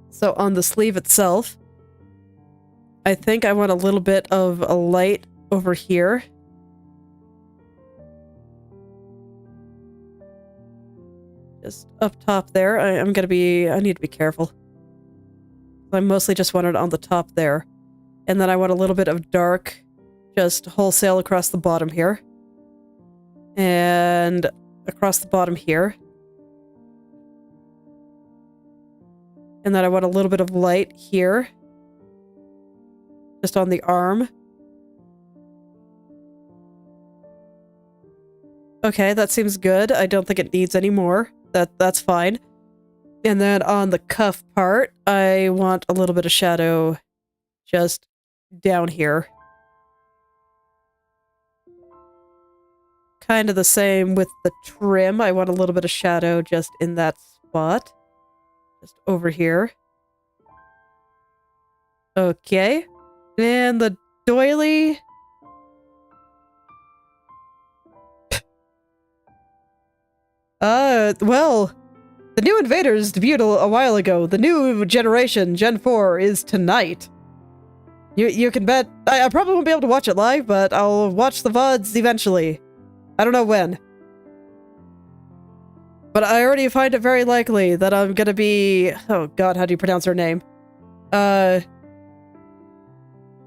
So on the sleeve itself, I think I want a little bit of a light over here. Just up top there. I need to be careful. I mostly just want it on the top there. And then I want a little bit of dark, just wholesale across the bottom here. And across the bottom here. And then I want a little bit of light here. Just on the arm. Okay, that seems good. I don't think it needs any more. That's fine. And then on the cuff part, I want a little bit of shadow just down here. Kind of the same with the trim. I want a little bit of shadow just in that spot. Just over here. Okay. And the doily. Well, the new Invaders debuted a while ago. The new generation, Gen 4, is tonight. You can bet. I probably won't be able to watch it live, but I'll watch the VODs eventually. I don't know when. But I already find it very likely that I'm gonna be... Oh god, how do you pronounce her name?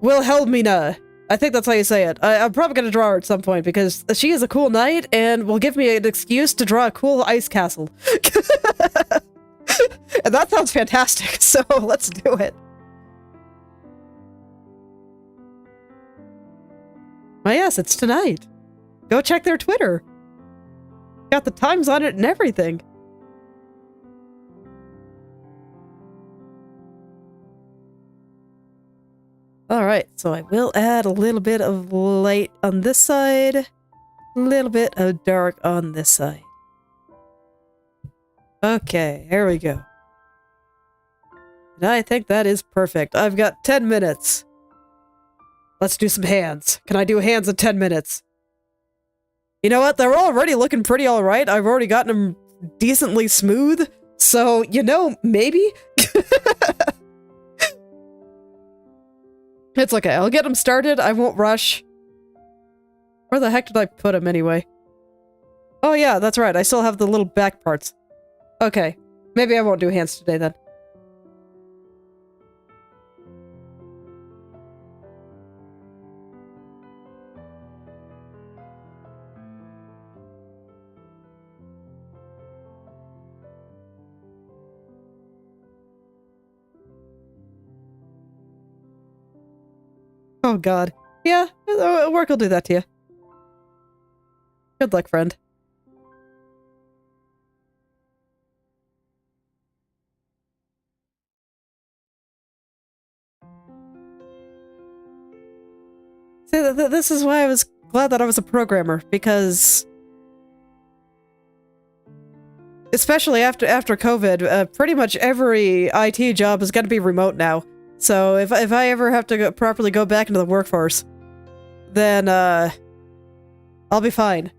Wilhelmina. I think that's how you say it. I'm probably gonna draw her at some point, because she is a cool knight, and will give me an excuse to draw a cool ice castle. And that sounds fantastic, so let's do it. Oh yes, it's tonight. Go check their Twitter. Got the times on it and everything. Alright, so I will add a little bit of light on this side, a little bit of dark on this side. Okay, here we go. And I think that is perfect. I've got 10 minutes. Let's do some hands. Can I do hands in 10 minutes? You know what? They're already looking pretty alright. I've already gotten them decently smooth. So, you know, maybe? It's okay. I'll get them started. I won't rush. Where the heck did I put them anyway? Oh yeah, that's right. I still have the little back parts. Okay. Maybe I won't do hands today then. Oh god. Yeah, work will do that to you. Good luck, friend. See, this is why I was glad that I was a programmer, because... Especially after COVID, pretty much every IT job is going to be remote now. So if I ever have to properly go back into the workforce, then I'll be fine.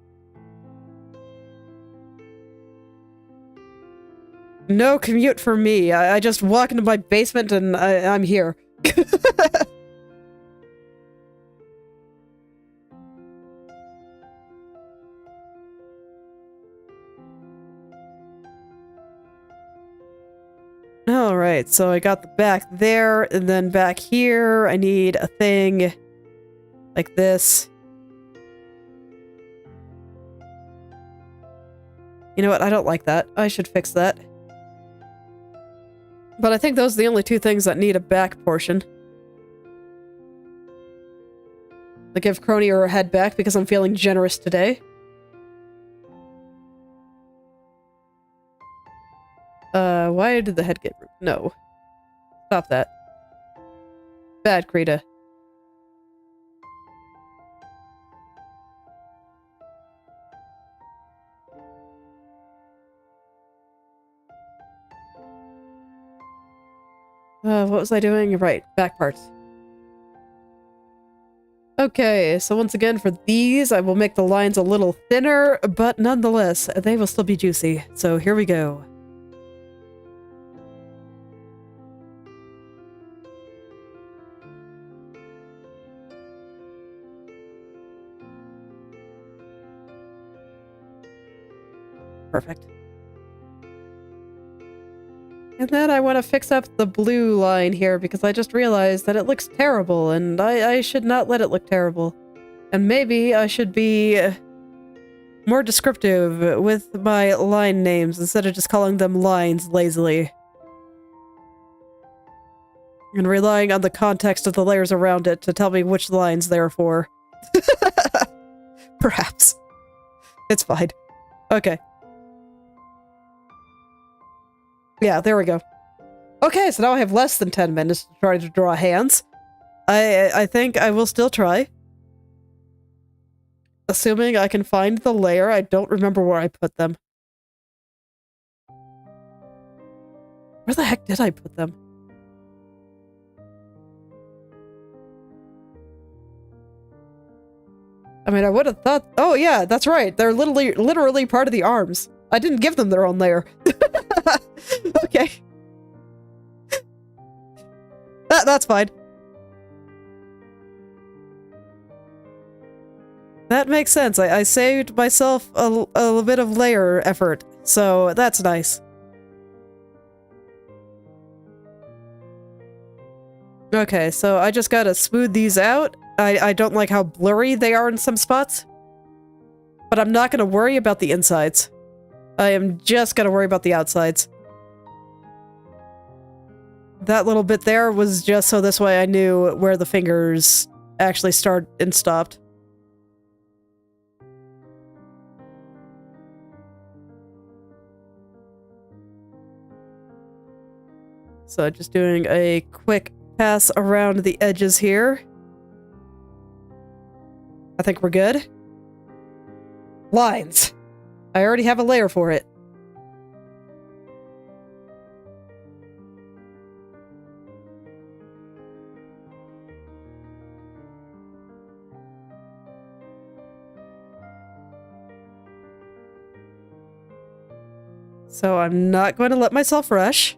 No commute for me. I just walk into my basement and I'm here. Alright, so I got the back there, and then back here, I need a thing like this. You know what? I don't like that. I should fix that. But I think those are the only two things that need a back portion. I'll give Kronii her head back because I'm feeling generous today. Why did the head get... No. Stop that. Bad, Krita. What was I doing? Right, back parts. Okay, so once again for these, I will make the lines a little thinner, but nonetheless, they will still be juicy. So here we go. Perfect. And then I want to fix up the blue line here because I just realized that it looks terrible and I should not let it look terrible. And maybe I should be more descriptive with my line names instead of just calling them lines lazily. And relying on the context of the layers around it to tell me which lines they're for. Perhaps. It's fine. Okay. Yeah, there we go. Okay, so now I have less than 10 minutes to try to draw hands. I think I will still try. Assuming I can find the layer. I don't remember where I put them. Where the heck did I put them? I mean, I would have thought... Oh, yeah, that's right. They're literally part of the arms. I didn't give them their own layer. Okay. That's fine. That makes sense. I saved myself a little bit of layer effort, so that's nice. Okay, so I just gotta smooth these out. I don't like how blurry they are in some spots. But I'm not gonna worry about the insides. I am just gonna worry about the outsides. That little bit there was just so this way I knew where the fingers actually start and stopped. So just doing a quick pass around the edges here. I think we're good. Lines. I already have a layer for it. So I'm not going to let myself rush.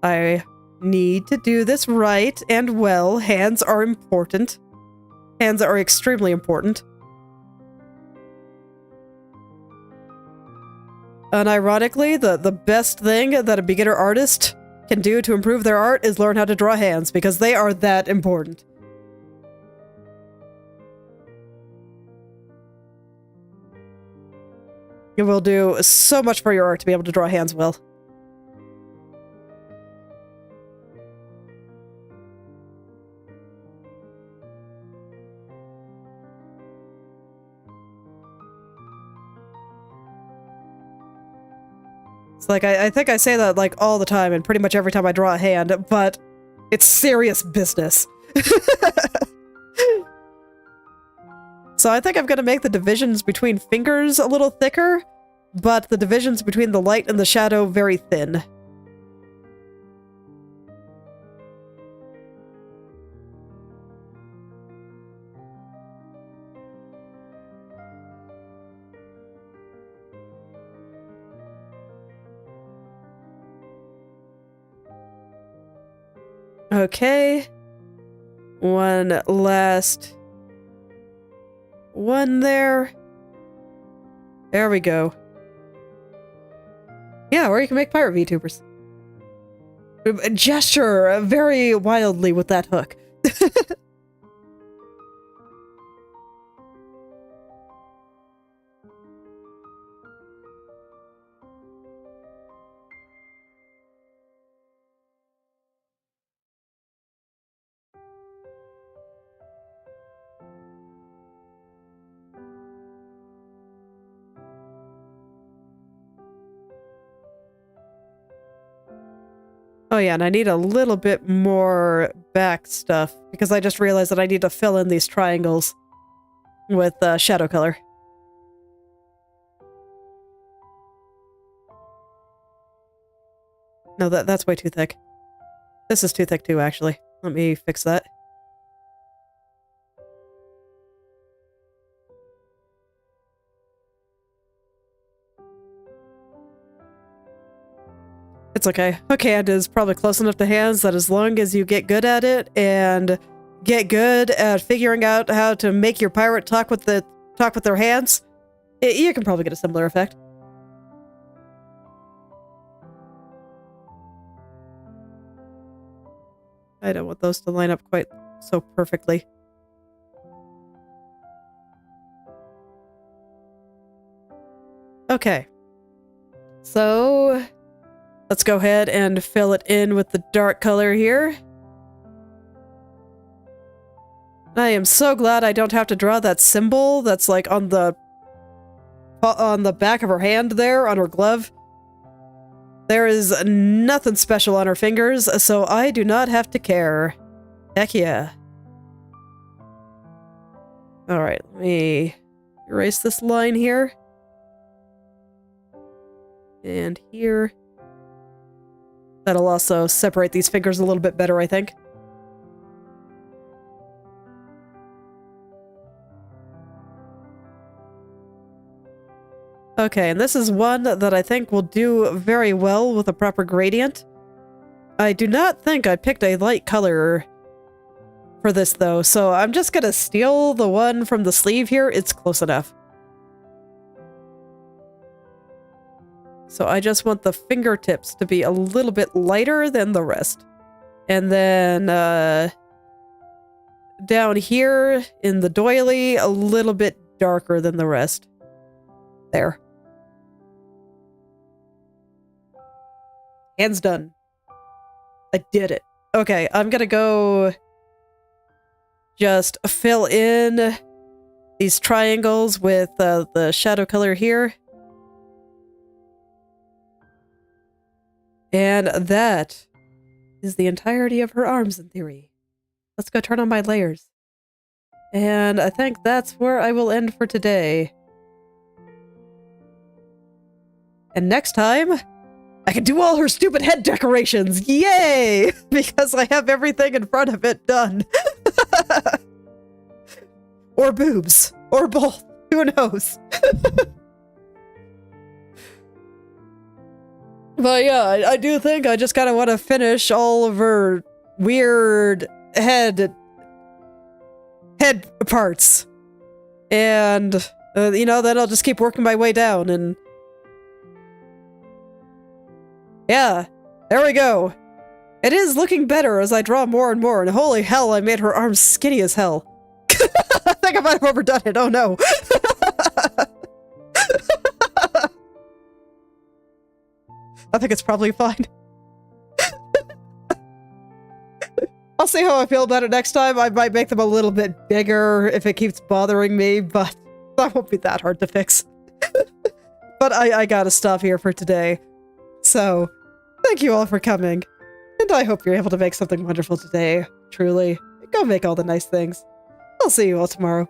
I need to do this right and well. Hands are important. Hands are extremely important. Unironically, the best thing that a beginner artist can do to improve their art is learn how to draw hands, because they are that important. It will do so much for your art to be able to draw hands well. It's like, I think I say that like all the time and pretty much every time I draw a hand, but it's serious business. So I think I'm going to make the divisions between fingers a little thicker, but the divisions between the light and the shadow very thin. Okay. One last one there. There we go. Yeah, or you can make pirate VTubers. Gesture very wildly with that hook. Oh yeah, and I need a little bit more back stuff, because I just realized that I need to fill in these triangles with shadow color. No, that's way too thick. This is too thick too, actually. Let me fix that. It's okay. Hook hand is probably close enough to hands that as long as you get good at it and get good at figuring out how to make your pirate talk with their hands, you can probably get a similar effect. I don't want those to line up quite so perfectly. Okay. So let's go ahead and fill it in with the dark color here. I am so glad I don't have to draw that symbol that's like on the back of her hand there, on her glove. There is nothing special on her fingers, so I do not have to care. Heck yeah. Alright, let me erase this line here. And here. That'll also separate these fingers a little bit better, I think. Okay, and this is one that I think will do very well with a proper gradient. I do not think I picked a light color for this, though, so I'm just gonna steal the one from the sleeve here. It's close enough. So I just want the fingertips to be a little bit lighter than the rest. And then down here in the doily, a little bit darker than the rest. There. Hands done. I did it. Okay, I'm gonna go just fill in these triangles with the shadow color here. And that is the entirety of her arms in theory. Let's go turn on my layers. And I think that's where I will end for today. And next time, I can do all her stupid head decorations! Yay! Because I have everything in front of it done. Or boobs. Or both. Who knows? But yeah, I do think I just kind of want to finish all of her weird head parts. And, you know, then I'll just keep working my way down and... Yeah, there we go. It is looking better as I draw more and more, and holy hell, I made her arms skinny as hell. I think I might have overdone it, oh no. I think it's probably fine. I'll see how I feel about it next time. I might make them a little bit bigger if it keeps bothering me, but that won't be that hard to fix. But I gotta stop here for today. So, thank you all for coming, and I hope you're able to make something wonderful today, truly. Go make all the nice things. I'll see you all tomorrow.